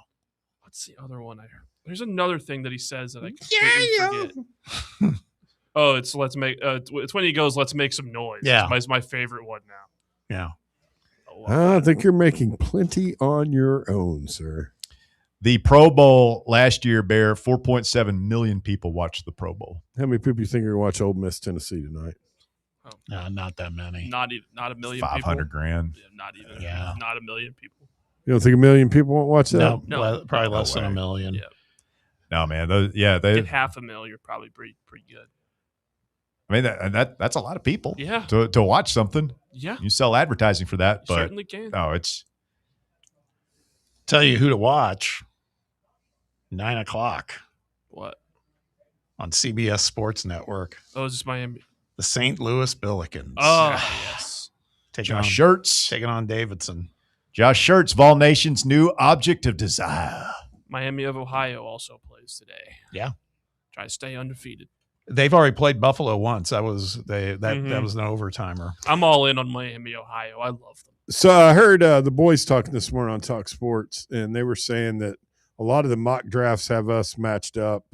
What's the other one I heard? There's another thing that he says that I completely forget. Oh, it's let's make. It's when he goes, "Let's make some noise." Yeah. It's my favorite one now. Yeah. I think you're making plenty on your own, sir. The Pro Bowl last year, Bear, 4.7 million people watched the Pro Bowl. How many people you think are going to watch Ole Miss Tennessee tonight? No, not that many. Not a million. 500 people. grand. Yeah, not even. Yeah. Not a million people. You don't think a million people won't watch that? No, probably less than a million. Yeah. No, man. They Get 500,000. You're probably pretty good. I mean, that's a lot of people. Yeah. To watch something. Yeah. You sell advertising for that, but certainly can. No, it's Tell you who to watch. 9:00. What? On CBS Sports Network. Oh, is this Miami? The St. Louis Billikens. Oh, yes. Josh Schertz. Taking on Davidson. Josh Schertz, Vol Nation's new object of desire. Miami of Ohio also plays today. Yeah. Try to stay undefeated. They've already played Buffalo once. That was that Mhm. was an overtimer. I'm all in on Miami, Ohio. I love them. So I heard the boys talking this morning on Talk Sports, and they were saying that a lot of the mock drafts have us matched up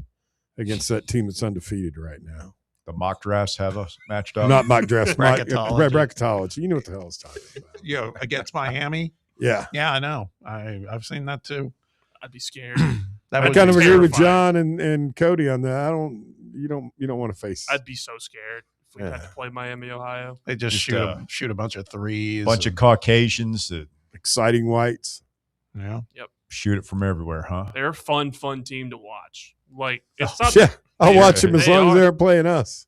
against that team that's undefeated right now. The mock drafts have us matched up. Not mock drafts, Bracketology. bracketology. You know what the hell I was talking about. Against Miami. Yeah. Yeah, I know. I've seen that too. I'd be scared. That I would kind of be agree with terrifying. John and Cody on that. You don't want to face. I'd be so scared. We had to play Miami, Ohio. They just shoot a bunch of threes. Bunch of Caucasians that exciting whites. Yeah. Yep. Shoot it from everywhere, huh? They're a fun team to watch. Like it's not. Yeah, I'll watch them as long as they're playing us.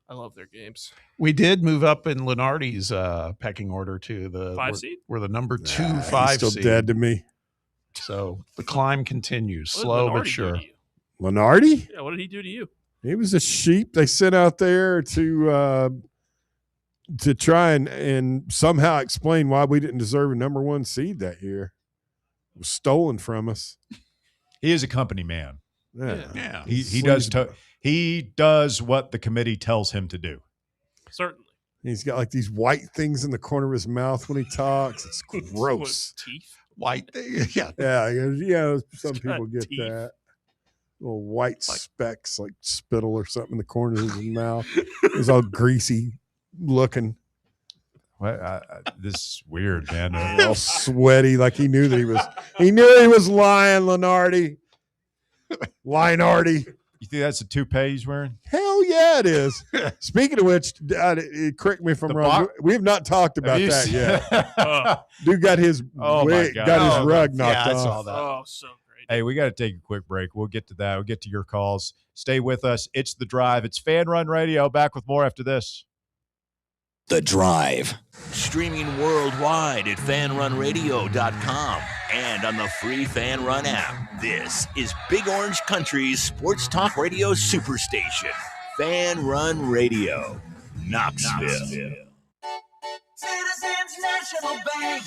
I love their games. We did move up in Lenardi's pecking order to the 5 seed. We're the number 2 He's 5 still seed. dead to me. So the climb continues, What did slow but Lenardi sure. do to you? Lenardi? Yeah, what did he do to you? He was a sheep they sent out there to try and somehow explain why we didn't deserve a number 1 seed that year. It was stolen from us. He is a company man. Yeah. He does what the committee tells him to do. Certainly. He's got like these white things in the corner of his mouth when he talks. It's gross. Teeth. White thing. Yeah. Yeah. Some He's got people get teeth. that. Little white specks like spittle or something in the corners of his mouth. He's all greasy looking. This is weird, man. All sweaty, like he knew that he was lying, Lenardi. Linardi. You think that's a toupee he's wearing? Hell yeah, it is. Speaking of which, correct me if I'm wrong. We have not talked about that yet. Dude got his wig, got his rug knocked off. I saw that. Oh, so great. Hey, we got to take a quick break. We'll get to that. We'll get to your calls. Stay with us. It's The Drive. It's Fan Run Radio. Back with more after this. The Drive. Streaming worldwide at fanrunradio.com and on the free Fan Run app. This is Big Orange Country's sports talk radio superstation. Fan Run Radio, Knoxville. Citizens National Bank.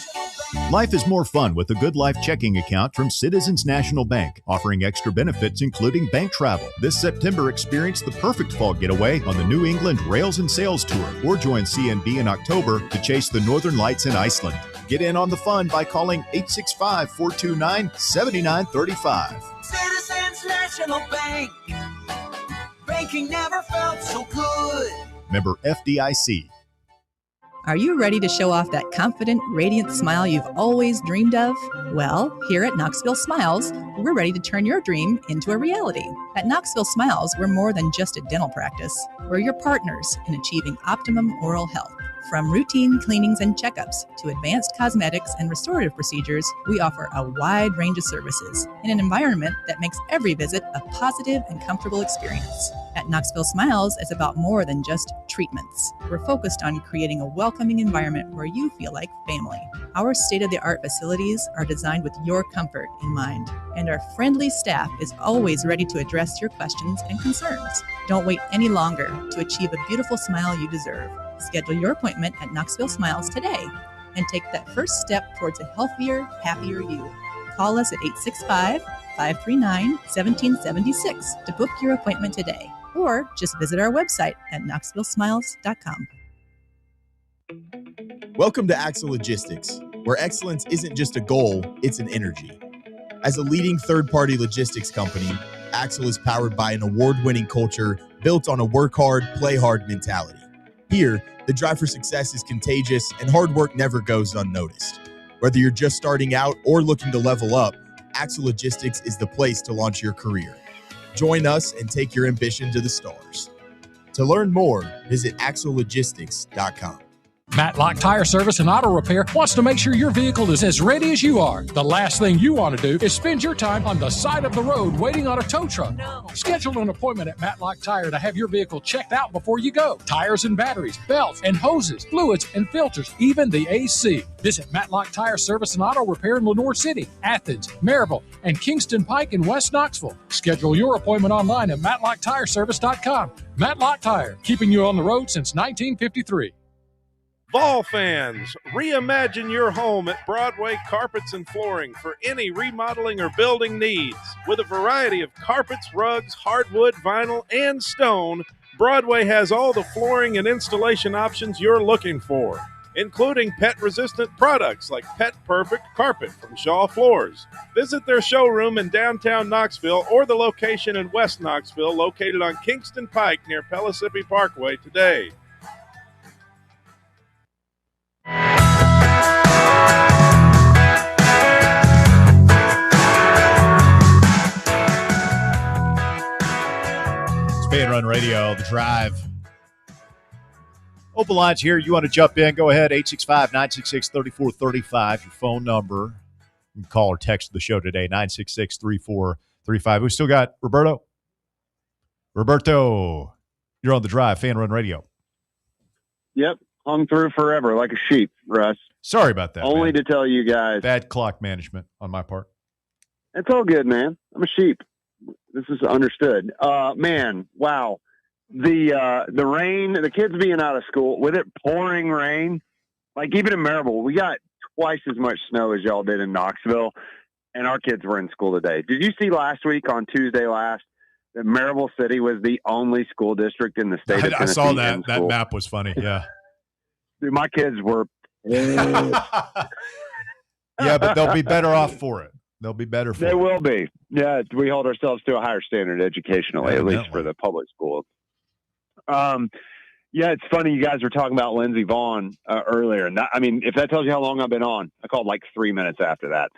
Life is more fun with a Good Life checking account from Citizens National Bank, offering extra benefits including bank travel. This September, experience the perfect fall getaway on the New England Rails and Sails Tour, or join CNB in October to chase the Northern Lights in Iceland. Get in on the fun by calling 865-429-7935. Citizens National Bank. Banking never felt so good. Member FDIC. Are you ready to show off that confident, radiant smile you've always dreamed of? Well, here at Knoxville Smiles, we're ready to turn your dream into a reality. At Knoxville Smiles, we're more than just a dental practice. We're your partners in achieving optimum oral health. From routine cleanings and checkups to advanced cosmetics and restorative procedures, we offer a wide range of services in an environment that makes every visit a positive and comfortable experience. At Knoxville Smiles, it's about more than just treatments. We're focused on creating a welcoming environment where you feel like family. Our state-of-the-art facilities are designed with your comfort in mind, and our friendly staff is always ready to address your questions and concerns. Don't wait any longer to achieve a beautiful smile you deserve. Schedule your appointment at Knoxville Smiles today and take that first step towards a healthier, happier you. Call us at 865-539-1776 to book your appointment today, or just visit our website at knoxvillesmiles.com. Welcome to Axle Logistics, where excellence isn't just a goal, it's an energy. As a leading third-party logistics company, Axle is powered by an award-winning culture built on a work hard, play hard mentality. Here, the drive for success is contagious and hard work never goes unnoticed. Whether you're just starting out or looking to level up, Axle Logistics is the place to launch your career. Join us and take your ambition to the stars. To learn more, visit axlelogistics.com. Matlock Tire Service and Auto Repair wants to make sure your vehicle is as ready as you are. The last thing you want to do is spend your time on the side of the road waiting on a tow truck. No. Schedule an appointment at Matlock Tire to have your vehicle checked out before you go. Tires and batteries, belts and hoses, fluids and filters, even the AC. Visit Matlock Tire Service and Auto Repair in Lenoir City, Athens, Maryville, and Kingston Pike in West Knoxville. Schedule your appointment online at MatlockTireService.com. Matlock Tire, keeping you on the road since 1953. Vol fans, reimagine your home at Broadway Carpets and Flooring for any remodeling or building needs. With a variety of carpets, rugs, hardwood, vinyl, and stone, Broadway has all the flooring and installation options you're looking for, including pet-resistant products like Pet Perfect Carpet from Shaw Floors. Visit their showroom in downtown Knoxville or the location in West Knoxville located on Kingston Pike near Pellissippi Parkway today. Fan Run Radio, The Drive. Open lines here. You want to jump in, go ahead, 865-966-3435, your phone number. You can call or text the show today, 966-3435. We still got Roberto. Roberto, you're on the drive, Fan Run Radio. Yep, hung through forever like a sheep, Russ. Sorry about that. Only to tell you guys. Bad clock management on my part. It's all good, man. I'm a sheep. This is understood. Man, wow. The rain, the kids being out of school, with it pouring rain, like even in Marable, we got twice as much snow as y'all did in Knoxville, and our kids were in school today. Did you see last week on Tuesday last that Marable City was the only school district in the state of Tennessee? I saw that. That map was funny, yeah. Dude, my kids were... Yeah, but they'll be better off for it. They'll be better for it. They will be. Yeah, we hold ourselves to a higher standard educationally, at least for the public schools. Yeah, it's funny you guys were talking about Lindsey Vaughn earlier. And that, I mean, if that tells you how long I've been on, I called like 3 minutes after that.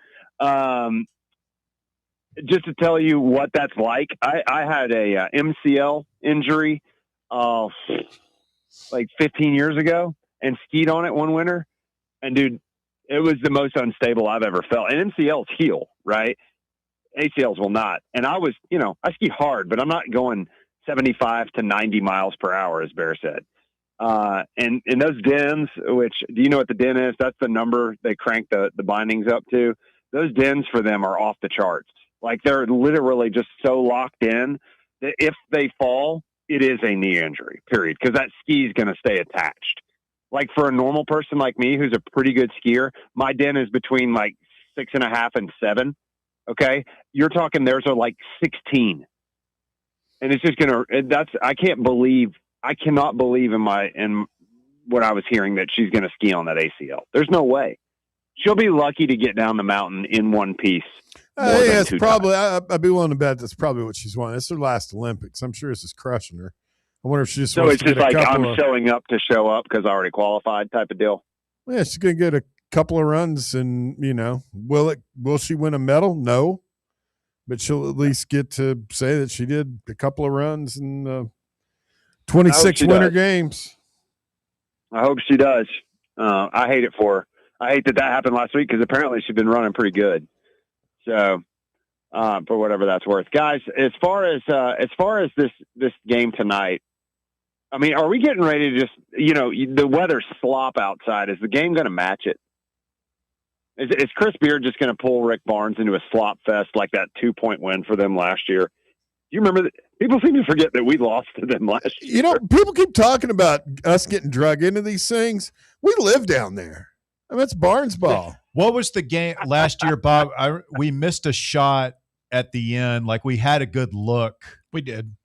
Just to tell you what that's like, I had a MCL injury like 15 years ago and skied on it one winter. And, dude, it was the most unstable I've ever felt. And MCLs heal, right? ACLs will not. And I was, I ski hard, but I'm not going 75 to 90 miles per hour, as Bear said. And in those dens, which, do you know what the den is? That's the number they crank the bindings up to. Those dens for them are off the charts. Like, they're literally just so locked in that if they fall, it is a knee injury, period, because that ski is going to stay attached. Like, for a normal person like me who's a pretty good skier, my den is between like 6.5 and 7. Okay. You're talking theirs are like 16. And it's just I cannot believe in what I was hearing that she's going to ski on that ACL. There's no way. She'll be lucky to get down the mountain in one piece. Yeah, it's probably, I'd be willing to bet that's probably what she's wanting. It's her last Olympics. I'm sure this is crushing her. I wonder if she just wants it's to get just like I'm showing up to show up because I already qualified type of deal. Yeah, she's going to get a couple of runs and, will she win a medal? No. But she'll at least get to say that she did a couple of runs in 26 Winter Games. I hope she does. I hate it for her. I hate that happened last week because apparently she's been running pretty good. So, for whatever that's worth, guys. As far as this game tonight, I mean, are we getting ready to just the weather's slop outside? Is the game going to match it? Is Chris Beard just going to pull Rick Barnes into a slop fest like that 2-point win for them last year? Do you remember that? People seem to forget that we lost to them last year. People keep talking about us getting drug into these things. We live down there. I mean, it's Barnes ball. What was the game last year, Bob? We missed a shot at the end. Like, we had a good look. We did.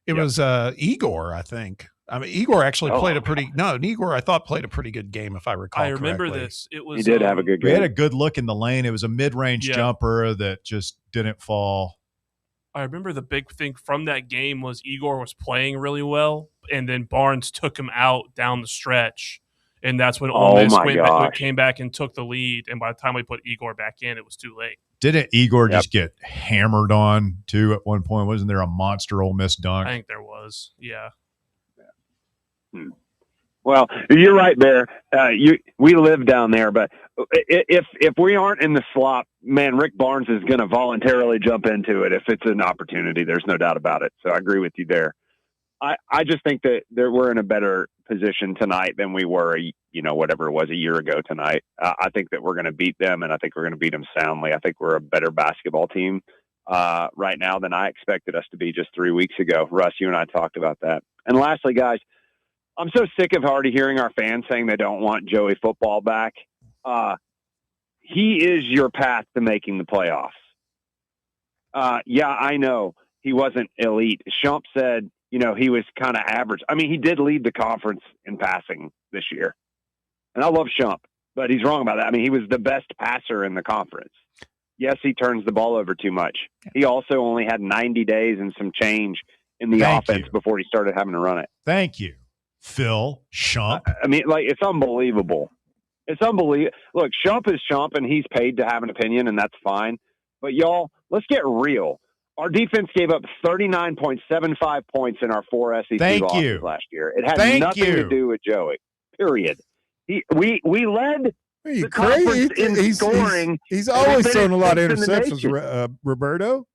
It was Igor, I think. I mean, Igor actually played Igor, I thought, played a pretty good game, if I recall I remember correctly. this. It was. He did have a good game. We had a good look in the lane. It was a mid-range jumper that just didn't fall. I remember the big thing from that game was Igor was playing really well, and then Barnes took him out down the stretch, and that's when Ole Miss came back and took the lead. And by the time we put Igor back in, it was too late. Didn't Igor just get hammered on too at one point? Wasn't there a monster Ole Miss dunk? I think there was. Yeah. Well, you're right, Bear. We live down there, but if we aren't in the slop, man, Rick Barnes is going to voluntarily jump into it if it's an opportunity. There's no doubt about it. So I agree with you there. I just think that we're in a better position tonight than we were, whatever it was a year ago tonight. I think that we're going to beat them, and I think we're going to beat them soundly. I think we're a better basketball team right now than I expected us to be just 3 weeks ago. Russ, you and I talked about that. And lastly, guys, I'm so sick of already hearing our fans saying they don't want Joey Football back. He is your path to making the playoffs. Yeah, I know he wasn't elite. Shump said, he was kind of average. I mean, he did lead the conference in passing this year. And I love Shump, but he's wrong about that. I mean, he was the best passer in the conference. Yes, he turns the ball over too much. He also only had 90 days and some change in the offense before he started having to run it. Thank you, Phil Shump. I mean, it's unbelievable. It's unbelievable. Look, Shump is Shump, and he's paid to have an opinion, and that's fine. But, y'all, let's get real. Our defense gave up 39.75 points in our 4 SEC losses last year. It had nothing to do with Joey. Period. We led the conference in scoring. He's always thrown a lot of interceptions, Roberto.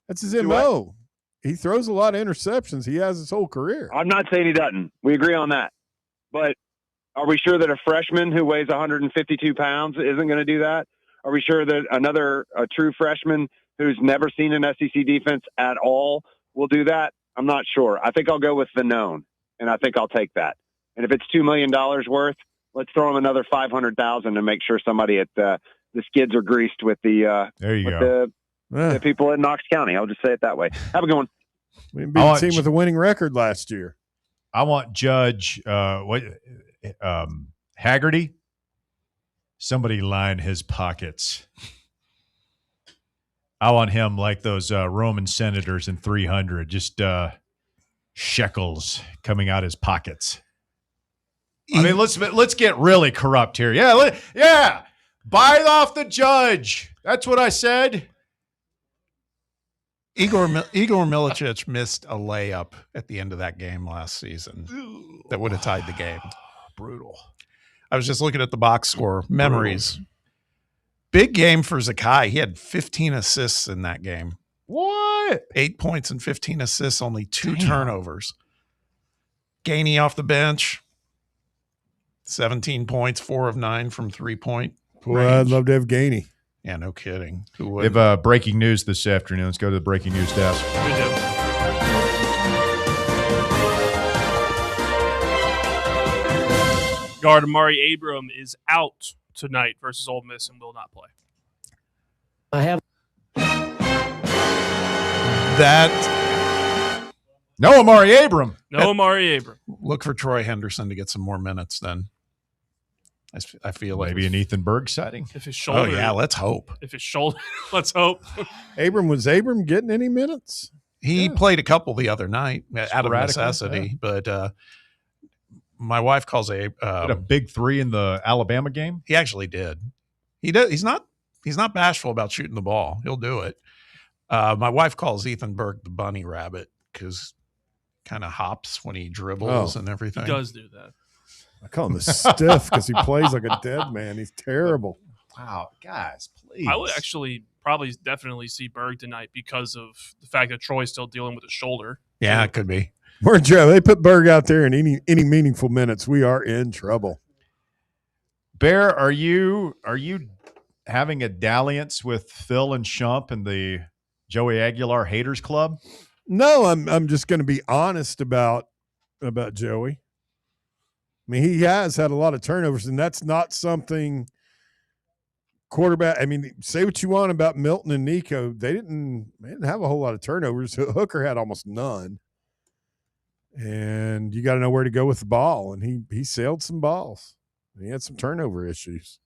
That's his MO. He throws a lot of interceptions. He has his whole career. I'm not saying he doesn't. We agree on that. But are we sure that a freshman who weighs 152 pounds isn't going to do that? Are we sure that a true freshman who's never seen an SEC defense at all will do that? I'm not sure. I think I'll go with the known, and I think I'll take that. And if it's $2 million worth, let's throw him another $500,000 to make sure somebody at the skids are greased with the people in Knox County. I'll just say it that way. Have a good one. We beat a team with a winning record last year. I want Judge Haggerty. Somebody line his pockets. I want him like those Roman senators in 300, just shekels coming out his pockets. I mean, let's get really corrupt here. Yeah, buy off the judge. That's what I said. Igor Milicic missed a layup at the end of that game last season that would have tied the game. Brutal. I was just looking at the box score. Memories. Brutal. Big game for Zakai. He had 15 assists in that game. What? 8 points and 15 assists, only 2 turnovers. Gainey off the bench. 17 points, 4 of 9 from 3-point. Boy, I'd love to have Gainey. Yeah, no kidding. Who We would? have breaking news this afternoon. Let's go to the breaking news desk. We do. Guard Amari Abram is out tonight versus Ole Miss and will not play. I have that. No Amari Abram. No Amari Abram. Look for Troy Henderson to get some more minutes then. I feel like maybe an Ethan Berg sighting. If his shoulder. Oh, yeah, let's hope. If his shoulder. Let's hope. Was Abram getting any minutes? He played a couple the other night out of necessity, but my wife calls a big 3 in the Alabama game. He actually did. He does. He's not bashful about shooting the ball. He'll do it. My wife calls Ethan Berg the bunny rabbit because kind of hops when he dribbles and everything. He does do that. I call him the stiff because he plays like a dead man. He's terrible. Wow, guys, please. I would actually definitely see Berg tonight because of the fact that Troy's still dealing with his shoulder. Yeah, it could be. Or Joe, they put Berg out there in any meaningful minutes. We are in trouble. Bear, are you having a dalliance with Phil and Shump and the Joey Aguilar Haters Club? No, I'm just going to be honest about Joey. I mean, he has had a lot of turnovers, and that's not something quarterback. I mean, say what you want about Milton and Nico. They didn't have a whole lot of turnovers. Hooker had almost none. And you got to know where to go with the ball. And he sailed some balls. He had some turnover issues.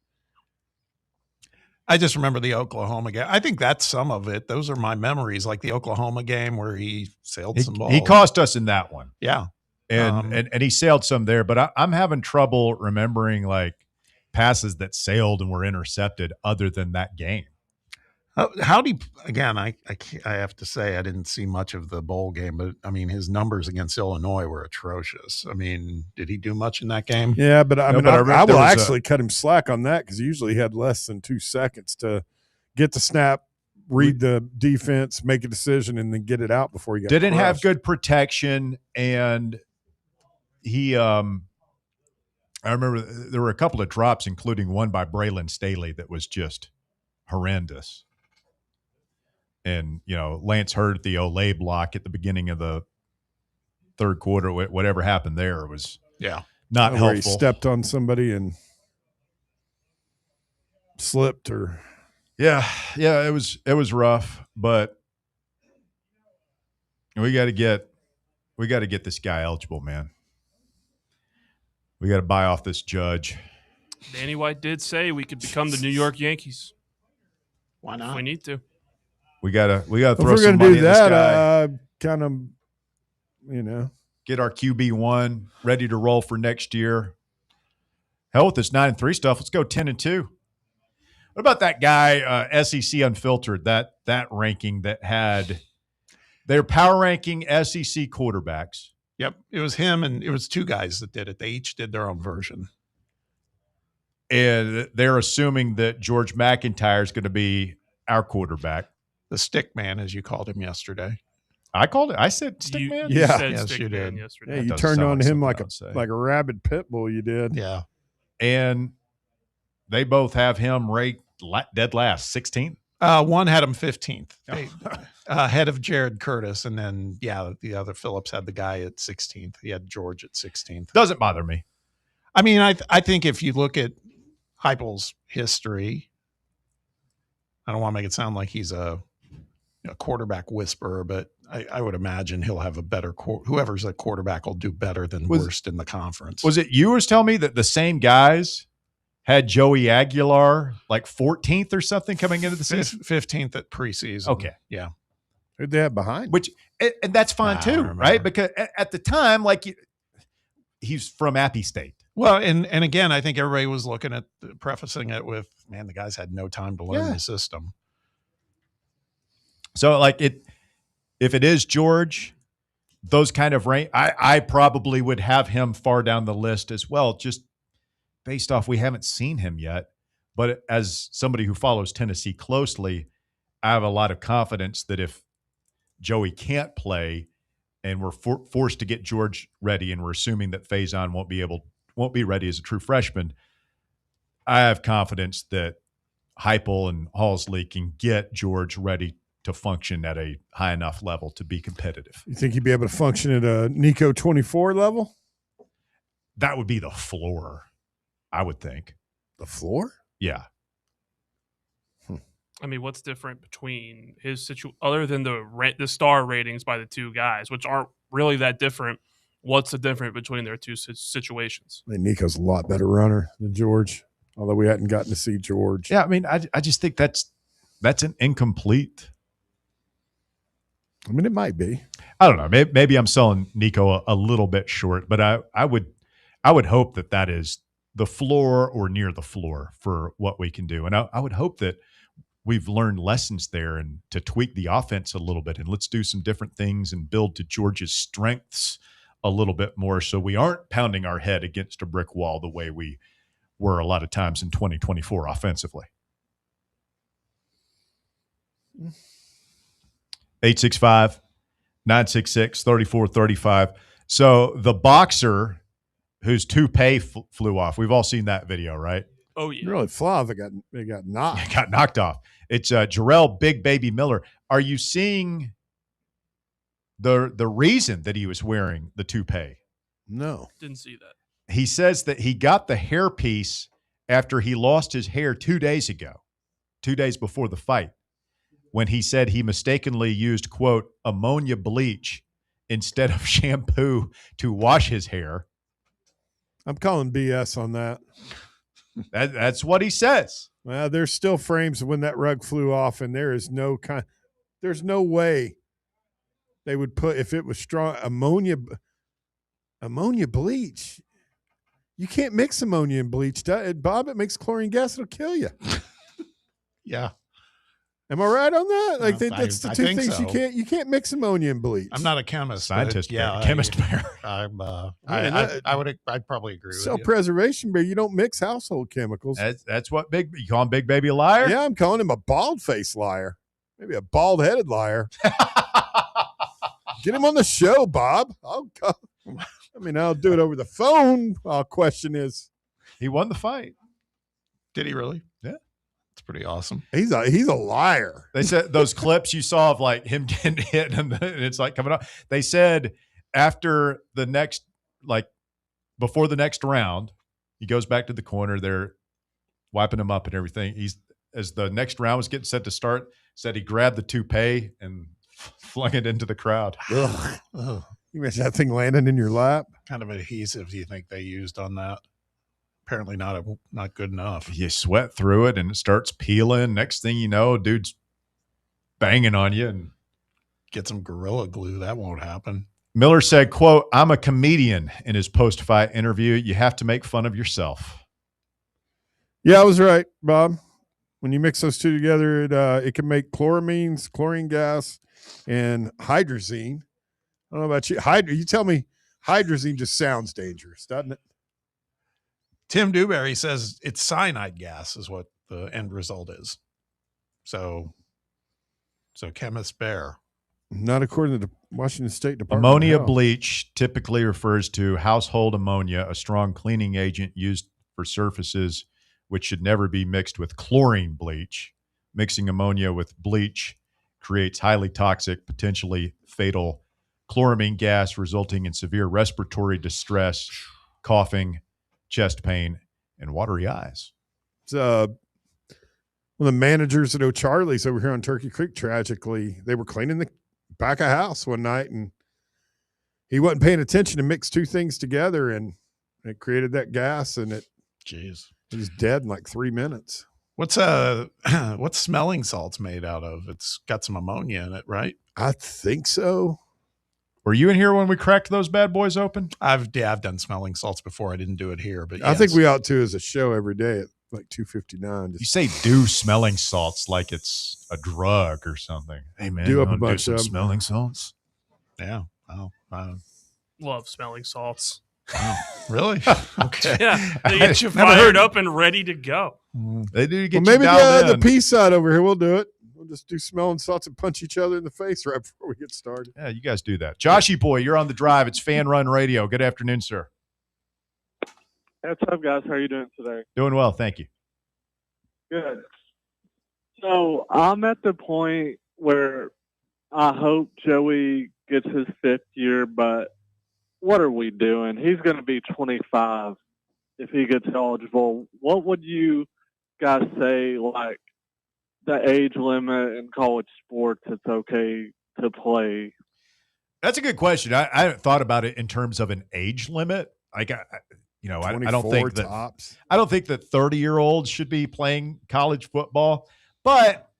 I just remember the Oklahoma game. I think that's some of it. Those are my memories, like the Oklahoma game where he sailed some balls. He cost us in that one. Yeah. And he sailed some there, but I'm having trouble remembering like passes that sailed and were intercepted other than that game. How do you, again, I have to say I didn't see much of the bowl game, but I mean, his numbers against Illinois were atrocious. I mean, did he do much in that game? Yeah, but I will actually cut him slack on that because usually he had less than 2 seconds to get the snap, read the defense, make a decision, and then get it out before he got didn't crushed. have good protection. And he, I remember there were a couple of drops, including one by Braylon Staley that was just horrendous. And, Lance Hurd, the Olay block at the beginning of the third quarter, whatever happened there was not helpful. Where he stepped on somebody and slipped or. Yeah, it was rough, but we got to get this guy eligible, man. We got to buy off this judge. Danny White did say we could become the New York Yankees. Why not? If we need to. We gotta throw if we're some gonna money do that, in this guy. Kind of, get our QB1 ready to roll for next year. Hell with this 9-3 stuff. Let's go 10-2. What about that guy, SEC Unfiltered, that ranking that had They're power ranking SEC quarterbacks. Yep. It was him and it was two guys that did it. They each did their own version. And they're assuming that George McIntyre is going to be our quarterback. The stick man, as you called him yesterday. I said stick man? You said yes, stick you man did. yesterday. Yeah, you doesn't turned sound on like him something like I would say. a rabid pit bull. You did. Yeah. And they both have him ranked dead last, 16th. One had him 15th, ahead of Jared Curtis, and then the other Phillips had the guy at 16th. He had George at 16th. Doesn't bother me. I mean, I think if you look at Heupel's history, I don't want to make it sound like he's a quarterback whisperer, but I would imagine he'll have a better whoever's a quarterback will do better than worst in the conference. Was it you was telling me that the same guys had Joey Aguilar like 14th or something coming into the season? 15th at preseason. Okay. Yeah. Who'd they have behind? Which, and that's fine too, right? Because at the time, he's from Appy State. Well, and again, I think everybody was looking at prefacing it with, man, the guys had no time to learn the system. So if it is George, those kind of rank, I probably would have him far down the list as well, just based off we haven't seen him yet. But as somebody who follows Tennessee closely, I have a lot of confidence that if Joey can't play and we're forced to get George ready, and we're assuming that Faison won't be ready as a true freshman, I have confidence that Heupel and Halsley can get George ready to function at a high enough level to be competitive. You think he'd be able to function at a Nico 24 level? That would be the floor, I would think. The floor? Yeah. I mean, what's different between his other than the star ratings by the two guys, which aren't really that different? What's the difference between their two situations? I mean, Nico's a lot better runner than George, although we hadn't gotten to see George. Yeah, I mean, I just think that's an incomplete. I mean, it might be. I don't know. Maybe I'm selling Nico a little bit short, but I would hope that is the floor or near the floor for what we can do. And I would hope that we've learned lessons there and to tweak the offense a little bit, and let's do some different things and build to George's strengths a little bit more, so we aren't pounding our head against a brick wall the way we were a lot of times in 2024 offensively. 865-966-3435. So the boxer whose toupee flew off, we've all seen that video, right? Oh, yeah. Really fly. They got knocked. It got knocked off. It's Jarrell Big Baby Miller. Are you seeing the reason that he was wearing the toupee? No. Didn't see that. He says that he got the hairpiece after he lost his hair 2 days ago, 2 days before the fight, when he said he mistakenly used, quote, ammonia bleach instead of shampoo to wash his hair. I'm calling BS on that. That's what he says. Well, there's still frames of when that rug flew off, and there's no way they would put, if it was strong, ammonia bleach. You can't mix ammonia and bleach, Bob. It makes chlorine gas. It'll kill you. Yeah. Am I right on that? Like that's the I two think things so. you can't mix ammonia and bleach. I'm not a chemist, scientist, yeah, chemist. I'd probably agree with you. Self-preservation beer. You don't mix household chemicals. That's what you call him Big Baby a liar? Yeah, I'm calling him a bald-faced liar. Maybe a bald-headed liar. Get him on the show, Bob. I'll do it over the phone. Question is, he won the fight. Did he really? Yeah. It's pretty awesome. He's a liar. They said those clips you saw of like him getting hit and it's like coming up. They said after the next, like before the next round, he goes back to the corner. They're wiping him up and everything. As the next round was getting set to start, said he grabbed the toupee and flung it into the crowd. Ugh. You imagine that thing landing in your lap? What kind of adhesive do you think they used on that? Apparently not good enough. You sweat through it and it starts peeling. Next thing you know, dude's banging on you. And get some Gorilla Glue. That won't happen. Miller said, quote, I'm a comedian in his post-fight interview. You have to make fun of yourself. Yeah, I was right, Bob. When you mix those two together, it can make chlorine gas and hydrazine. I don't know about you. You tell me hydrazine just sounds dangerous, doesn't it? Tim Dewberry says it's cyanide gas is what the end result is. So chemist Bear. Not according to the Washington State Department. Ammonia of Health. bleach typically refers to household ammonia, a strong cleaning agent used for surfaces which should never be mixed with chlorine bleach. Mixing ammonia with bleach creates highly toxic, potentially fatal chloramine gas, resulting in severe respiratory distress, coughing, chest pain, and watery eyes. It's one of the managers at O'Charlie's over here on Turkey Creek, tragically, they were cleaning the back of house one night and he wasn't paying attention and mixed two things together and it created that gas and it was dead in like 3 minutes. What's smelling salts made out of? It's got some ammonia in it, right? I think so. Were you in here when we cracked those bad boys open? I've done smelling salts before. I didn't do it here, but I think we ought to as a show every day at like 2:59. You say do smelling salts like it's a drug or something. Hey man, Do up a wanna bunch some of 'em. smelling salts. Yeah. Oh, Love smelling salts. really? Okay. Yeah, they get you Never fired heard- up and ready to go. They do get Well, you maybe dialed the in. peace side over here. We'll do it. We'll just do smelling salts and punch each other in the face right before we get started. Yeah, you guys do that. Joshy boy, you're on the drive. It's Fan Run Radio. Good afternoon, sir. What's up, guys? How are you doing today? Doing well, thank you. Good. So I'm at the point where I hope Joey gets his 5th year, but what are we doing? He's going to be 25 if he gets eligible. What would you guys say, like, the age limit in college sports it's okay to play? That's a good question. I haven't thought about it in terms of an age limit. Like, I don't think that tops. I don't think that 30-year-olds should be playing college football, but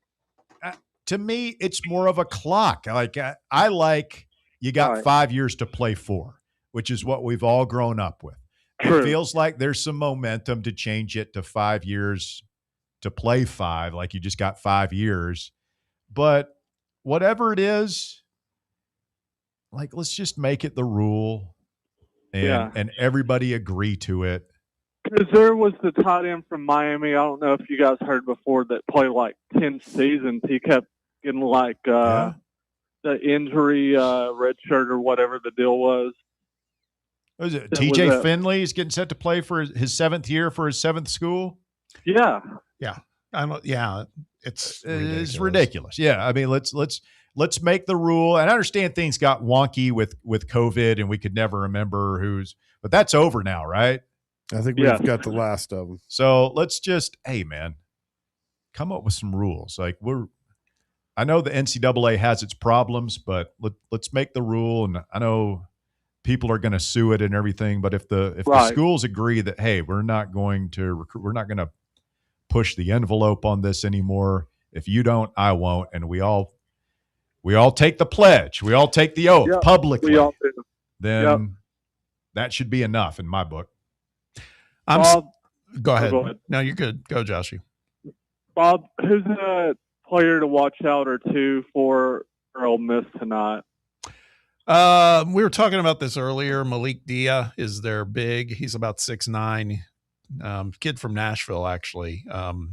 to me, it's more of a clock. Like I like you got 5 years to play for, which is what we've all grown up with. True. It feels like there's some momentum to change it to 5 years to play 5, like you just got 5 years. But whatever it is, like let's just make it the rule and everybody agree to it. Because there was the tight end from Miami, I don't know if you guys heard before, that played like 10 seasons. He kept getting like the injury red shirt or whatever the deal was. What is it? That TJ was Finley is getting set to play for his 7th year for his 7th school. Yeah. Yeah. It's ridiculous. Yeah. I mean, let's make the rule. And I understand things got wonky with COVID and we could never remember but that's over now, right? I think we've got the last of them. So let's just, hey man, come up with some rules. Like I know the NCAA has its problems, but let's make the rule. And I know people are going to sue it and everything, but if the schools agree that, hey, we're not going to push the envelope on this anymore. If you don't, I won't. And we all take the pledge. We all take the oath publicly. We all do. Then that should be enough in my book. Bob, go ahead. Go ahead. No, you're good. Go, Joshy. Bob, who's a player to watch out or two for Ole Miss tonight? We were talking about this earlier. Malik Dia is their big. He's about 6'9". Kid from Nashville, actually.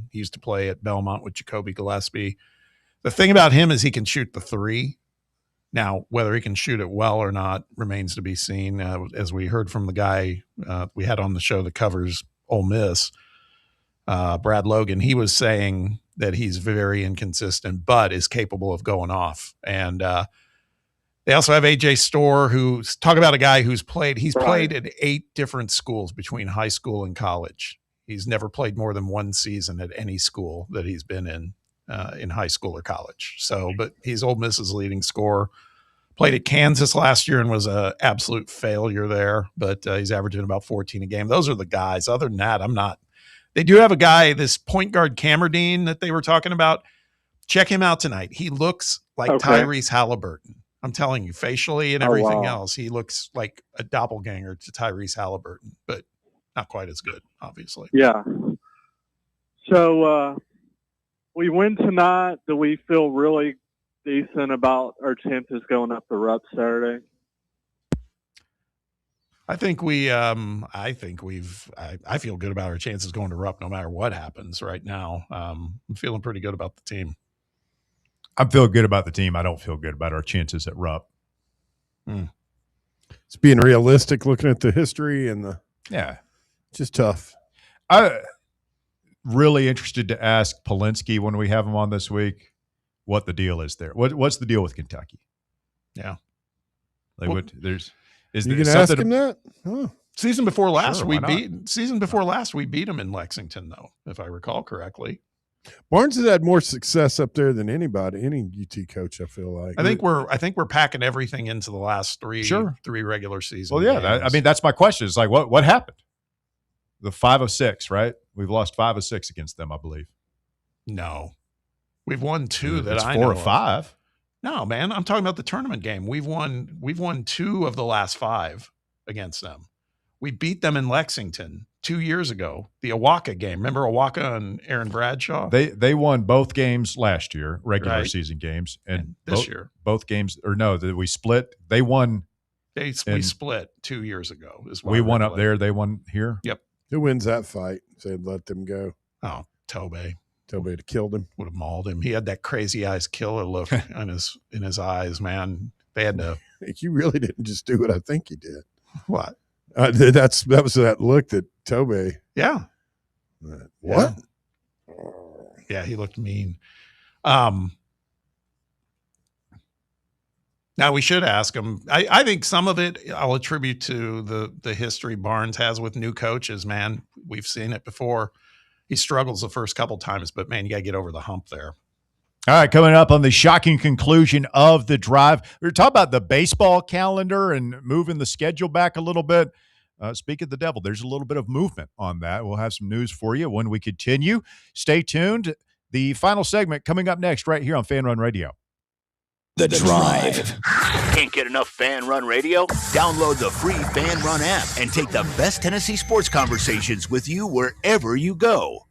He used to play at Belmont with Jacoby Gillespie. The thing about him is he can shoot the three. Now, whether he can shoot it well or not remains to be seen. As we heard from the guy we had on the show that covers Ole Miss, Brad Logan, he was saying that he's very inconsistent, but is capable of going off. And they also have AJ Storr, who's talk about a guy who's played. He's played at 8 different schools between high school and college. He's never played more than one season at any school that he's been in high school or college. So, but he's Ole Miss's leading scorer. Played at Kansas last year and was an absolute failure there, but he's averaging about 14 a game. Those are the guys. Other than that, I'm not. They do have a guy, this point guard Camerdine that they were talking about. Check him out tonight. He looks like Tyrese Halliburton. I'm telling you, facially and everything else, he looks like a doppelganger to Tyrese Halliburton, but not quite as good, obviously. Yeah. So we win tonight. Do we feel really decent about our chances going up the Rupp Saturday? I think I feel good about our chances going to Rupp no matter what happens right now. I'm feeling pretty good about the team. I'm feeling good about the team. I don't feel good about our chances at Rupp. It's being realistic, looking at the history and just tough. I really interested to ask Polinsky when we have him on this week what the deal is there. What's the deal with Kentucky? Yeah, like well, what there's. Is you there can ask something him that? Huh. Season before last, Sure, we why beat them in Lexington, though, if I recall correctly. Barnes has had more success up there than any UT coach, I feel like. I think we're packing everything into the last three regular season. Well, yeah, I mean that's my question. It's like what happened? The 5 of 6, right? We've lost 5 of 6 against them, I believe. No, we've won 2 that it's I 4 know or 5. Of. No, man, I'm talking about the tournament game. We've won 2 of the last 5 against them. We beat them in Lexington 2 years ago. The Awaka game. Remember Awaka and Aaron Bradshaw? They won both games last year, regular Right. season games, and this year both games, or no, we split. They won. We split 2 years ago. Is what We I won up recollect. there. They won here. Yep. Who wins that fight? Said let them go. Oh, Tobey. Tobey killed him. Would have mauled him. He had that crazy eyes killer look in his eyes, man. They had to. You really didn't just do what I think you did. What? That was that look that Tobey. Yeah. What? Yeah, he looked mean. Now we should ask him. I think some of it I'll attribute to the history Barnes has with new coaches, man. We've seen it before. He struggles the first couple times, but man, you got to get over the hump there. All right, coming up on the shocking conclusion of the drive, we were talking about the baseball calendar and moving the schedule back a little bit. Speak of the devil, there's a little bit of movement on that. We'll have some news for you when we continue. Stay tuned. The final segment coming up next right here on Fan Run Radio. The Drive. Can't get enough Fan Run Radio? Download the free Fan Run app and take the best Tennessee sports conversations with you wherever you go.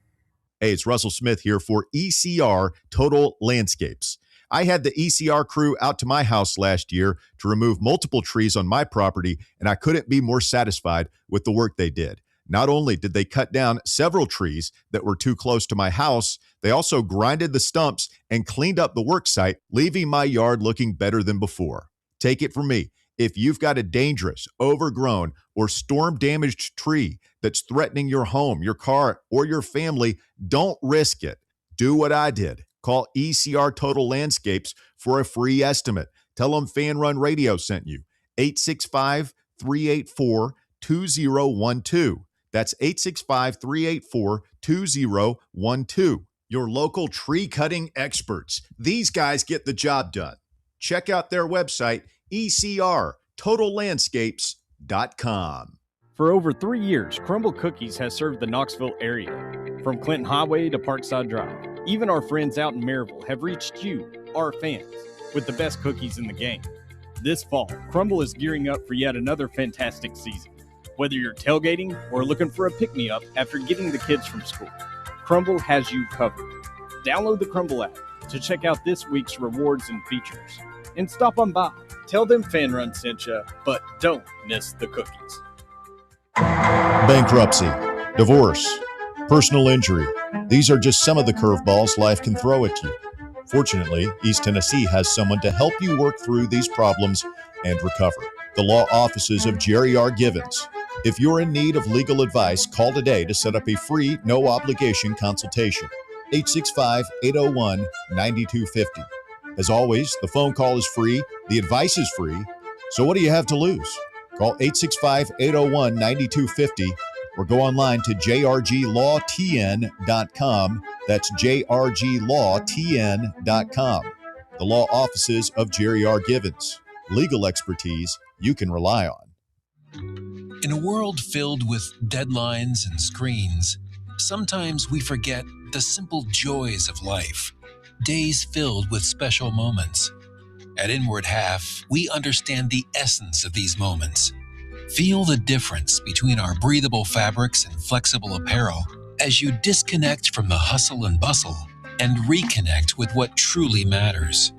Hey, it's Russell Smith here for ECR Total Landscapes. I had the ECR crew out to my house last year to remove multiple trees on my property, and I couldn't be more satisfied with the work they did. Not only did they cut down several trees that were too close to my house, they also grinded the stumps and cleaned up the work site, leaving my yard looking better than before. Take it from me. If you've got a dangerous, overgrown, or storm-damaged tree that's threatening your home, your car, or your family, don't risk it. Do what I did. Call ECR Total Landscapes for a free estimate. Tell them Fan Run Radio sent you. 865-384-2012. That's 865-384-2012. Your local tree cutting experts. These guys get the job done. Check out their website, ecrtotallandscapes.com. For over 3 years, Crumble Cookies has served the Knoxville area. From Clinton Highway to Parkside Drive, even our friends out in Maryville have reached you, our fans, with the best cookies in the game. This fall, Crumble is gearing up for yet another fantastic season. Whether you're tailgating or looking for a pick-me-up after getting the kids from school, Crumble has you covered. Download the Crumble app to check out this week's rewards and features. And stop on by. Tell them Fan Run sent you, but don't miss the cookies. Bankruptcy, divorce, personal injury. These are just some of the curveballs life can throw at you. Fortunately, East Tennessee has someone to help you work through these problems and recover. The law offices of Jerry R. Givens. If you're in need of legal advice, call today to set up a free, no-obligation consultation. 865-801-9250. As always, the phone call is free, the advice is free, so what do you have to lose? Call 865-801-9250 or go online to jrglawtn.com. That's jrglawtn.com. The law offices of Jerry R. Givens. Legal expertise you can rely on. In a world filled with deadlines and screens, sometimes we forget the simple joys of life, days filled with special moments. At Inward Half, we understand the essence of these moments. Feel the difference between our breathable fabrics and flexible apparel as you disconnect from the hustle and bustle and reconnect with what truly matters.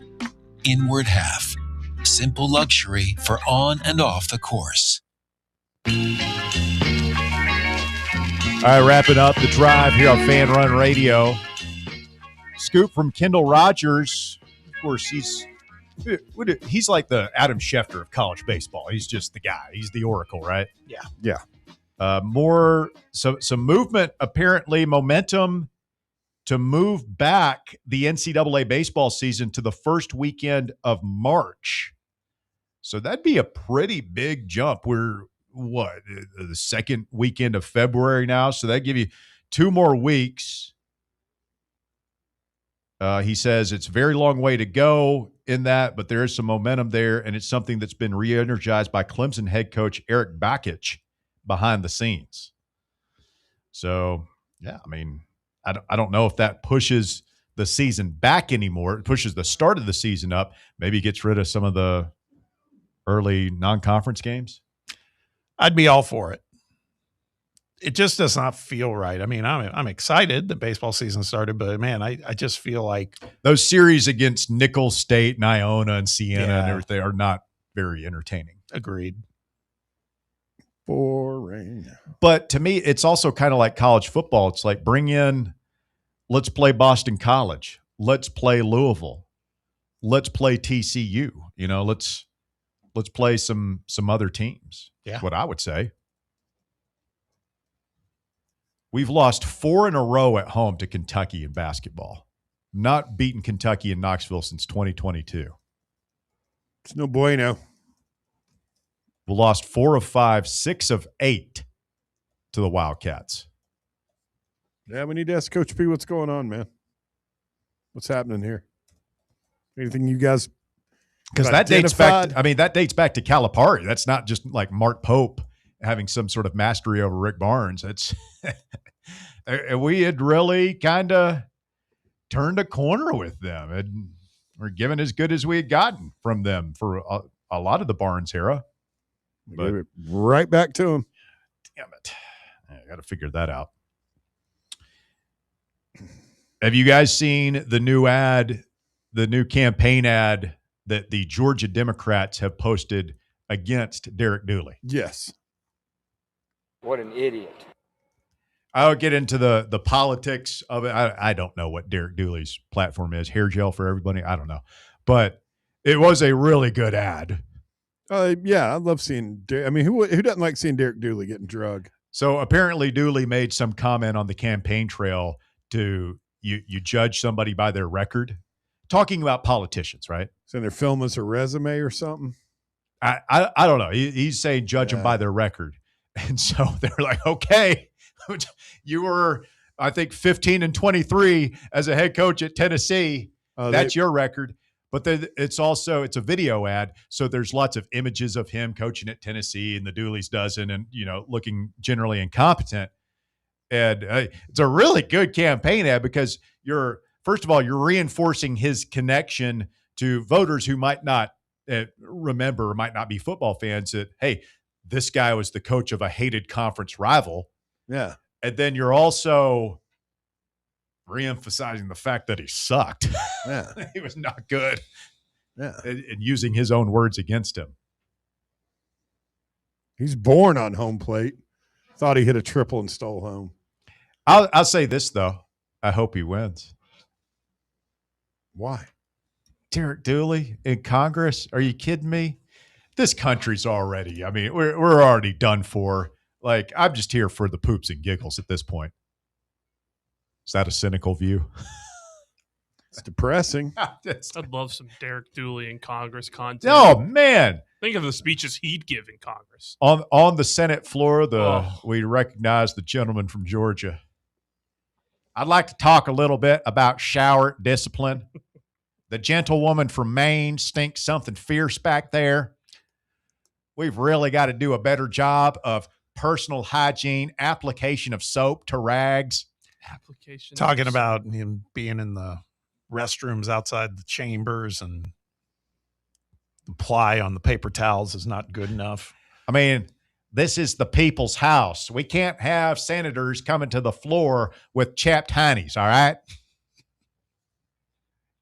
Inward Half. Simple luxury for on and off the course. All right, wrapping up the drive here on Fan Run Radio. Scoop from Kendall Rogers. Of course, he's like the Adam Schefter of college baseball. He's just the guy. He's the oracle, right? Yeah. Yeah. Some movement, apparently momentum to move back the NCAA baseball season to the first weekend of March. So that'd be a pretty big jump. We're the second weekend of February now, so that give you 2 more weeks. He says it's a very long way to go in that, but there is some momentum there, and it's something that's been re-energized by Clemson head coach Eric Bakich behind the scenes. So, yeah, I mean, I don't know if that pushes the season back anymore. It pushes the start of the season up. Maybe gets rid of some of the early non-conference games. I'd be all for it. It just does not feel right. I mean, I'm excited that baseball season started, but man, I just feel like those series against Nicholls State and Iona and Siena and everything are not very entertaining. Agreed. Boring. But to me, it's also kind of like college football. It's like let's play Boston College. Let's play Louisville. Let's play TCU. You know, let's play some other teams. Yeah. That's what I would say. We've lost 4 in a row at home to Kentucky in basketball. Not beaten Kentucky in Knoxville since 2022. It's no bueno. We lost 4 of 5, 6 of 8 to the Wildcats. Yeah, we need to ask Coach P what's going on, man. What's happening here? Anything you guys? Because that dates back. That dates back to Calipari. That's not just like Mark Pope having some sort of mastery over Rick Barnes. It's we had really kind of turned a corner with them, and we're giving as good as we had gotten from them for a lot of the Barnes era. But right back to him. Damn it! I got to figure that out. Have you guys seen the new ad, the new campaign ad that the Georgia Democrats have posted against Derek Dooley? Yes. What an idiot. I'll get into the politics of it. I don't know what Derek Dooley's platform is. Hair gel for everybody? I don't know. But it was a really good ad. Yeah, I love seeing – I mean, who doesn't like seeing Derek Dooley getting drugged? So apparently Dooley made some comment on the campaign trail to you judge somebody by their record, talking about politicians, right? So they're filming as a resume or something? I don't know. He's saying judge them by their record. And so they're like, okay, you were, I think, 15-23 as a head coach at Tennessee. That's your record. But it's a video ad. So there's lots of images of him coaching at Tennessee and the Dooley's dozen and, looking generally incompetent. And it's a really good campaign ad because first of all, you're reinforcing his connection to voters who might not remember, might not be football fans that, hey, this guy was the coach of a hated conference rival. Yeah. And then you're also re-emphasizing the fact that he sucked. Yeah. He was not good. Yeah. And using his own words against him. He's born on home plate. Thought he hit a triple and stole home. I'll say this, though. I hope he wins. Why? Derek Dooley in Congress? Are you kidding me? This country's already, we're already done for. Like, I'm just here for the poops and giggles at this point. Is that a cynical view? It's depressing. I'd love some Derek Dooley in Congress content. Oh, man. Think of the speeches he'd give in Congress. On the Senate floor, we recognize the gentleman from Georgia. I'd like to talk a little bit about shower discipline. The gentlewoman from Maine stinks something fierce back there. We've really got to do a better job of personal hygiene, application of soap to rags. Talking about him being in the restrooms outside the chambers and the ply on the paper towels is not good enough. I mean, this is the people's house. We can't have senators coming to the floor with chapped heinies, all right?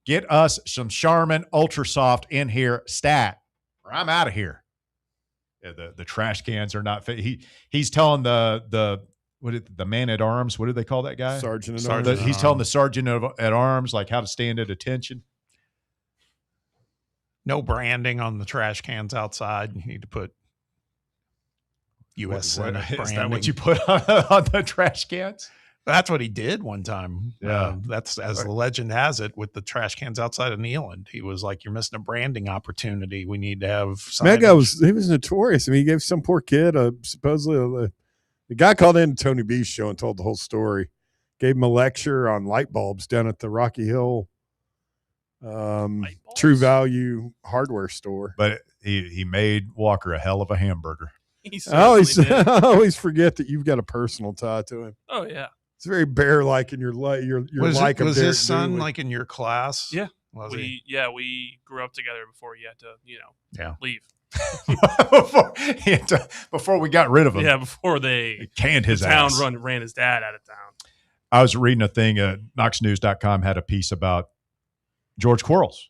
Get us some Charmin Ultra Soft in here stat, or I'm out of here. Yeah, the trash cans are not fit. He's telling the man at arms. What do they call that guy? Sergeant at arms. He's telling the sergeant at arms like how to stand at attention. No branding on the trash cans outside. You need to put U.S. Senate branding. Is that what you put on the trash cans? That's what he did one time. Yeah. That's as the legend has it with the trash cans outside of Neyland. He was like, "You're missing a branding opportunity. We need to have signage." That guy was notorious. I mean, he gave some poor kid supposedly the guy called in Tony B's show and told the whole story. Gave him a lecture on light bulbs down at the Rocky Hill True Value hardware store. But he made Walker a hell of a hamburger. I always forget that you've got a personal tie to him. Oh yeah. It's very Bear-like in your like. Was his son like in your class? Yeah. Was we grew up together before he had to, leave. Before we got rid of him. Yeah, before they canned his town ass. ran his dad out of town. I was reading a thing. KnoxNews.com had a piece about George Quarles.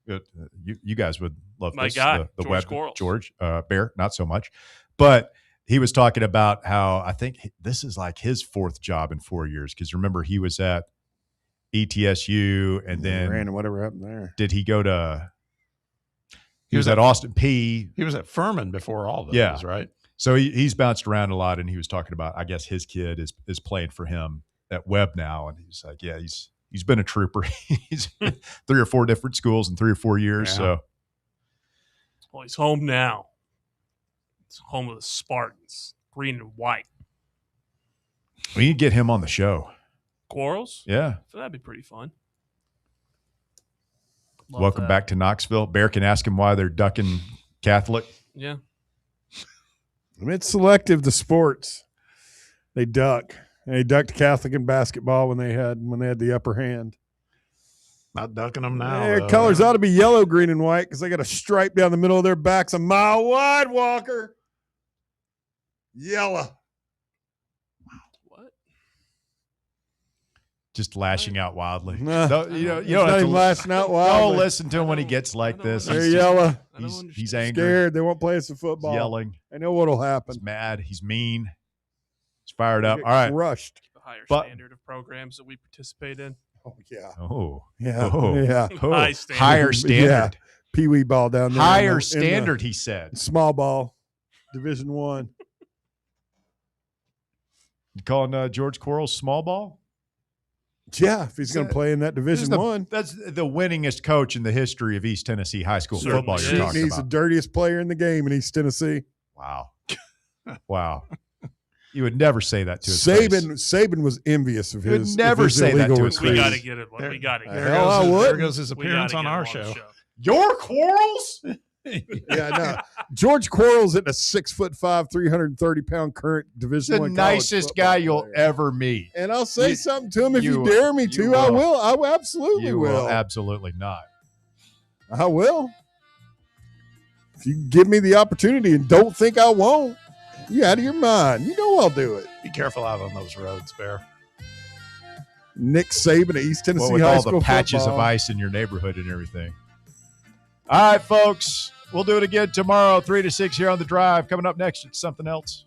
You guys would love My this. guy, the George Quarles. George Bear, not so much, but he was talking about how I think this is like his fourth job in 4 years. Because remember, he was at ETSU and then ran whatever happened there. Did he go to? He was at Austin P. He was at Furman before all those, yeah. right? So he's bounced around a lot, and he was talking about, I guess his kid is playing for him at Webb now, and he's like, yeah, he's been a trooper. He's been 3 or 4 different schools in 3 or 4 years. Yeah. So, Well, he's home now. It's home of the Spartans, green and white. we need to get him on the show. Quarles? Yeah. So that'd be pretty fun. Love Welcome that. back to Knoxville. Bear can ask him why they're ducking Catholic. Yeah. I mean, it's selective to sports. They duck. And they ducked Catholic in basketball when they had the upper hand. Not ducking them now. Their colors ought to be yellow, green, and white because they got a stripe down the middle of their backs a mile wide, Walker. Yellow. What? Just lashing out wildly. Nah. You don't It's not have to even lashing out wildly. Don't listen to him when he gets like this. They're He's just- yellow. He's angry. Scared. They won't play us in football. He's yelling. I know what'll happen. He's mad. He's mean. He's fired up. Get All right. Crushed. The higher But- standard of programs that we participate in. Oh, yeah. Oh. Yeah. Oh. Yeah. Oh. High standard. Higher standard. Yeah. Pee-wee ball down there. Higher in the standard, he said. Small ball. Division I. You calling George Quarles small ball? Yeah, if he's going to play in that Division I. That's the winningest coach in the history of East Tennessee high school Certainly football is. you're talking He's the about. dirtiest player in the game in East Tennessee. Wow. Wow. You would never say that to his face. Saban was envious of You would his. never of his say that illegal to his We recruits. got to get it. We got to get Hell, I it. would. There goes his We appearance gotta on get our him show. the show. Your Quarles? Yeah, no. George Quarles at a 6'5", 330-pound current Division The I. college nicest football guy you'll player. ever meet. And I'll say something to him if you you- dare me you to. I will. will. I absolutely You will. will absolutely not. I will. If you give me the opportunity and don't think I won't, you out of your mind. You know I'll do it. Be careful out on those roads, Bear. Nick Saban at East Tennessee Well, with High all School the patches football. of ice in your neighborhood and everything. All right, folks. We'll do it again tomorrow, 3 to 6 here on The Drive. Coming up next, it's something else.